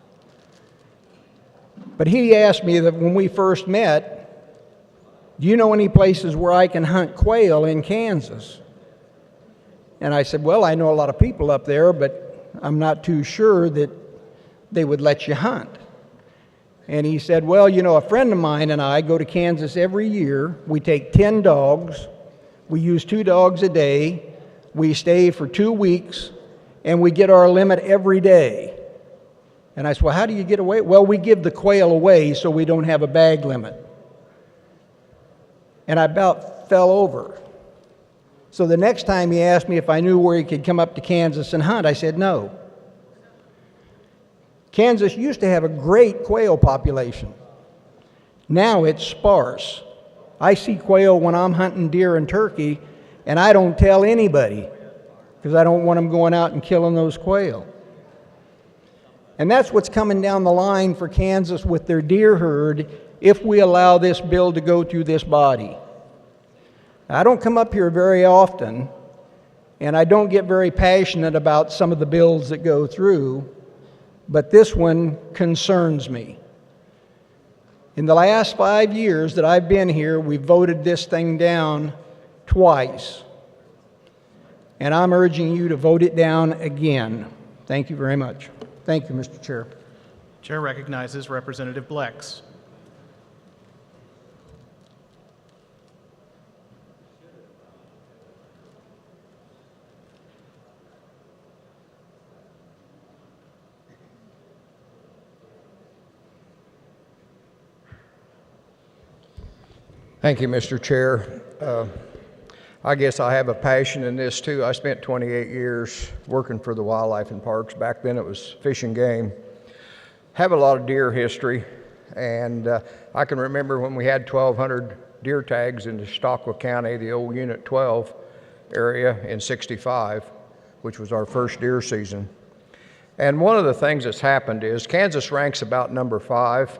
But he asked me that when we first met, do you know any places where I can hunt quail in Kansas? And I said, well, I know a lot of people up there, but I'm not too sure that they would let you hunt. And he said, well, you know, a friend of mine and I go to Kansas every year. We take 10 dogs. We use 2 dogs a day. We stay for 2 weeks, and we get our limit every day. And I said, well, how do you get away? Well, we give the quail away so we don't have a bag limit. And I about fell over. So the next time he asked me if I knew where he could come up to Kansas and hunt, I said no. Kansas used to have a great quail population. Now it's sparse. I see quail when I'm hunting deer and turkey, and I don't tell anybody because I don't want them going out and killing those quail. And that's what's coming down the line for Kansas with their deer herd if we allow this bill to go through this body. I don't come up here very often, and I don't get very passionate about some of the bills that go through, but this one concerns me. In the last 5 years that I've been here, we've voted this thing down twice, and I'm urging you to vote it down again. Thank you very much. Thank you, Mr. Chair. Chair recognizes Representative Blex. Thank you, Mr. Chair. I guess I have a passion in this too. I spent 28 years working for the Wildlife and Parks. Back then it was Fish and Game. Have a lot of deer history, and I can remember when we had 1,200 deer tags in Chautauqua County, the old Unit 12 area in '65, which was our first deer season. And one of the things that's happened is Kansas ranks about number 5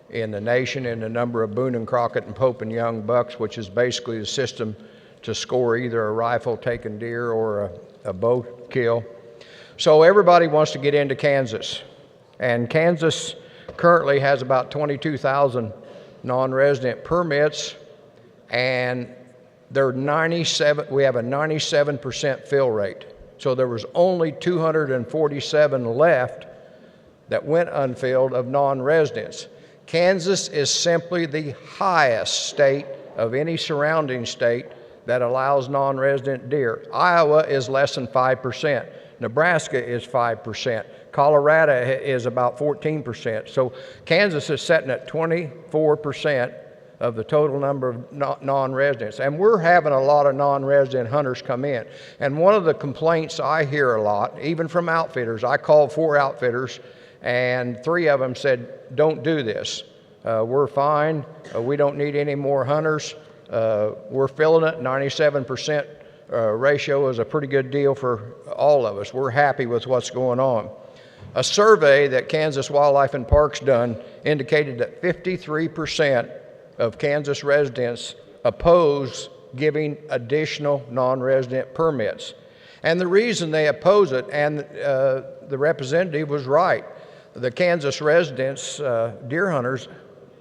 in the nation in the number of Boone and Crockett and Pope and Young bucks, which is basically the system to score either a rifle-taken deer or a bow kill. So everybody wants to get into Kansas. And Kansas currently has about 22,000 non-resident permits, and we have a 97% fill rate. So there was only 247 left that went unfilled of non-residents. Kansas is simply the highest state of any surrounding state that allows non-resident deer. Iowa is less than 5%. Nebraska is 5%. Colorado is about 14%. So Kansas is sitting at 24% of the total number of non-residents. And we're having a lot of non-resident hunters come in. And one of the complaints I hear a lot, even from outfitters, I called 4 outfitters, and 3 of them said, don't do this. We're fine. We don't need any more hunters. We're filling it. 97% ratio is a pretty good deal for all of us. We're happy with what's going on. A survey that Kansas Wildlife and Parks done indicated that 53% of Kansas residents oppose giving additional non-resident permits. And the reason they oppose it, and the representative was right, the Kansas residents, deer hunters,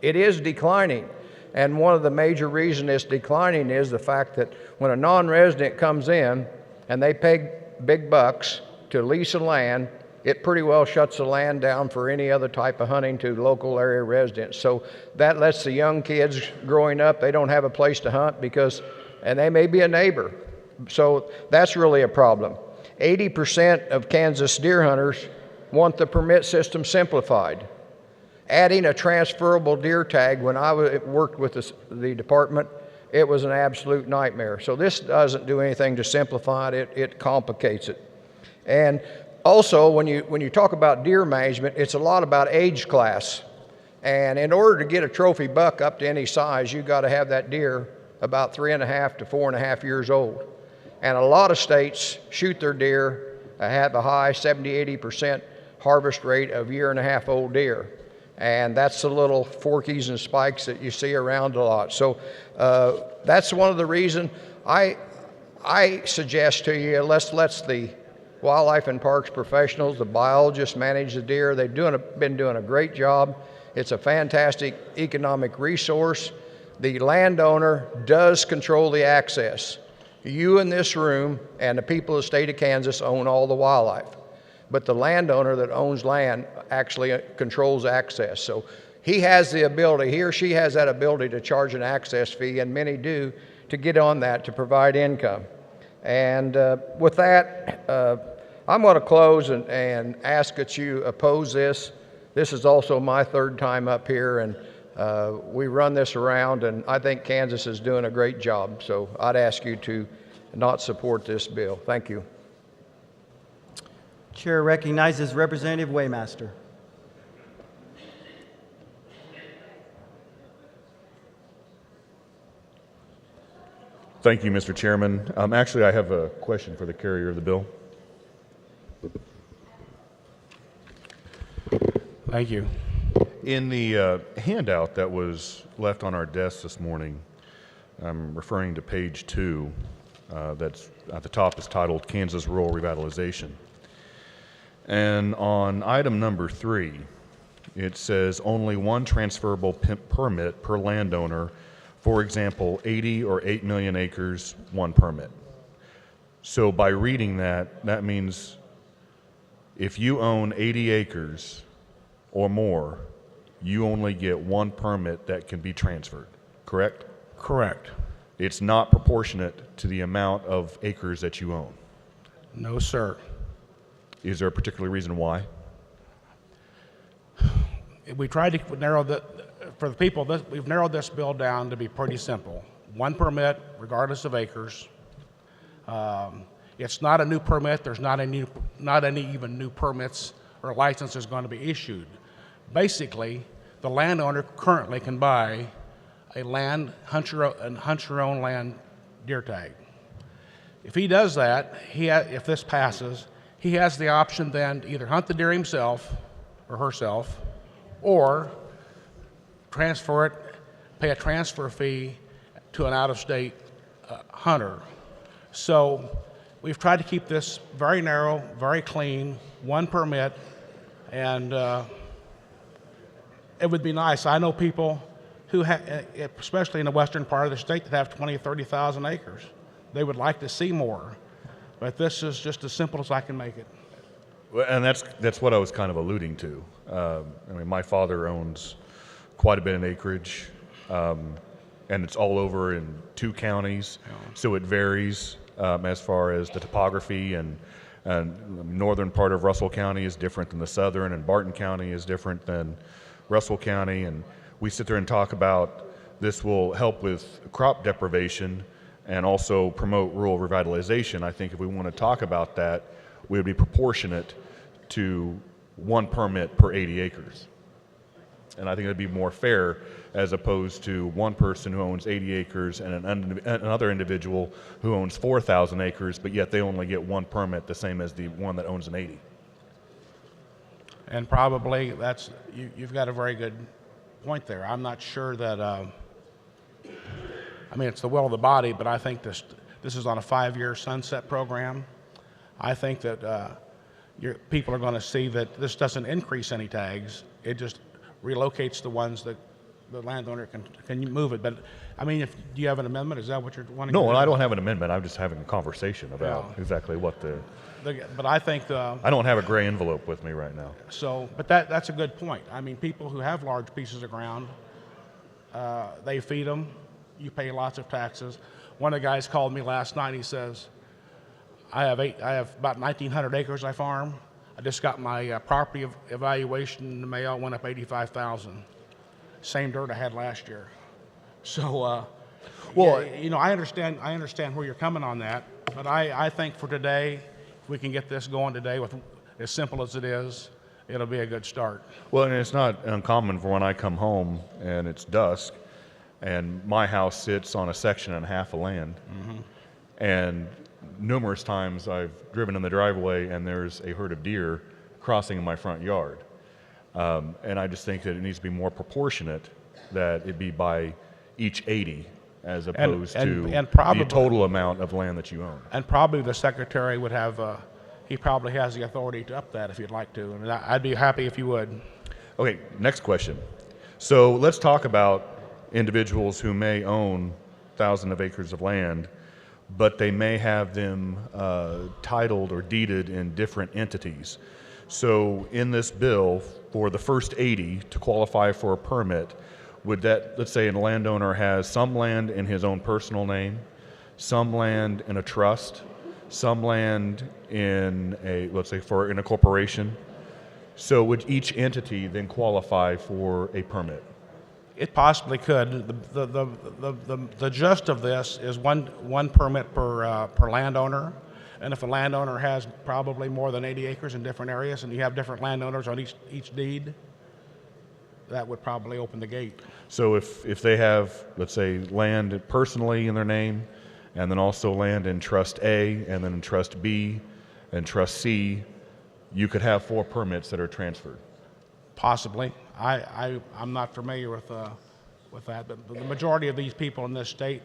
it is declining. And one of the major reasons it's declining is the fact that when a non-resident comes in and they pay big bucks to lease a land, it pretty well shuts the land down for any other type of hunting to local area residents. So that lets the young kids growing up, they don't have a place to hunt and they may be a neighbor. So that's really a problem. 80% of Kansas deer hunters want the permit system simplified. Adding a transferable deer tag, when I worked with the department, it was an absolute nightmare. So this doesn't do anything to simplify it, it complicates it. And also, when you talk about deer management, it's a lot about age class. And in order to get a trophy buck up to any size, you've got to have that deer about 3.5 to 4.5 years old. And a lot of states shoot their deer, have a high 70-80% harvest rate of 1.5-year-old deer. And that's the little forkies and spikes that you see around a lot. So that's one of the reasons I suggest to you, let's let the wildlife and parks professionals, the biologists manage the deer. They've been doing a great job. It's a fantastic economic resource. The landowner does control the access. You in this room and the people of the state of Kansas own all the wildlife. But the landowner that owns land actually controls access. So he has the ability, he or she has that ability to charge an access fee, and many do, to get on that to provide income. And with that, I'm going to close and ask that you oppose this. This is also my third time up here, and we run this around, and I think Kansas is doing a great job. So I'd ask you to not support this bill. Thank you. Chair recognizes Representative Waymaster. Thank you, Mr. Chairman. Actually, I have a question for the carrier of the bill. Thank you. In the handout that was left on our desk this morning, I'm referring to page 2, that's at the top is titled Kansas Rural Revitalization. And on item number 3, it says only one transferable permit per landowner. For example, 80 or 8 million acres, one permit. So by reading that, that means if you own 80 acres or more, you only get one permit that can be transferred, correct? Correct. It's not proportionate to the amount of acres that you own. No, sir. Is there a particular reason why? We tried to narrow for the people, we've narrowed this bill down to be pretty simple. One permit, regardless of acres. It's not a new permit. There's not any even new permits or licenses going to be issued. Basically, the landowner currently can buy a hunt-your-own land deer tag. If he does that, if this passes, he has the option then to either hunt the deer himself or herself, or transfer it, pay a transfer fee to an out-of-state hunter. So we've tried to keep this very narrow, very clean, one permit, and it would be nice. I know people who especially in the western part of the state, that have 20,000 or 30,000 acres. They would like to see more, but this is just as simple as I can make it. Well, and that's what I was kind of alluding to. I mean, my father owns quite a bit of acreage, and it's all over in 2 counties, so it varies as far as the topography, and the northern part of Russell County is different than the southern, and Barton County is different than Russell County, and we sit there and talk about this will help with crop deprivation and also promote rural revitalization. I think if we want to talk about that, we would be proportionate to one permit per 80 acres. And I think it would be more fair as opposed to one person who owns 80 acres and another individual who owns 4,000 acres, but yet they only get one permit, the same as the one that owns an 80. And probably you've got a very good point there. I'm not sure that, I mean, it's the will of the body, but I think this is on a 5-year sunset program. I think that people are going to see that this doesn't increase any tags. It just relocates the ones that the landowner can move it. But I mean, do you have an amendment? Is that what you're wanting? No, to do? I don't have an amendment. I'm just having a conversation about exactly what but I think I don't have a gray envelope with me right now. So, but that's a good point. I mean, people who have large pieces of ground, they feed them. You pay lots of taxes. One of the guys called me last night. He says, I have about 1,900 acres I farm. I just got my property evaluation in the mail. Went up 85,000. Same dirt I had last year. So, well, I understand where you're coming on that. But I think for today, if we can get this going today, with as simple as it is, it'll be a good start. Well, and it's not uncommon for when I come home and it's dusk, and my house sits on a section and a half of land, and numerous times I've driven in the driveway and there's a herd of deer crossing in my front yard. And I just think that it needs to be more proportionate, that it be by each 80 as opposed to the total amount of land that you own. And probably the secretary would have, he probably has the authority to up that if you'd like to. And I'd be happy if you would. Okay, next question. So let's talk about individuals who may own thousands of acres of land, but they may have them titled or deeded in different entities. So in this bill, for the first 80 to qualify for a permit, would that, let's say a landowner has some land in his own personal name, some land in a trust, some land in a, let's say in a corporation. So would each entity then qualify for a permit? It possibly could. The gist of this is one permit per landowner. And if a landowner has probably more than 80 acres in different areas and you have different landowners on each deed, that would probably open the gate. So if they have, let's say, land personally in their name, and then also land in Trust A, and then in Trust B, and Trust C, you could have 4 permits that are transferred. Possibly. I'm not familiar with that, but the majority of these people in this state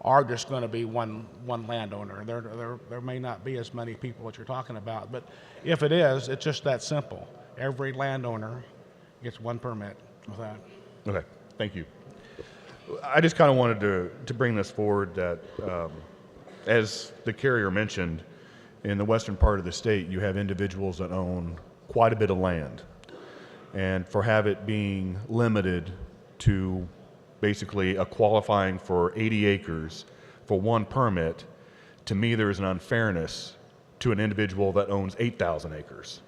are just going to be one landowner. There may not be as many people that you're talking about, but if it is, it's just that simple. Every landowner gets 1 permit with that. Okay, thank you. I just kind of wanted to bring this forward that, as the carrier mentioned, in the western part of the state, you have individuals that own quite a bit of land. And for have it being limited to basically a qualifying for 80 acres for 1 permit, to me there is an unfairness to an individual that owns 8,000 acres.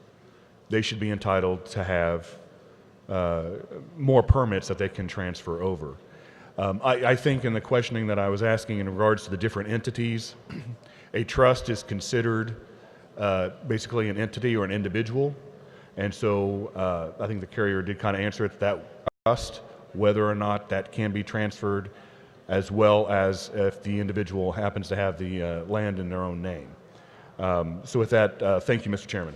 They should be entitled to have more permits that they can transfer over. I think in the questioning that I was asking in regards to the different entities, a trust is considered basically an entity or an individual. And so I think the carrier did kind of answer it, that trust, whether or not that can be transferred, as well as if the individual happens to have the land in their own name. So with that, thank you, Mr. Chairman.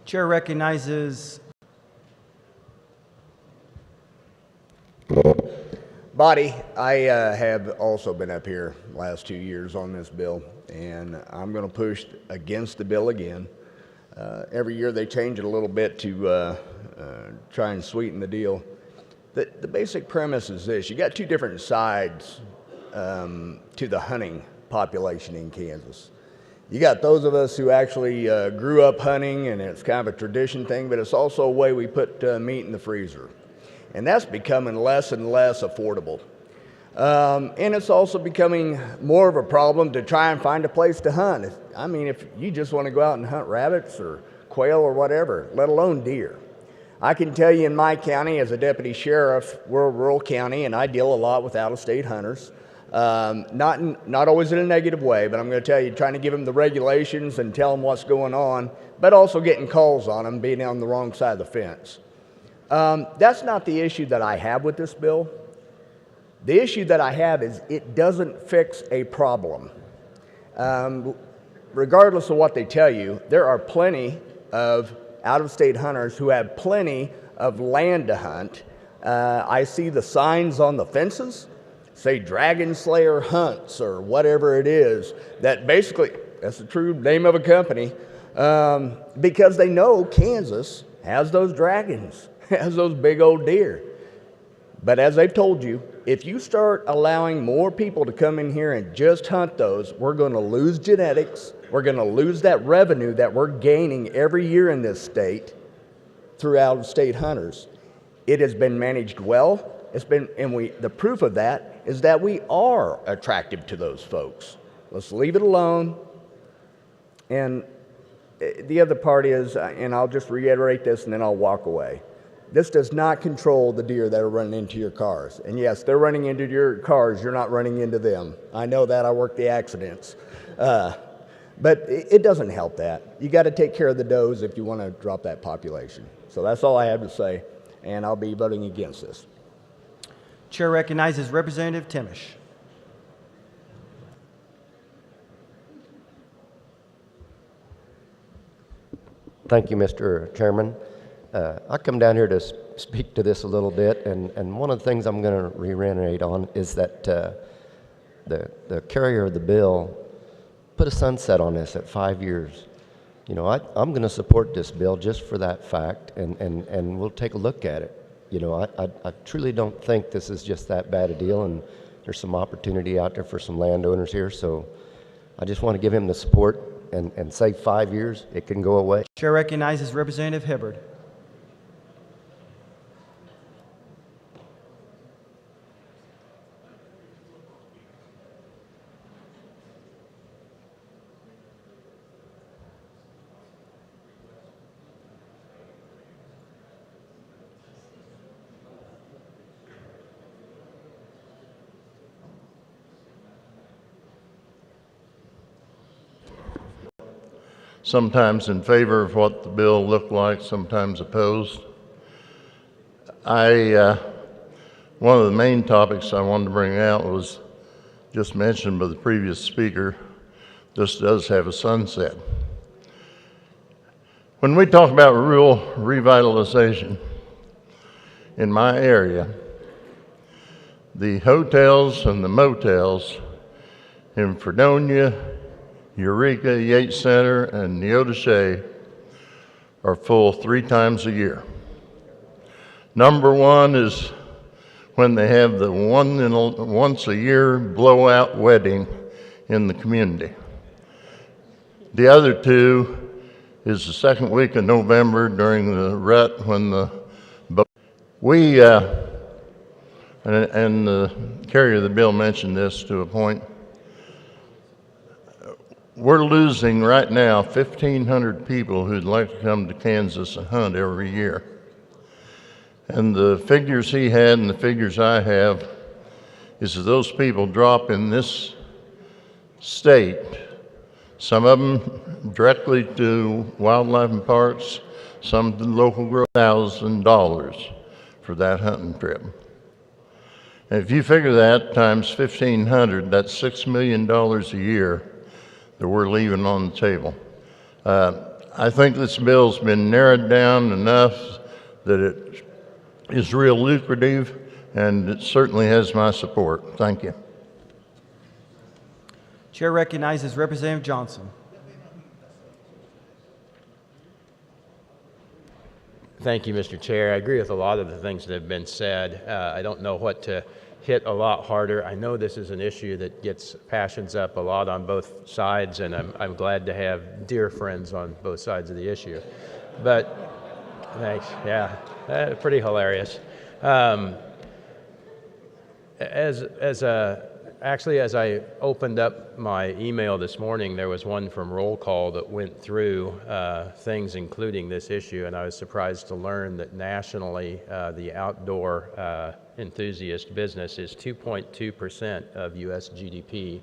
Chair recognizes Body, I have also been up here last 2 years on this bill, and I'm going to push against the bill again. Every year they change it a little bit to try and sweeten the deal. The basic premise is this. You got 2 different sides to the hunting population in Kansas. You got those of us who actually grew up hunting, and it's kind of a tradition thing, but it's also a way we put meat in the freezer. And that's becoming less and less affordable. And it's also becoming more of a problem to try and find a place to hunt. If you just want to go out and hunt rabbits or quail or whatever, let alone deer. I can tell you in my county as a deputy sheriff, we're a rural county, and I deal a lot with out-of-state hunters. Not always in a negative way, but I'm going to tell you, trying to give them the regulations and tell them what's going on, but also getting calls on them being on the wrong side of the fence. That's not the issue that I have with this bill. The issue that I have is it doesn't fix a problem. Regardless of what they tell you, there are plenty of out-of-state hunters who have plenty of land to hunt. I see the signs on the fences, say Dragon Slayer Hunts or whatever it is, that basically, that's the true name of a company, because they know Kansas has those dragons, has those big old deer. But as they've told you, if you start allowing more people to come in here and just hunt those, we're going to lose genetics. We're going to lose that revenue that we're gaining every year in this state through out-of-state hunters. It has been managed well. The proof of that is that we are attractive to those folks. Let's leave it alone. And the other part is, and I'll just reiterate this and then I'll walk away. This does not control the deer that are running into your cars. And yes, they're running into your cars. You're not running into them. I know that. I work the accidents. But it doesn't help that. You got to take care of the does if you want to drop that population. So that's all I have to say, and I'll be voting against this. Chair recognizes Representative Timish. Thank you, Mr. Chairman. I come down here to speak to this a little bit, and one of the things I'm going to reiterate on is that the carrier of the bill put a sunset on this at 5 years. You know, I'm going to support this bill just for that fact, and we'll take a look at it. You know, I truly don't think this is just that bad a deal, and there's some opportunity out there for some landowners here, so I just want to give him the support and say 5 years, it can go away. Chair recognizes Representative Hibbard. Sometimes in favor of what the bill looked like, sometimes opposed. One of the main topics I wanted to bring out was just mentioned by the previous speaker. This does have a sunset. When we talk about rural revitalization in my area, the hotels and the motels in Fredonia, Eureka, Yates Center, and Neodesha are full 3 times a year. Number one is when they have the once a year blowout wedding in the community. The other 2 is the second week of November during the rut when the and the carrier of the bill mentioned this to a point. We're losing right now 1,500 people who'd like to come to Kansas and hunt every year. And the figures he had and the figures I have is that those people drop in this state, some of them directly to wildlife and parks, some to local growth, $1,000 for that hunting trip. And if you figure that times 1,500, that's $6 million a year that we're leaving on the table. I think this bill's been narrowed down enough that it is real lucrative, and it certainly has my support. Thank you. Chair recognizes Representative Johnson. Thank you, Mr. Chair. I agree with a lot of the things that have been said. I don't know what to hit a lot harder. I know this is an issue that gets passions up a lot on both sides, and I'm glad to have dear friends on both sides of the issue. But thanks, yeah, pretty hilarious. Actually, as I opened up my email this morning, there was one from Roll Call that went through things including this issue, and I was surprised to learn that nationally the outdoor enthusiast business is 2.2% of U.S. GDP,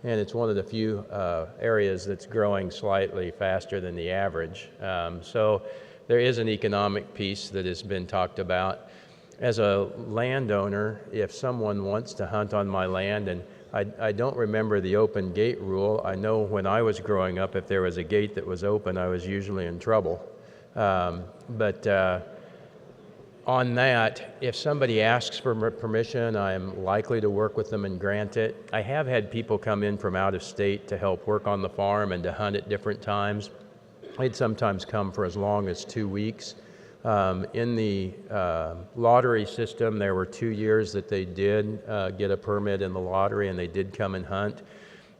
and it's one of the few areas that's growing slightly faster than the average. So there is an economic piece that has been talked about. As a landowner, if someone wants to hunt on my land, and I don't remember the open gate rule. I know when I was growing up, if there was a gate that was open, I was usually in trouble. On that, if somebody asks for permission, I'm likely to work with them and grant it. I have had people come in from out of state to help work on the farm and to hunt at different times. They'd sometimes come for as long as 2 weeks. In the lottery system, there were 2 years that they did get a permit in the lottery, and they did come and hunt.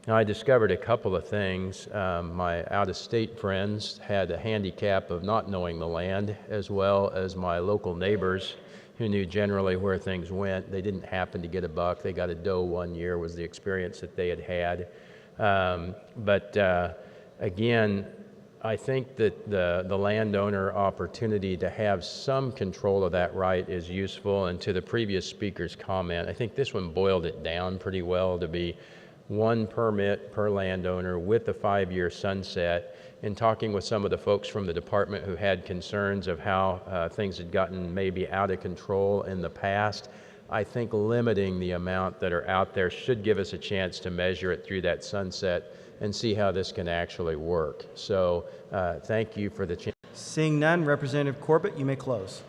Now, I discovered a couple of things. My out-of-state friends had a handicap of not knowing the land, as well as my local neighbors who knew generally where things went. They didn't happen to get a buck. They got a doe 1 year was the experience that they had had. Again, I think that the landowner opportunity to have some control of that right is useful. And to the previous speaker's comment, I think this one boiled it down pretty well to be 1 permit per landowner with a 5-year sunset. In talking with some of the folks from the department who had concerns of how things had gotten maybe out of control in the past, I think limiting the amount that are out there should give us a chance to measure it through that sunset and see how this can actually work. So thank you for the chance. Seeing none, Representative Corbett, you may close.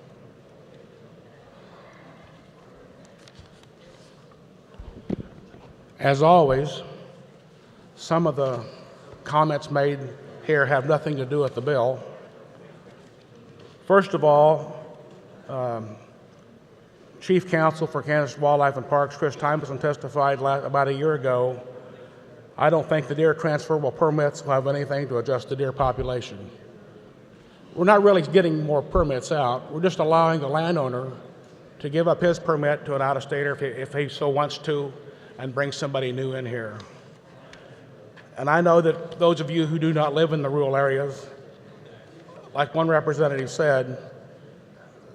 As always, some of the comments made here have nothing to do with the bill. First of all, Chief Counsel for Kansas Wildlife and Parks, Chris Tymerson, testified about a year ago. I don't think the deer transferable permits will have anything to adjust the deer population. We're not really getting more permits out. We're just allowing the landowner to give up his permit to an out-of-stater if he so wants to and bring somebody new in here. And I know that those of you who do not live in the rural areas, like one representative said,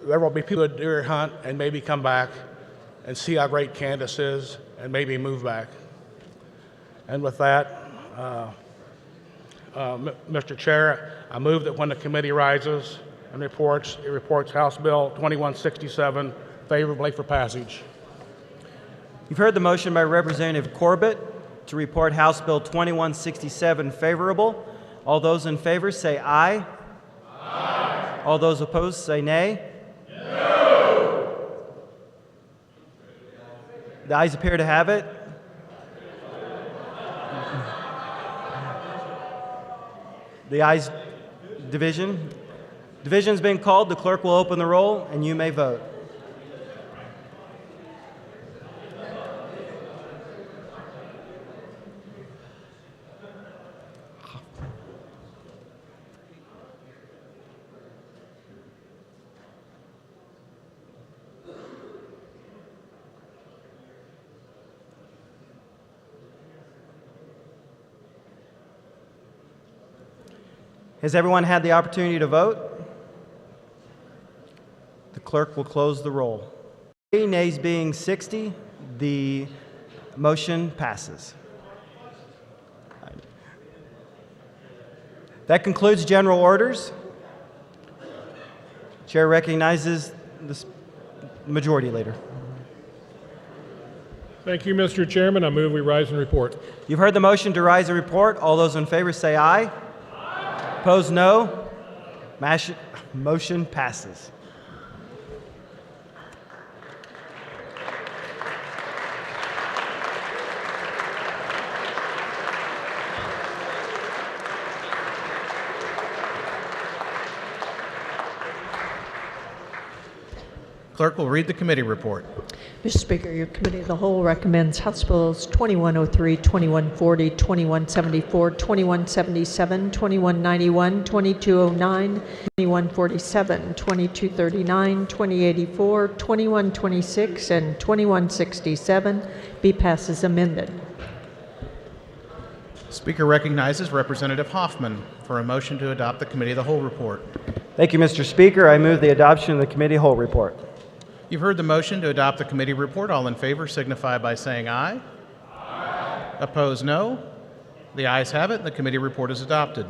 there will be people who deer hunt and maybe come back and see how great Kansas is and maybe move back. And with that, Mr. Chair, I move that when the committee rises and reports, it reports House Bill 2167 favorably for passage. You've heard the motion by Representative Corbett to report House Bill 2167 favorable. All those in favor say aye. Aye. All those opposed say nay. No. The ayes appear to have it. The ayes, division. Division's been called. The clerk will open the roll, and you may vote. Has everyone had the opportunity to vote? The clerk will close the roll. Nays being 60, the motion passes. That concludes general orders. Chair recognizes the Majority Leader. Thank you, Mr. Chairman. I move we rise and report. You've heard the motion to rise and report. All those in favor say aye. Opposed, no. Motion passes. Clerk will read the committee report. Mr. Speaker, your Committee of the Whole recommends House Bills 2103, 2140, 2174, 2177, 2191, 2209, 2147, 2239, 2084, 2126, and 2167 be passed as amended. Speaker recognizes Representative Hoffman for a motion to adopt the Committee of the Whole report. Thank you, Mr. Speaker. I move the adoption of the Committee of the Whole report. You've heard the motion to adopt the committee report. All in favor signify by saying aye. Aye. Opposed, no. The ayes have it. The committee report is adopted.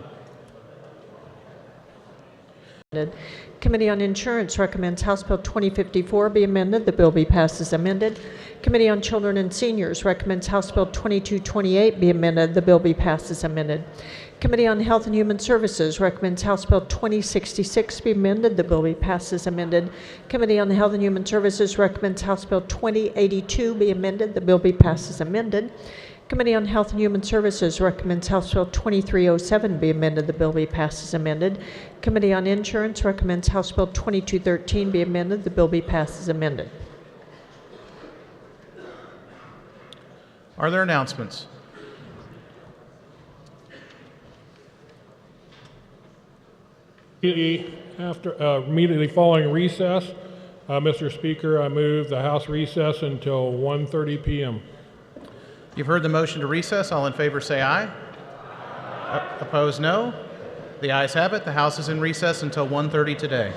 Committee on Insurance recommends House Bill 2054 be amended. The bill be passed as amended. Committee on Children and Seniors recommends House Bill 2228 be amended. The bill be passed as amended. Committee on Health and Human Services recommends House Bill 2066 be amended. The bill be passed as amended. Committee on Health and Human Services recommends House Bill 2082 be amended. The bill be passed as amended. Committee on Health and Human Services recommends House Bill 2307 be amended. The bill be passed as amended. Committee on Insurance recommends House Bill 2213 be amended. The bill be passed as amended. Are there announcements? Immediately following recess, Mr. Speaker, I move the House recess until 1:30 p.m. You've heard the motion to recess. All in favor say aye. Opposed, no. The ayes have it. The House is in recess until 1:30 today.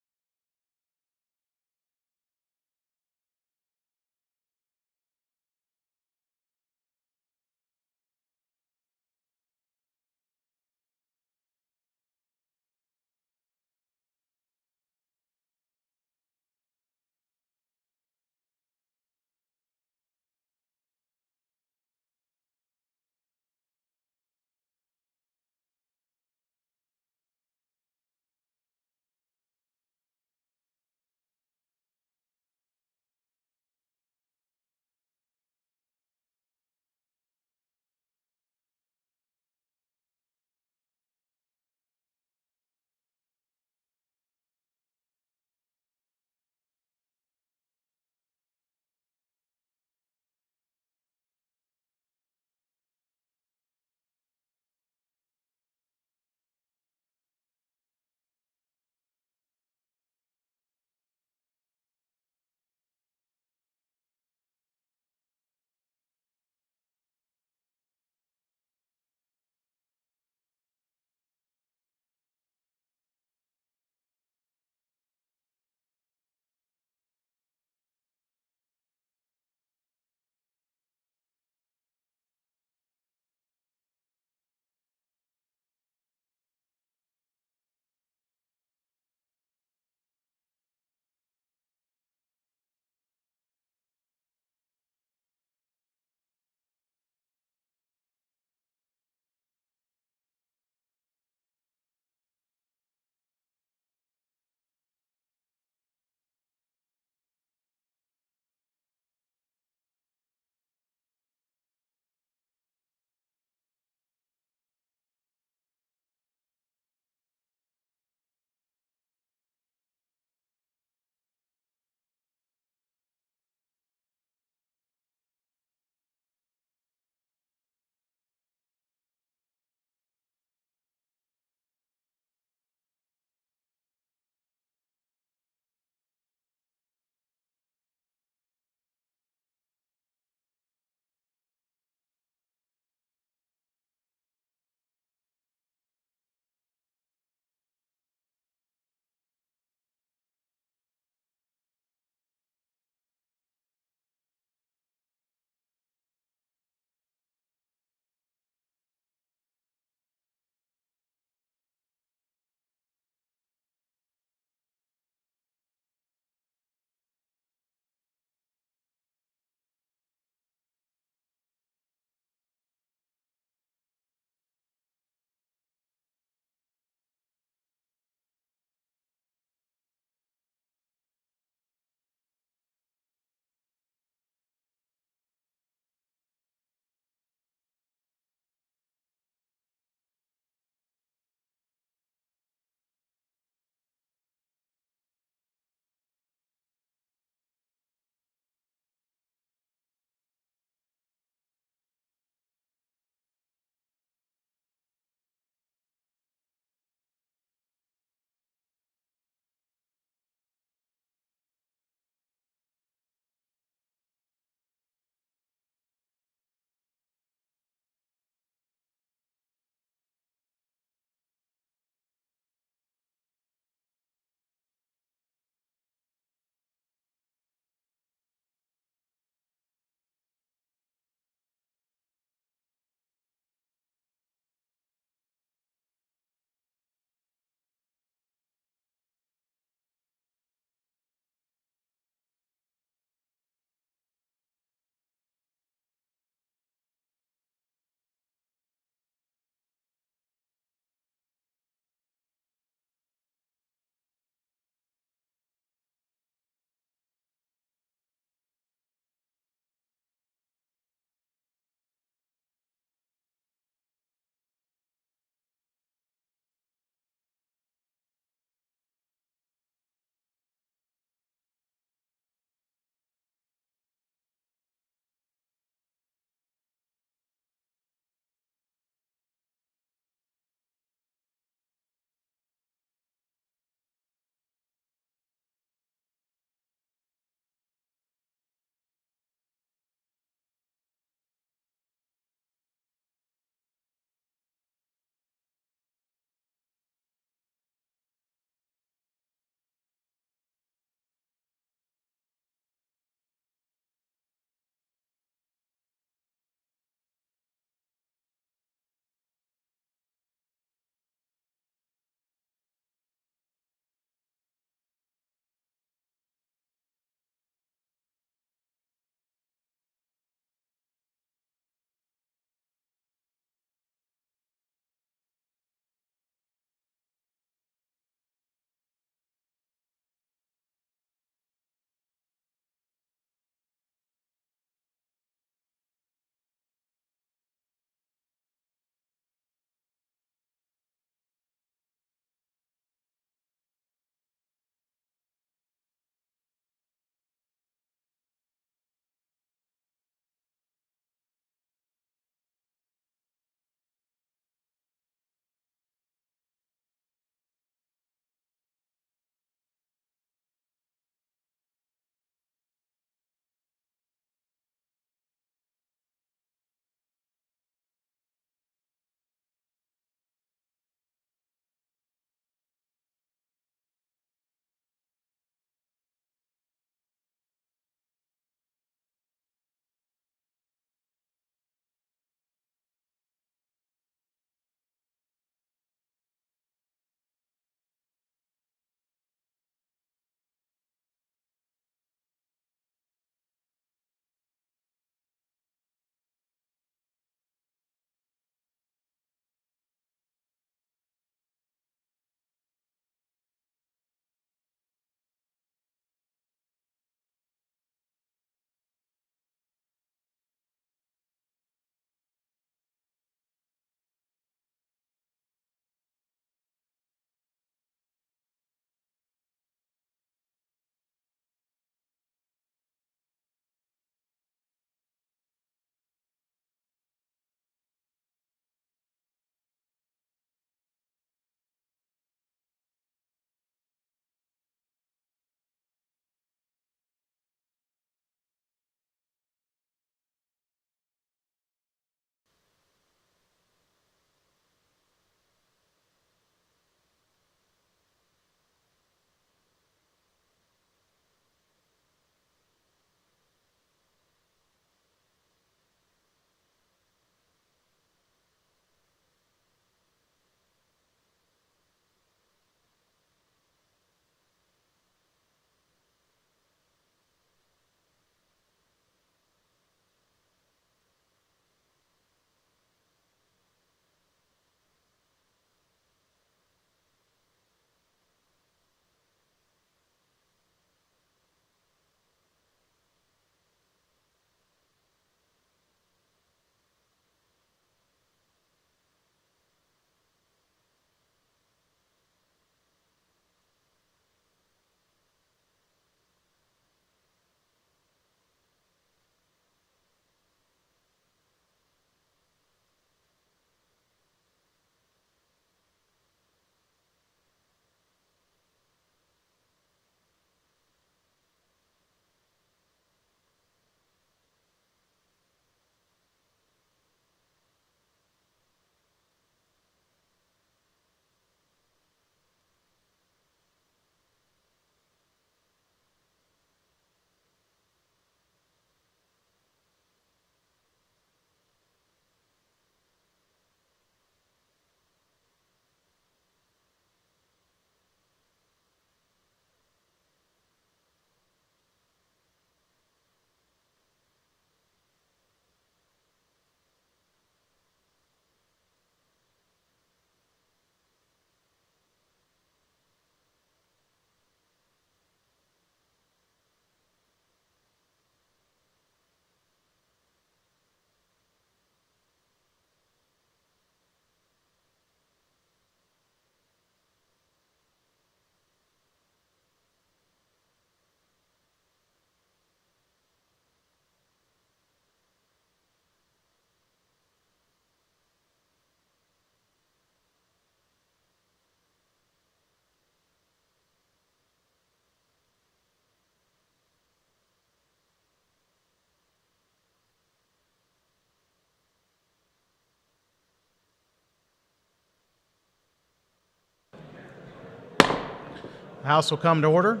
The House will come to order.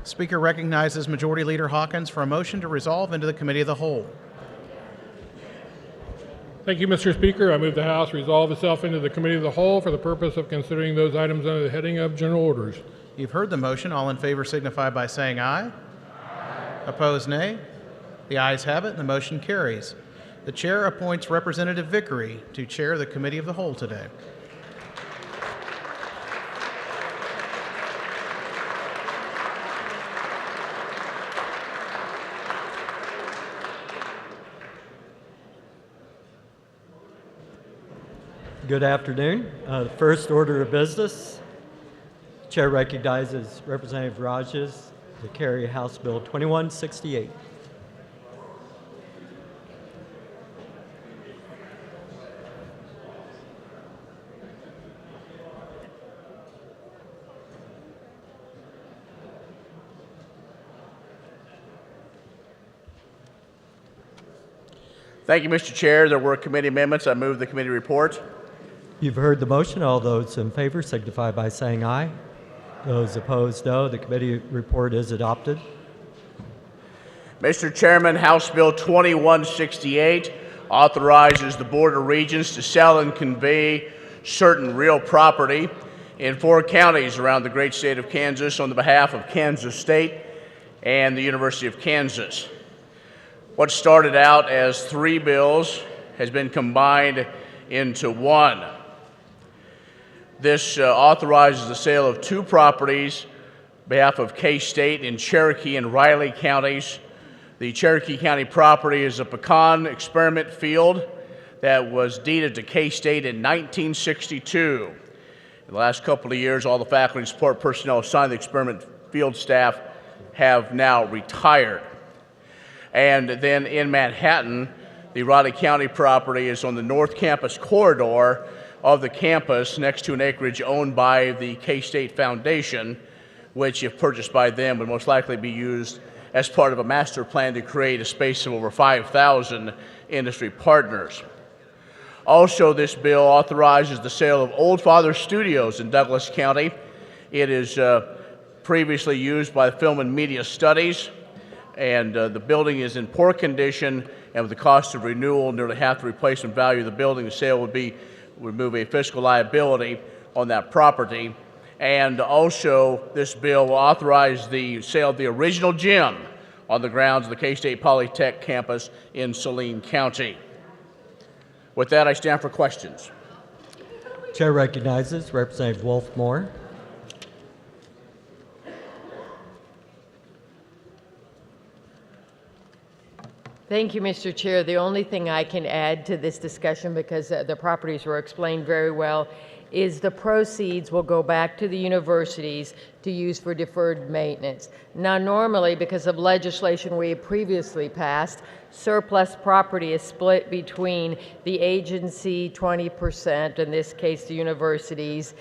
Speaker recognizes Majority Leader Hawkins for a motion to resolve into the Committee of the Whole. Thank you, Mr. Speaker. I move the House resolve itself into the Committee of the Whole for the purpose of considering those items under the heading of General Orders. You've heard the motion. All in favor signify by saying aye. Opposed, nay. The ayes have it, and the motion carries. The Chair appoints Representative Vickery to chair the Committee of the Whole today. Good afternoon. The first order of business, Chair recognizes Representative Rajes to carry House Bill 2168. Thank you, Mr. Chair. There were committee amendments. I move the committee report. You've heard the motion. All those in favor signify by saying aye. Those opposed, no. The committee report is adopted. Mr. Chairman, House Bill 2168 authorizes the Board of Regents to sell and convey certain real property in 4 counties around the great state of Kansas on the behalf of Kansas State and the University of Kansas. What started out as 3 bills has been combined into one. This authorizes the sale of 2 properties on behalf of K-State in Cherokee and Riley counties. The Cherokee County property is a pecan experiment field that was deeded to K-State in 1962. In the last couple of years, all the faculty and support personnel assigned to the experiment field staff have now retired. And then in Manhattan, the Riley County property is on the North Campus corridor of the campus next to an acreage owned by the K-State Foundation, which, if purchased by them, would most likely be used as part of a master plan to create a space of over 5,000 industry partners. Also, this bill authorizes the sale of Old Father Studios in Douglas County. It is previously used by Film and Media Studies, and the building is in poor condition, and with the cost of renewal nearly half the replacement value of the building, the sale would remove a fiscal liability on that property. And also, this bill will authorize the sale of the original gym on the grounds of the K-State Polytech campus in Saline County. With that, I stand for questions. Chair recognizes Representative Wolf Moore. Thank you, Mr. Chair. The only thing I can add to this discussion, because the properties were explained very well, is the proceeds will go back to the universities to use for deferred maintenance. Now, normally, because of legislation we previously passed, surplus property is split between the agency, 20%, in this case the universities,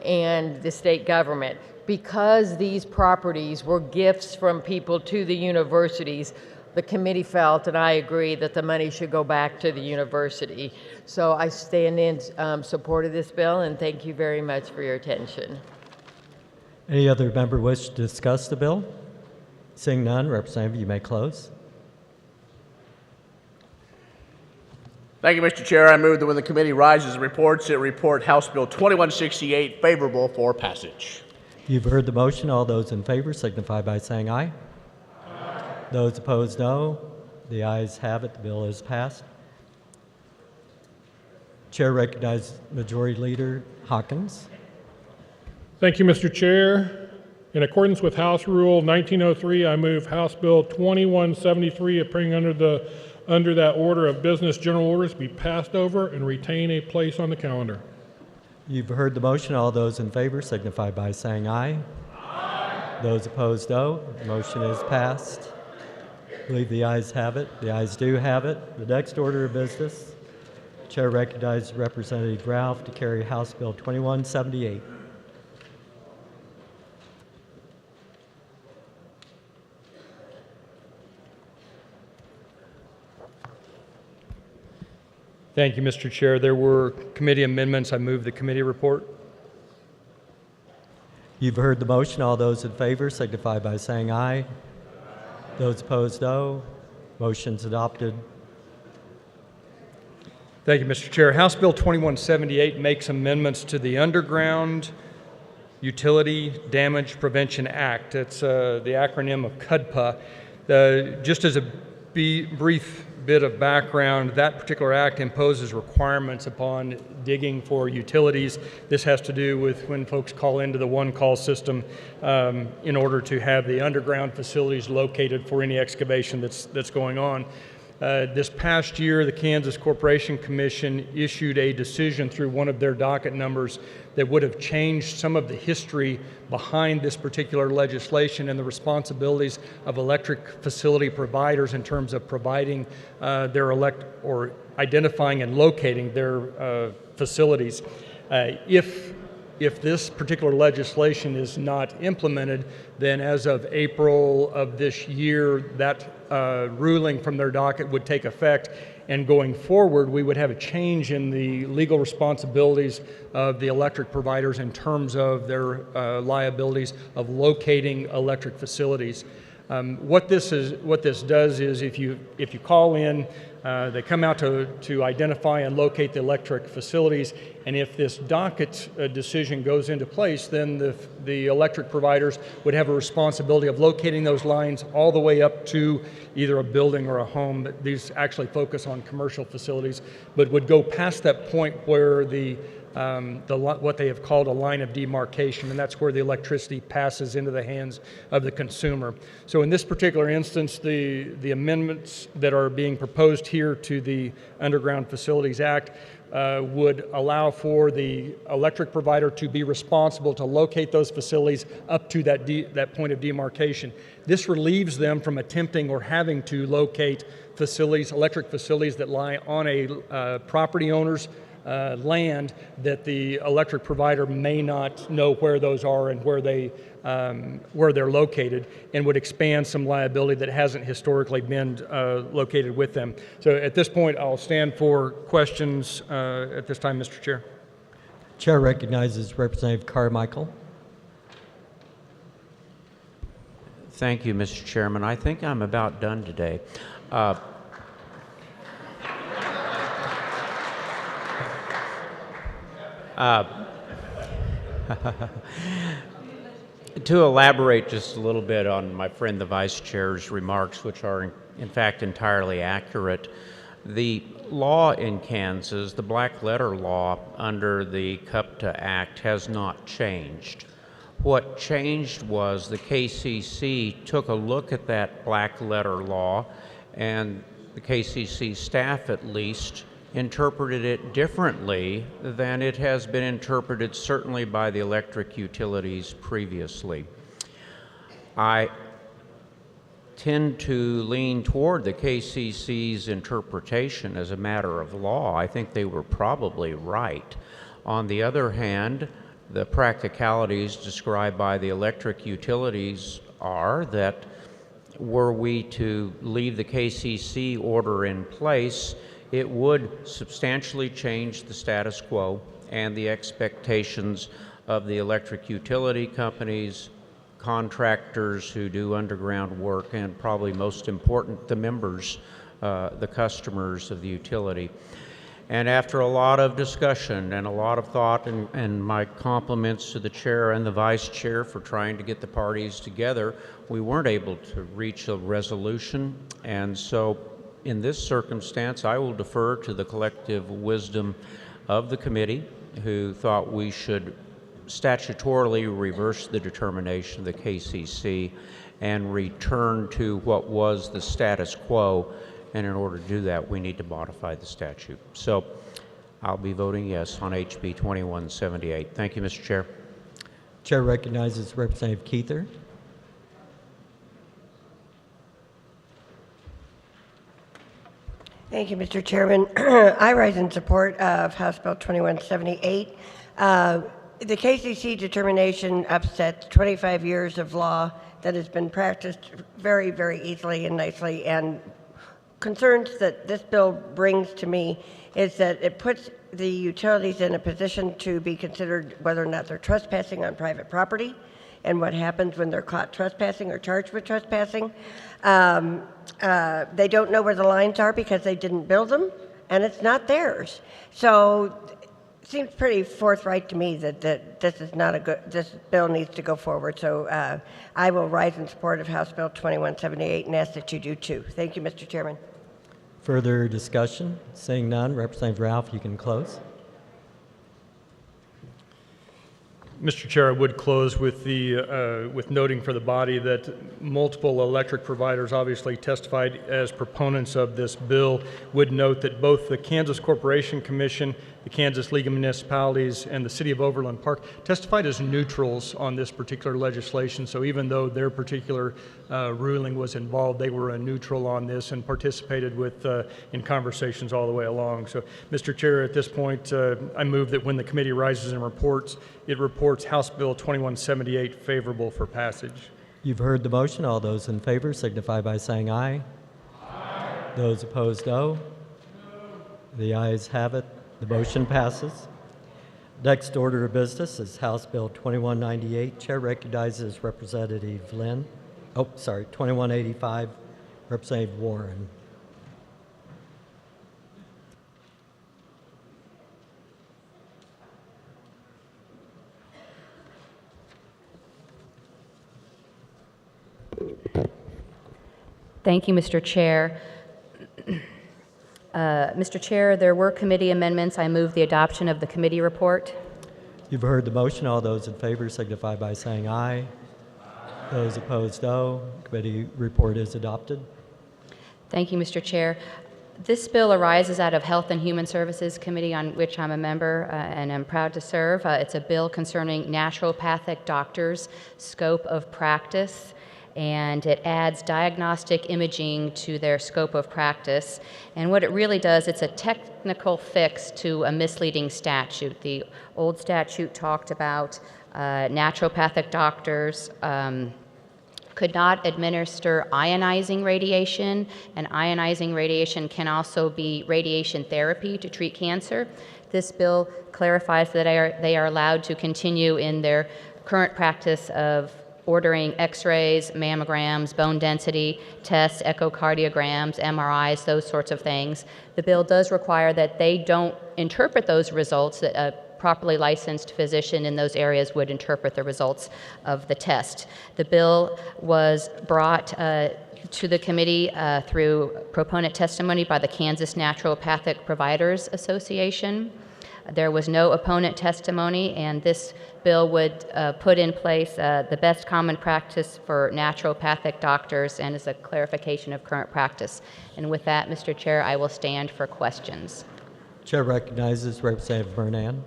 and the state government. Because these properties were gifts from people to the universities, the committee felt, and I agree, that the money should go back to the university. So I stand in support of this bill, and thank you very much for your attention. Any other member wish to discuss the bill? Seeing none, Representative, you may close. Thank you, Mr. Chair. I move that when the committee rises and reports, it report House Bill 2168 favorable for passage. You've heard the motion. All those in favor signify by saying aye. Those opposed, no. The ayes have it. The bill is passed. Chair recognizes Majority Leader Hawkins. Thank you, Mr. Chair. In accordance with House Rule 1903, I move House Bill 2173, appearing under that order of business general orders, be passed over and retain a place on the calendar. You've heard the motion. All those in favor signify by saying aye. Aye. Those opposed, no. The motion is passed. I believe the ayes have it. The ayes do have it. The next order of business, Chair recognizes Representative Ralph to carry House Bill 2178. Thank you, Mr. Chair. There were committee amendments. I move the committee report. You've heard the motion. All those in favor signify by saying aye. Those opposed, no. Motion's adopted. Thank you, Mr. Chair. House Bill 2178 makes amendments to the Underground Utility Damage Prevention Act. It's the acronym of CUDPA. Just as a brief bit of background, that particular act imposes requirements upon digging for utilities. This has to do with when folks call into the one-call system in order to have the underground facilities located for any excavation that's going on. This past year, the Kansas Corporation Commission issued a decision through one of their docket numbers that would have changed some of the history behind this particular legislation and the responsibilities of electric facility providers in terms of providing or identifying and locating their facilities. If this particular legislation is not implemented, then as of April of this year, that ruling from their docket would take effect, and going forward, we would have a change in the legal responsibilities of the electric providers in terms of their liabilities of locating electric facilities. What this does is if you call in, they come out to identify and locate the electric facilities, and if this docket decision goes into place, then the electric providers would have a responsibility of locating those lines all the way up to either a building or a home. But these actually focus on commercial facilities, but would go past that point where what they have called a line of demarcation, and that's where the electricity passes into the hands of the consumer. So in this particular instance, the amendments that are being proposed here to the Underground Facilities Act would allow for the electric provider to be responsible to locate those facilities up to that point of demarcation. This relieves them from attempting or having to locate electric facilities that lie on a property owner's land that the electric provider may not know where those are and where they're located, and would expand some liability that hasn't historically been located with them. So at this point, I'll stand for questions at this time, Mr. Chair. Chair recognizes Representative Carmichael. Thank you, Mr. Chairman. I think I'm about done today. To elaborate just a little bit on my friend the Vice Chair's remarks, which are in fact entirely accurate, the law in Kansas, the black letter law under the CUPTA Act, has not changed. What changed was the KCC took a look at that black letter law, and the KCC staff at least interpreted it differently than it has been interpreted certainly by the electric utilities previously. I tend to lean toward the KCC's interpretation as a matter of law. I think they were probably right. On the other hand, the practicalities described by the electric utilities are that were we to leave the KCC order in place, it would substantially change the status quo and the expectations of the electric utility companies, contractors who do underground work, and probably most important, the members, the customers of the utility. And after a lot of discussion and a lot of thought, and my compliments to the chair and the vice chair for trying to get the parties together, we weren't able to reach a resolution. And so in this circumstance, I will defer to the collective wisdom of the committee, who thought we should statutorily reverse the determination of the KCC and return to what was the status quo. And in order to do that, we need to modify the statute. So I'll be voting yes on HB 2178. Thank you, Mr. Chair. Chair recognizes Representative Keither. Thank you, Mr. Chairman. I rise in support of House Bill 2178. The KCC determination upsets 25 years of law that has been practiced very, very easily and nicely and concerns that this bill brings to me is that it puts the utilities in a position to be considered whether or not they're trespassing on private property and what happens when they're caught trespassing or charged with trespassing. They don't know where the lines are because they didn't build them, and it's not theirs. So it seems pretty forthright to me that this is not a good, this bill needs to go forward. So I will rise in support of House Bill 2178 and ask that you do too. Thank you, Mr. Chairman. Further discussion? Seeing none, Representative Ralph, you can close. Mr. Chair, I would close with with noting for the body that multiple electric providers obviously testified as proponents of this bill. Would note that both the Kansas Corporation Commission, the Kansas League of Municipalities, and the City of Overland Park testified as neutrals on this particular legislation. So even though their particular ruling was involved, they were a neutral on this and participated in conversations all the way along. So, Mr. Chair, at this point, I move that when the committee rises and reports, it reports House Bill 2178 favorable for passage. You've heard the motion. All those in favor signify by saying aye. Aye. Those opposed, no. The ayes have it. The motion passes. Next order of business is House Bill 2198. Chair recognizes Representative Lynn. 2185, Representative Warren. Thank you, Mr. Chair. Mr. Chair, there were committee amendments. I move the adoption of the committee report. You've heard the motion. All those in favor signify by saying aye. Those opposed, no. Committee report is adopted. Thank you, Mr. Chair. This bill arises out of Health and Human Services Committee, on which I'm a member and I'm proud to serve. It's a bill concerning naturopathic doctors' scope of practice, and it adds diagnostic imaging to their scope of practice. And what it really does, it's a technical fix to a misleading statute. The old statute talked about naturopathic doctors could not administer ionizing radiation, and ionizing radiation can also be radiation therapy to treat cancer. This bill clarifies that they are allowed to continue in their current practice of ordering x-rays, mammograms, bone density tests, echocardiograms, MRIs, those sorts of things. The bill does require that they don't interpret those results, that a properly licensed physician in those areas would interpret the results of the test. The bill was brought to the committee through proponent testimony by the Kansas Naturopathic Providers Association. There was no opponent testimony, and this bill would put in place the best common practice for naturopathic doctors and is a clarification of current practice. And with that, Mr. Chair, I will stand for questions. Chair recognizes Representative Bernan.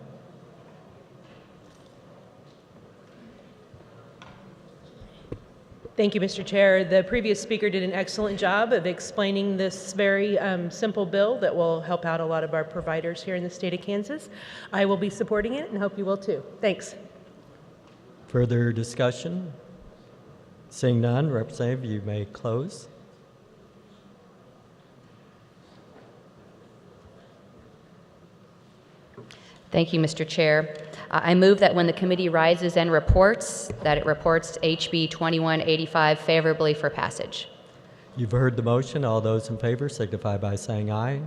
Thank you, Mr. Chair. The previous speaker did an excellent job of explaining this very simple bill that will help out a lot of our providers here in the state of Kansas. I will be supporting it and hope you will too. Thanks. Further discussion? Seeing none, Representative, you may close. Thank you, Mr. Chair. I move that when the committee rises and reports, that it reports HB 2185 favorably for passage. You've heard the motion. All those in favor signify by saying aye.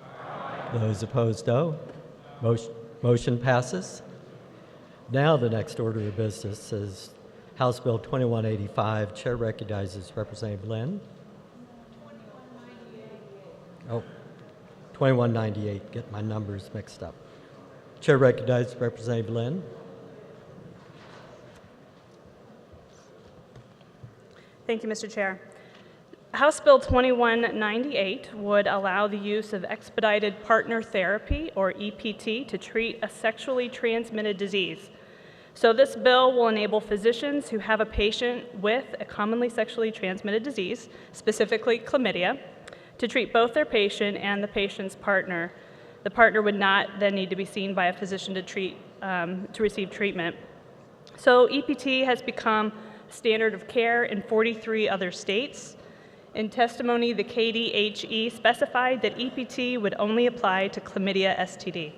Aye. Those opposed, no. Motion passes. Now the next order of business is House Bill 2185. Chair recognizes Representative Lynn. 2198. Get my numbers mixed up. Chair recognizes Representative Lynn. Thank you, Mr. Chair. House Bill 2198 would allow the use of expedited partner therapy, or EPT, to treat a sexually transmitted disease. So this bill will enable physicians who have a patient with a commonly sexually transmitted disease, specifically chlamydia, to treat both their patient and the patient's partner. The partner would not then need to be seen by a physician to receive treatment. So EPT has become standard of care in 43 other states. In testimony, the KDHE specified that EPT would only apply to chlamydia STD.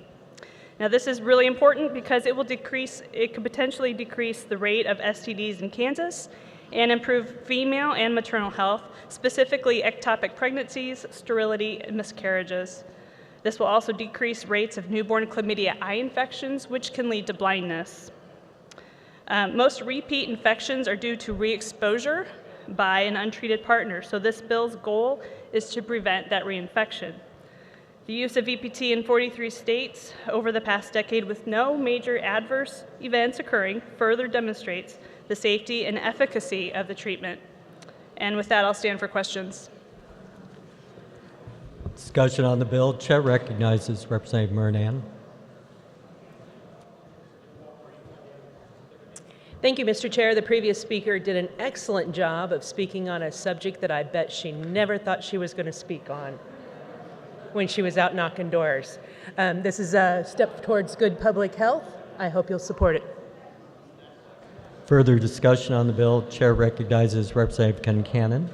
Now, this is really important because it could potentially decrease the rate of STDs in Kansas and improve female and maternal health, specifically ectopic pregnancies, sterility, and miscarriages. This will also decrease rates of newborn chlamydia eye infections, which can lead to blindness. Most repeat infections are due to re-exposure by an untreated partner, so this bill's goal is to prevent that reinfection. The use of EPT in 43 states over the past decade with no major adverse events occurring further demonstrates the safety and efficacy of the treatment. And with that, I'll stand for questions. Discussion on the bill. Chair recognizes Representative Murnan. Thank you, Mr. Chair. The previous speaker did an excellent job of speaking on a subject that I bet she never thought she was going to speak on when she was out knocking doors. This is a step towards good public health. I hope you'll support it. Further discussion on the bill. Chair recognizes Representative Concanon.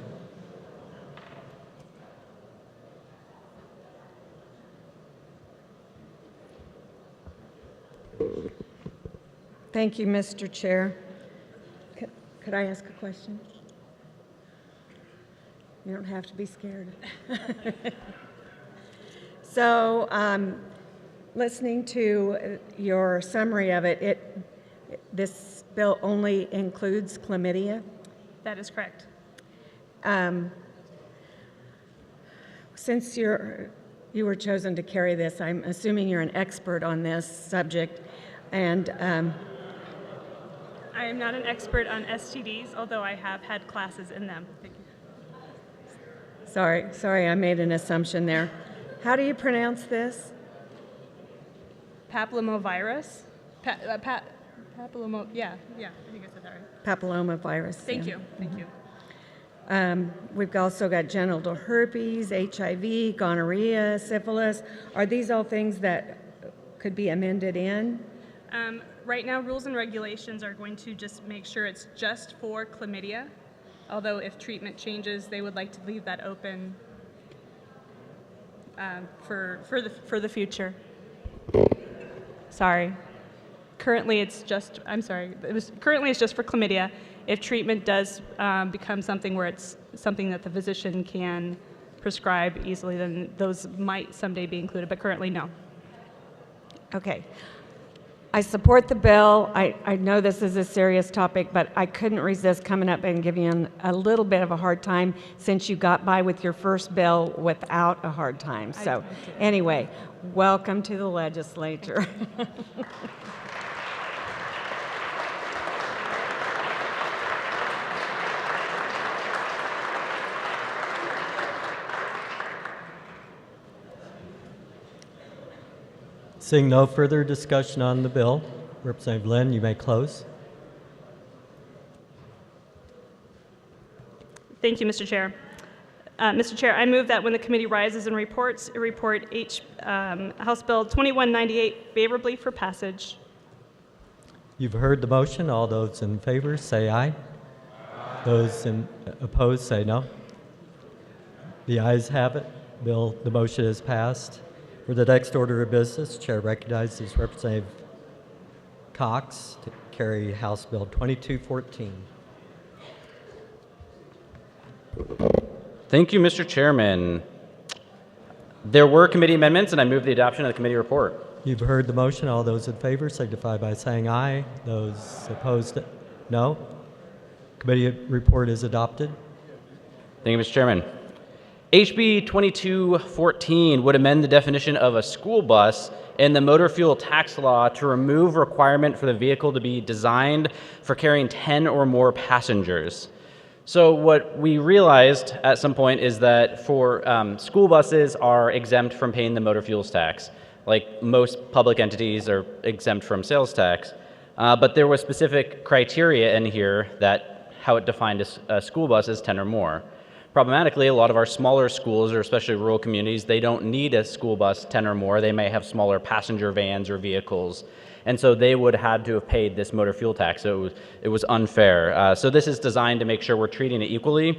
Thank you, Mr. Chair. Could I ask a question? You don't have to be scared. So, listening to your summary of it, this bill only includes chlamydia? That is correct. Since you were chosen to carry this, I'm assuming you're an expert on this subject, and I am not an expert on STDs, although I have had classes in them. Thank you. sorry, I made an assumption there. How do you pronounce this? Papillomavirus. Yeah, I think I said that right. Papillomavirus. Thank you. We've also got genital herpes, HIV, gonorrhea, syphilis. Are these all things that could be amended in? Right now, rules and regulations are going to just make sure it's just for chlamydia, although if treatment changes, they would like to leave that open for the future. Sorry. Currently, it's just for chlamydia. If treatment does become something where it's something that the physician can prescribe easily, then those might someday be included, but currently, no. Okay. I support the bill. I know this is a serious topic, but I couldn't resist coming up and giving you a little bit of a hard time since you got by with your first bill without a hard time. So anyway, welcome to the legislature. Seeing no further discussion on the bill, Representative Lynn, you may close. Thank you, Mr. Chair. Mr. Chair, I move that when the committee rises and reports, it report House Bill 2198 favorably for passage. You've heard the motion. All those in favor say aye. Those opposed say no. The ayes have it. The motion is passed. For the next order of business, Chair recognizes Representative Cox to carry House Bill 2214. Thank you, Mr. Chairman. There were committee amendments, and I move the adoption of the committee report. You've heard the motion. All those in favor signify by saying aye. Those opposed, no. Committee report is adopted. Thank you, Mr. Chairman. HB 2214 would amend the definition of a school bus in the motor fuel tax law to remove requirement for the vehicle to be designed for carrying 10 or more passengers. So what we realized at some point is that for school buses are exempt from paying the motor fuels tax, like most public entities are exempt from sales tax. But there was specific criteria in here that how it defined a school bus as 10 or more. Problematically, a lot of our smaller schools, or especially rural communities, they don't need a school bus 10 or more. They may have smaller passenger vans or vehicles. And so they would have to have paid this motor fuel tax. So it was unfair. So this is designed to make sure we're treating it equally.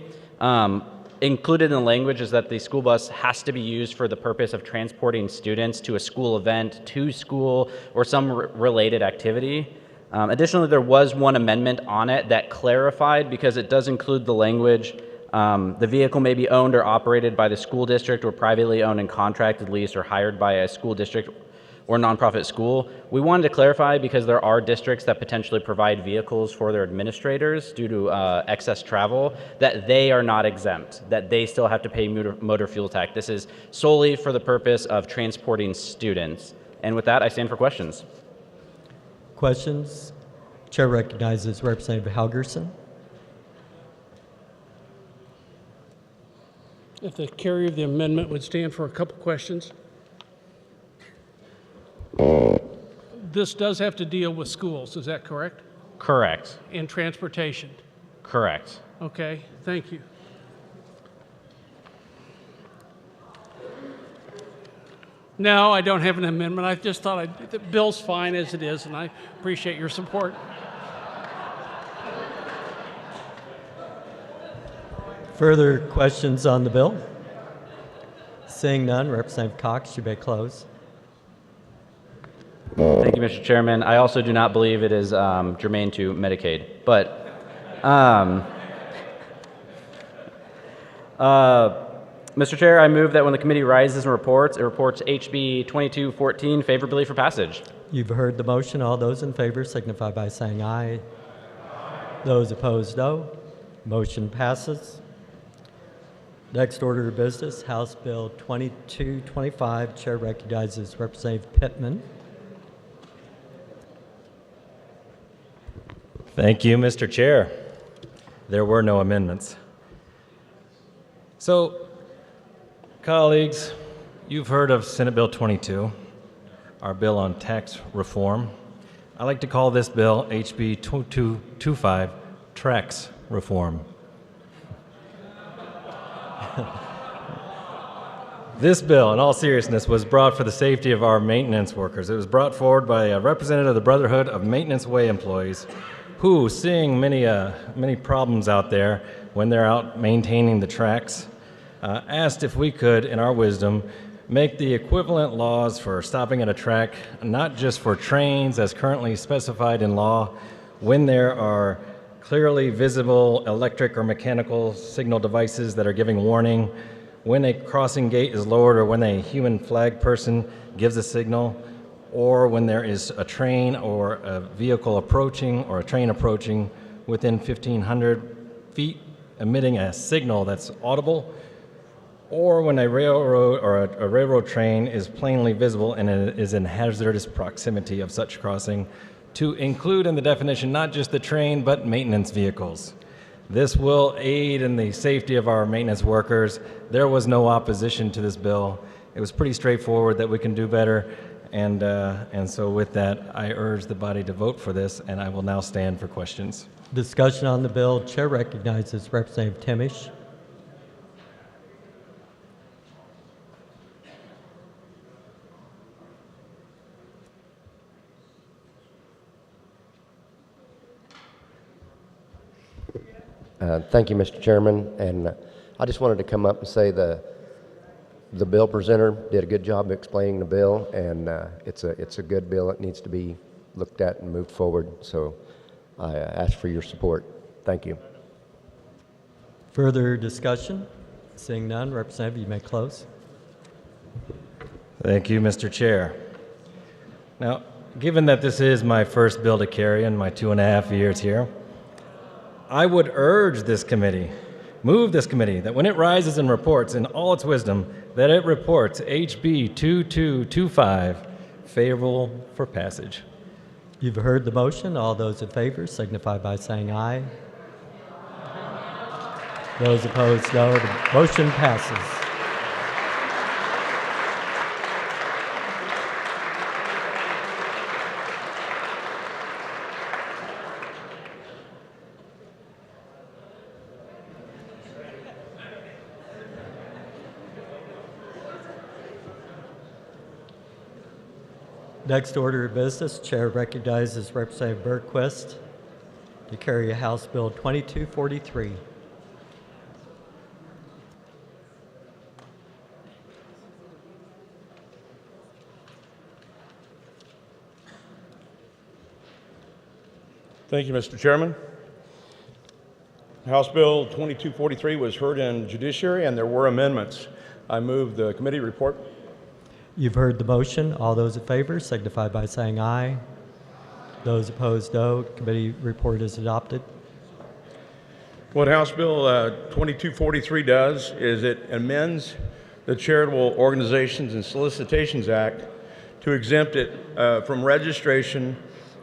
included in the language is that the school bus has to be used for the purpose of transporting students to a school event, to school, or some related activity. Additionally, there was one amendment on it that clarified, because it does include the language, the vehicle may be owned or operated by the school district or privately owned and contracted, leased, or hired by a school district or nonprofit school. We wanted to clarify because there are districts that potentially provide vehicles for their administrators due to excess travel, that they are not exempt, that they still have to pay motor fuel tax. This is solely for the purpose of transporting students. And with that, I stand for questions. Questions? Chair recognizes Representative Helgerson. If the carrier of the amendment would stand for a couple questions. This does have to deal with schools, is that correct? Correct. And transportation? Correct. Okay, thank you. No, I don't have an amendment. I just thought the bill's fine as it is, and I appreciate your support. Further questions on the bill? Seeing none, Representative Cox, you may close. Thank you, Mr. Chairman. I also do not believe it is germane to Medicaid, but Mr. Chair, I move that when the committee rises and reports, it reports HB 2214 favorably for passage. You've heard the motion. All those in favor signify by saying aye. Those opposed, no. Motion passes. Next order of business, House Bill 2225. Chair recognizes Representative Pittman. Thank you, Mr. Chair. There were no amendments. So, colleagues, you've heard of Senate Bill 22, our bill on tax reform. I like to call this bill HB 2225, Tax Reform. This bill, in all seriousness, was brought for the safety of our maintenance workers. It was brought forward by a representative of the Brotherhood of Maintenance Way employees who, seeing many problems out there when they're out maintaining the tracks, asked if we could, in our wisdom, make the equivalent laws for stopping at a track, not just for trains as currently specified in law, when there are clearly visible electric or mechanical signal devices that are giving warning, when a crossing gate is lowered or when a human flag person gives a signal, or when there is a train or a vehicle approaching or a train approaching within 1,500 feet emitting a signal that's audible, or when a railroad or a railroad train is plainly visible and it is in hazardous proximity of such crossing, to include in the definition not just the train but maintenance vehicles. This will aid in the safety of our maintenance workers. There was no opposition to this bill. It was pretty straightforward that we can do better, and so with that, I urge the body to vote for this, and I will now stand for questions. Discussion on the bill. Chair recognizes Representative Timish. Thank you, Mr. Chairman, and I just wanted to come up and say the bill presenter did a good job explaining the bill, and it's a good bill. It needs to be looked at and moved forward, so I ask for your support. Thank you. Further discussion? Seeing none, Representative, you may close. Thank you, Mr. Chair. Now, given that this is my first bill to carry in my 2.5 years here, I would urge this committee, move this committee, that when it rises and reports in all its wisdom, that it reports HB 2225 favorable for passage. You've heard the motion. All those in favor signify by saying aye. Those opposed, no. The motion passes. Next order of business, Chair recognizes Representative Bergquist to carry House Bill 2243. Thank you, Mr. Chairman. House Bill 2243 was heard in Judiciary, and there were amendments. I move the committee report. You've heard the motion. All those in favor signify by saying aye. Those opposed, no. Committee report is adopted. What House Bill 2243 does is it amends the Charitable Organizations and Solicitations Act to exempt it from registration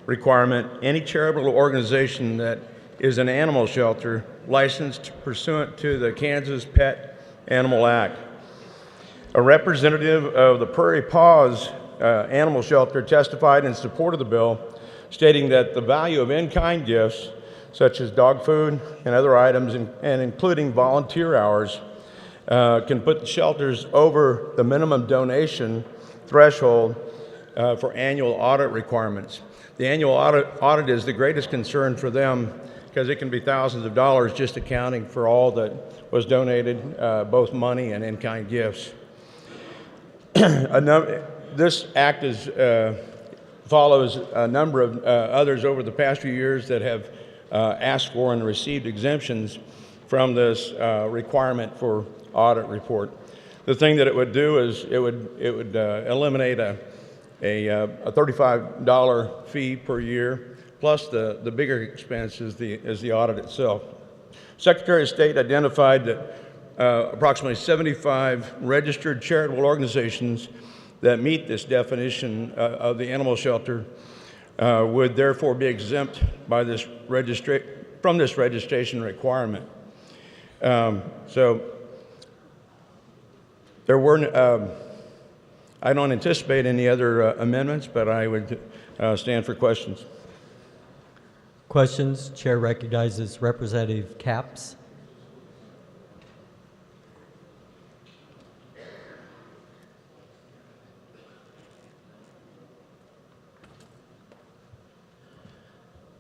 requirement any charitable organization that is an animal shelter licensed pursuant to the Kansas Pet Animal Act. A representative of the Prairie Paws Animal Shelter testified in support of the bill, stating that the value of in-kind gifts, such as dog food and other items, and including volunteer hours, can put the shelters over the minimum donation threshold for annual audit requirements. The annual audit is the greatest concern for them because it can be thousands of dollars just accounting for all that was donated, both money and in-kind gifts. This act follows a number of others over the past few years that have asked for and received exemptions from this requirement for audit report. The thing that it would do is it would eliminate a $35 fee per year, plus the bigger expense is the audit itself. Secretary of State identified that approximately 75 registered charitable organizations that meet this definition of the animal shelter would therefore be exempt by this from this registration requirement. So there were. I don't anticipate any other amendments, but I would stand for questions. Questions? Chair recognizes Representative Capps.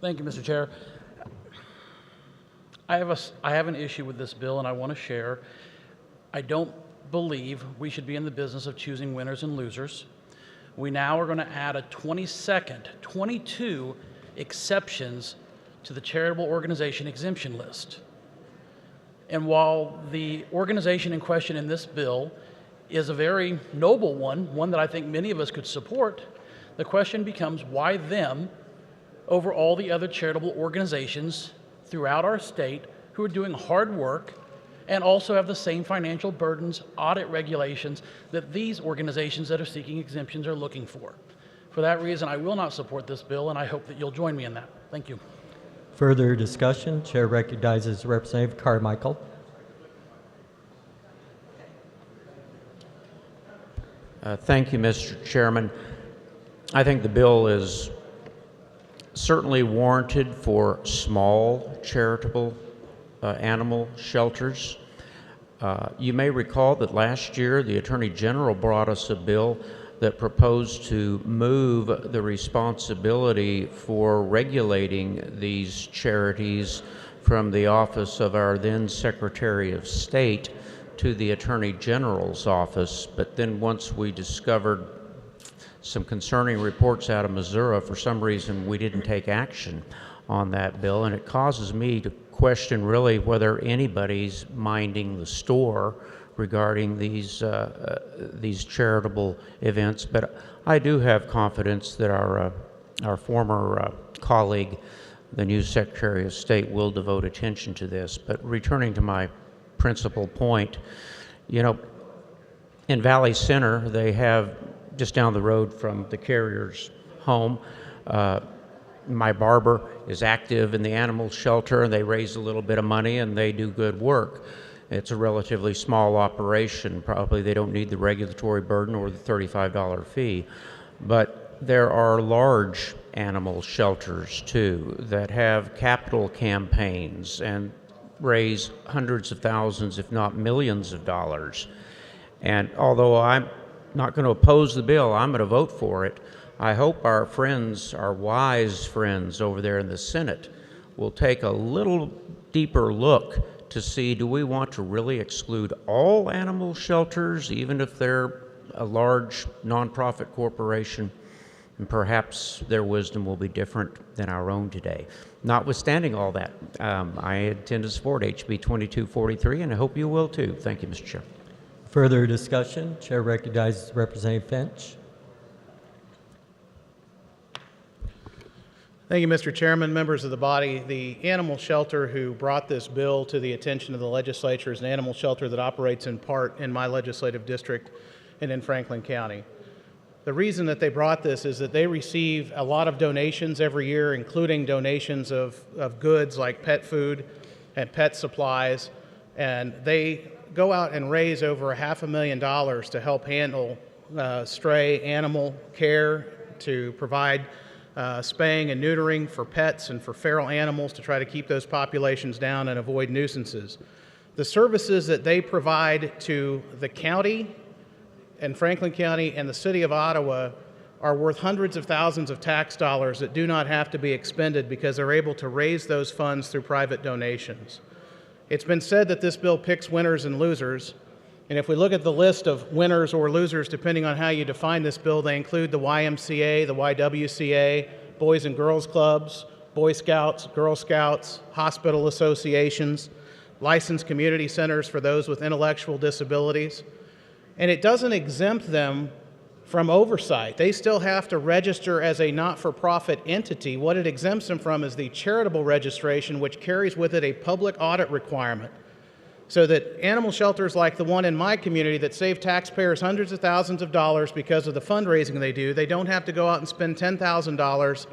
Thank you, Mr. Chair. I have an issue with this bill, and I want to share. I don't believe we should be in the business of choosing winners and losers. We now are going to add a 22 exceptions to the charitable organization exemption list. And while the organization in question in this bill is a very noble one that I think many of us could support, the question becomes why them over all the other charitable organizations throughout our state who are doing hard work and also have the same financial burdens, audit regulations that these organizations that are seeking exemptions are looking for. For that reason, I will not support this bill, and I hope that you'll join me in that. Thank you. Further discussion? Chair recognizes Representative Carmichael. Thank you, Mr. Chairman. I think the bill is certainly warranted for small charitable animal shelters. You may recall that last year the Attorney General brought us a bill that proposed to move the responsibility for regulating these charities from the office of our then Secretary of State to the Attorney General's office. But then once we discovered some concerning reports out of Missouri, for some reason we didn't take action on that bill, and it causes me to question really whether anybody's minding the store regarding these charitable events. But I do have confidence that our former colleague, the new Secretary of State, will devote attention to this. But returning to my principal point, you know, in Valley Center, they have, just down the road from the carrier's home, my barber is active in the animal shelter, and they raise a little bit of money and they do good work. It's a relatively small operation. Probably they don't need the regulatory burden or the $35 fee. But there are large animal shelters too that have capital campaigns and raise hundreds of thousands, if not millions of dollars. And although I'm not going to oppose the bill, I'm going to vote for it. I hope our friends, our wise friends over there in the Senate, will take a little deeper look to see, do we want to really exclude all animal shelters, even if they're a large nonprofit corporation? and perhaps their wisdom will be different than our own today. Notwithstanding all that, I intend to support HB 2243, and I hope you will too. Thank you, Mr. Chair. Further discussion? Chair recognizes Representative Finch. Thank you, Mr. Chairman, members of the body. The animal shelter who brought this bill to the attention of the legislature is an animal shelter that operates in part in my legislative district and in Franklin County. The reason that they brought this is that they receive a lot of donations every year, including donations of goods like pet food and pet supplies, and they go out and raise over $500,000 to help handle stray animal care, to provide spaying and neutering for pets and for feral animals to try to keep those populations down and avoid nuisances. The services that they provide to the county and Franklin County and the city of Ottawa are worth hundreds of thousands of tax dollars that do not have to be expended because they're able to raise those funds through private donations. It's been said that this bill picks winners and losers, and if we look at the list of winners or losers, depending on how you define this bill, they include the YMCA, the YWCA, Boys and Girls Clubs, Boy Scouts, Girl Scouts, hospital associations, licensed community centers for those with intellectual disabilities. And it doesn't exempt them from oversight. They still have to register as a not-for-profit entity. What it exempts them from is the charitable registration, which carries with it a public audit requirement, so that animal shelters like the one in my community that save taxpayers hundreds of thousands of dollars because of the fundraising they do, they don't have to go out and spend $10,000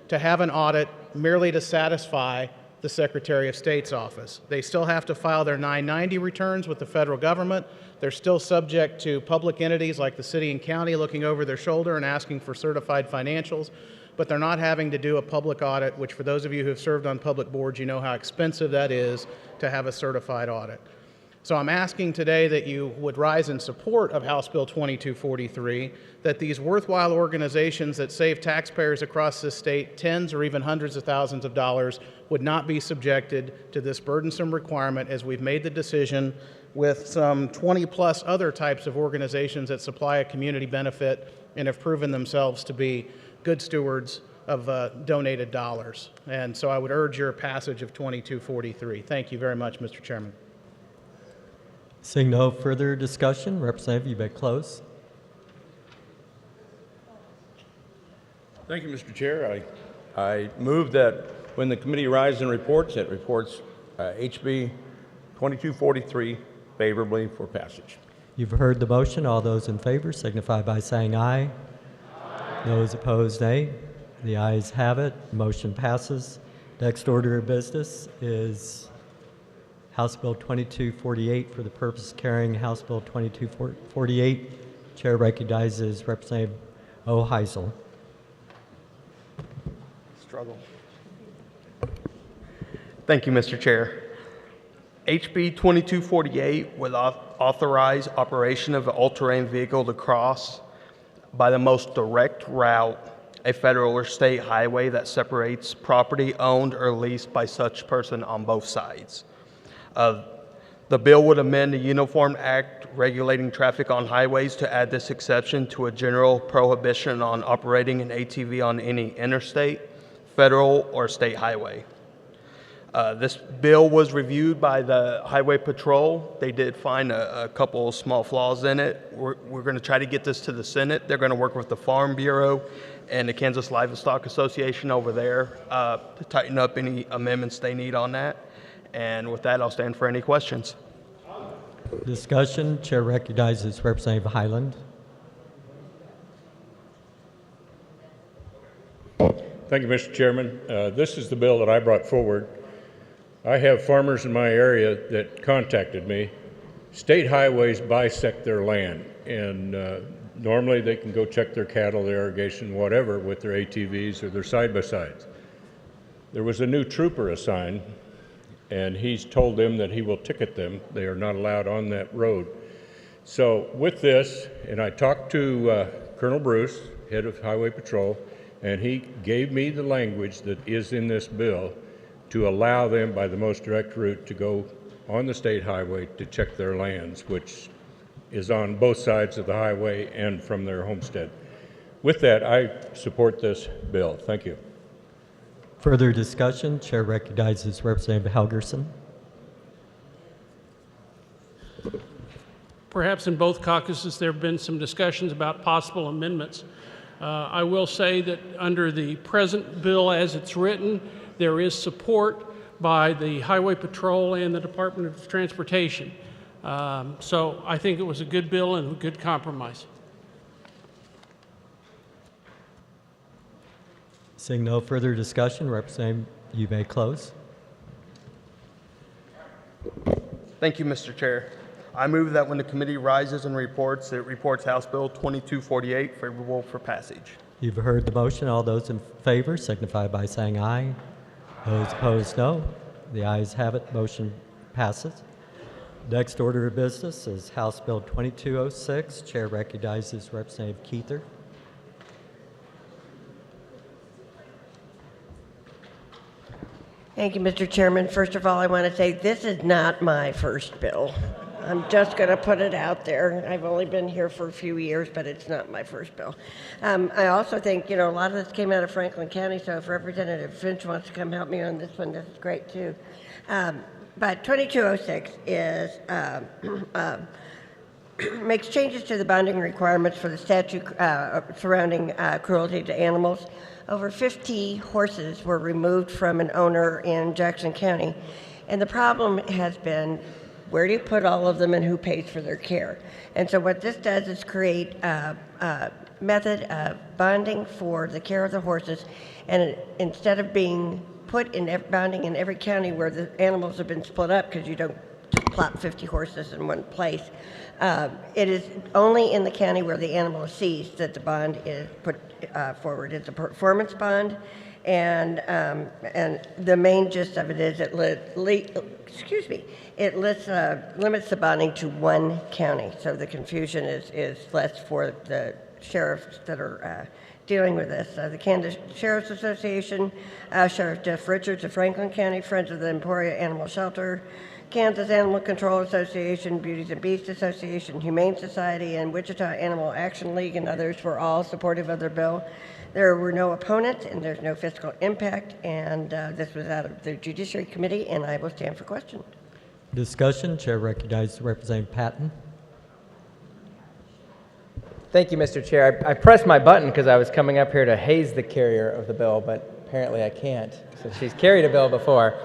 to have an audit merely to satisfy the Secretary of State's office. They still have to file their 990 returns with the federal government. They're still subject to public entities like the city and county looking over their shoulder and asking for certified financials, but they're not having to do a public audit, which for those of you who have served on public boards, you know how expensive that is to have a certified audit. So I'm asking today that you would rise in support of House Bill 2243, that these worthwhile organizations that save taxpayers across this state tens or even hundreds of thousands of dollars would not be subjected to this burdensome requirement, as we've made the decision with some 20 plus other types of organizations that supply a community benefit and have proven themselves to be good stewards of donated dollars. And so I would urge your passage of 2243. Thank you very much, Mr. Chairman. Seeing no further discussion, Representative, you may close. Thank you, Mr. Chair. I move that when the committee arises and reports, it reports HB 2243 favorably for passage. You've heard the motion. All those in favor signify by saying aye. Aye. Those opposed, nay. The ayes have it. Motion passes. Next order of business is House Bill 2248 for the purpose of carrying House Bill 2248. Chair recognizes Representative O'Heisel. Struggle. Thank you, Mr. Chair. HB 2248 would authorize operation of an all-terrain vehicle to cross by the most direct route a federal or state highway that separates property owned or leased by such person on both sides. The bill would amend the Uniform Act regulating traffic on highways to add this exception to a general prohibition on operating an ATV on any interstate, federal, or state highway. This bill was reviewed by the Highway Patrol. They did find a couple of small flaws in it. We're going to try to get this to the Senate. They're going to work with the Farm Bureau and the Kansas Livestock Association over there to tighten up any amendments they need on that. And with that, I'll stand for any questions. Discussion. Chair recognizes Representative Highland. Thank you, Mr. Chairman. This is the bill that I brought forward. I have farmers in my area that contacted me. State highways bisect their land, and normally they can go check their cattle, their irrigation, whatever, with their ATVs or their side-by-sides. There was a new trooper assigned, and he's told them that he will ticket them. They are not allowed on that road. So with this, and I talked to Colonel Bruce, head of Highway Patrol, and he gave me the language that is in this bill to allow them by the most direct route to go on the state highway to check their lands, which is on both sides of the highway and from their homestead. with that, I support this bill. Thank you. Further discussion? Chair recognizes Representative Helgerson. Perhaps in both caucuses there have been some discussions about possible amendments. I will say that under the present bill as it's written, there is support by the Highway Patrol and the Department of Transportation. So I think it was a good bill and a good compromise. Seeing no further discussion, Representative, you may close. Thank you, Mr. Chair. I move that when the committee rises and reports, it reports House Bill 2248 favorable for passage. You've heard the motion. All those in favor signify by saying aye. Those opposed, no. The ayes have it. Motion passes. Next order of business is House Bill 2206. Chair recognizes Representative Keither. Thank you, Mr. Chairman. First of all, I want to say this is not my first bill. I'm just going to put it out there. I've only been here for a few years, but it's not my first bill. I also think, a lot of this came out of Franklin County, so if Representative Finch wants to come help me on this one, this is great too. But 2206 is makes changes to the bonding requirements for the statute surrounding cruelty to animals. Over 50 horses were removed from an owner in Jackson County, and the problem has been, where do you put all of them and who pays for their care? And so what this does is create a method of bonding for the care of the horses, and instead of being put in bonding in every county where the animals have been split up, because you don't just plop 50 horses in one place, it is only in the county where the animal is seized that the bond is put forward. It's a performance bond, and the main gist of it is it limits the bonding to one county, so the confusion is less for the sheriffs that are dealing with this. The Kansas Sheriff's Association, Sheriff Jeff Richards of Franklin County, Friends of the Emporia Animal Shelter, Kansas Animal Control Association, Beauties and Beasts Association, Humane Society, and Wichita Animal Action League, and others were all supportive of their bill. There were no opponents, and there's no fiscal impact, and this was out of the Judiciary Committee, and I will stand for question. Discussion. Chair recognizes Representative Patton. Thank you, Mr. Chair. I pressed my button because I was coming up here to haze the carrier of the bill, but apparently I can't, since she's carried a bill before.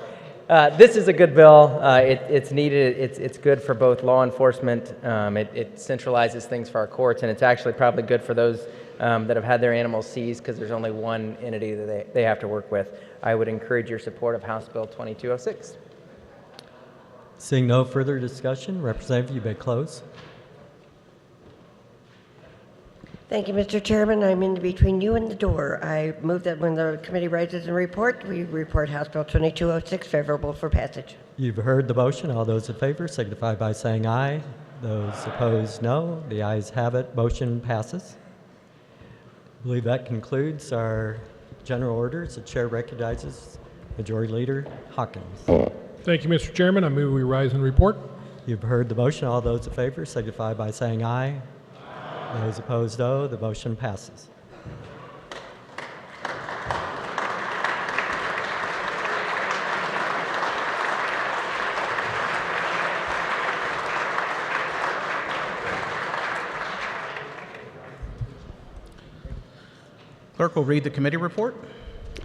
This is a good bill. It's needed. It's good for both law enforcement. It centralizes things for our courts, and it's actually probably good for those that have had their animals seized, because there's only one entity that they have to work with. I would encourage your support of House Bill 2206. Seeing no further discussion, Representative, you may close. Thank you, Mr. Chairman. I'm in between you and the door. I move that when the committee rises and report, we report House Bill 2206 favorable for passage. You've heard the motion. All those in favor signify by saying aye. Those opposed, no. The ayes have it. Motion passes. I believe that concludes our general orders. The chair recognizes Majority Leader Hawkins. Thank you, Mr. Chairman. I move we rise and report. You've heard the motion. All those in favor signify by saying aye. Those opposed, no. The motion passes. Clerk will read the committee report.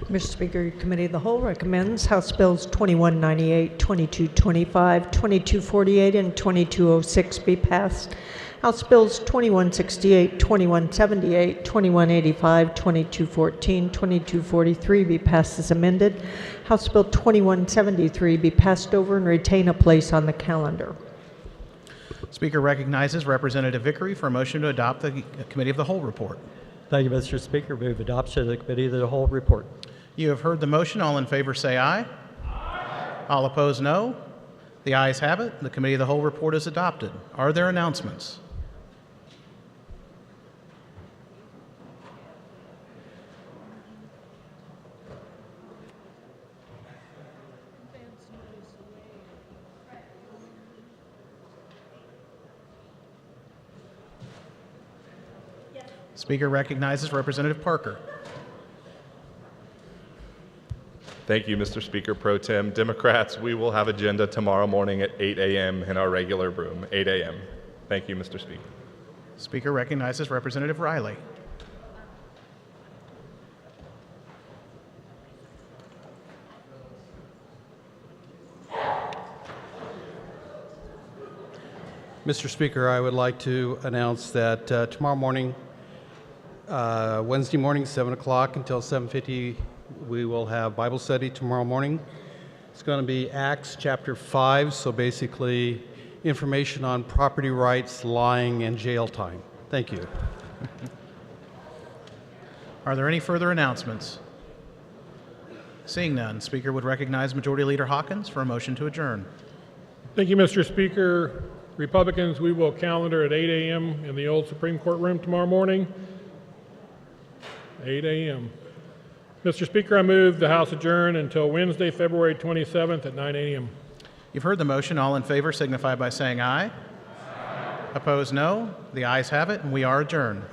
Mr. Speaker, Committee of the Whole recommends House Bills 2198, 2225, 2248, and 2206 be passed. House Bills 2168, 2178, 2185, 2214, 2243 be passed as amended. House Bill 2173 be passed over and retain a place on the calendar. Speaker recognizes Representative Vickery for a motion to adopt the Committee of the Whole report. Thank you, Mr. Speaker. Move adoption of the Committee of the Whole report. You have heard the motion. All in favor say aye. Aye. All opposed, no. The ayes have it. The Committee of the Whole report is adopted. Are there announcements? Speaker recognizes Representative Parker. Thank you, Mr. Speaker Pro Tem. Democrats, we will have agenda tomorrow morning at 8 a.m. in our regular room, 8 a.m. Thank you, Mr. Speaker. Speaker recognizes Representative Riley. Mr. Speaker, I would like to announce that tomorrow morning, Wednesday morning, 7 o'clock until 7:50, we will have Bible study tomorrow morning. It's going to be Acts chapter 5, so basically information on property rights, lying, and jail time. Thank you. Are there any further announcements? Seeing none, Speaker would recognize Majority Leader Hawkins for a motion to adjourn. Thank you, Mr. Speaker. Republicans, we will calendar at 8 a.m. in the old Supreme Court room tomorrow morning. 8 a.m. Mr. Speaker, I move the House adjourn until Wednesday, February 27th at 9 a.m. You've heard the motion. All in favor signify by saying aye. Opposed, no. The ayes have it, and we are adjourned.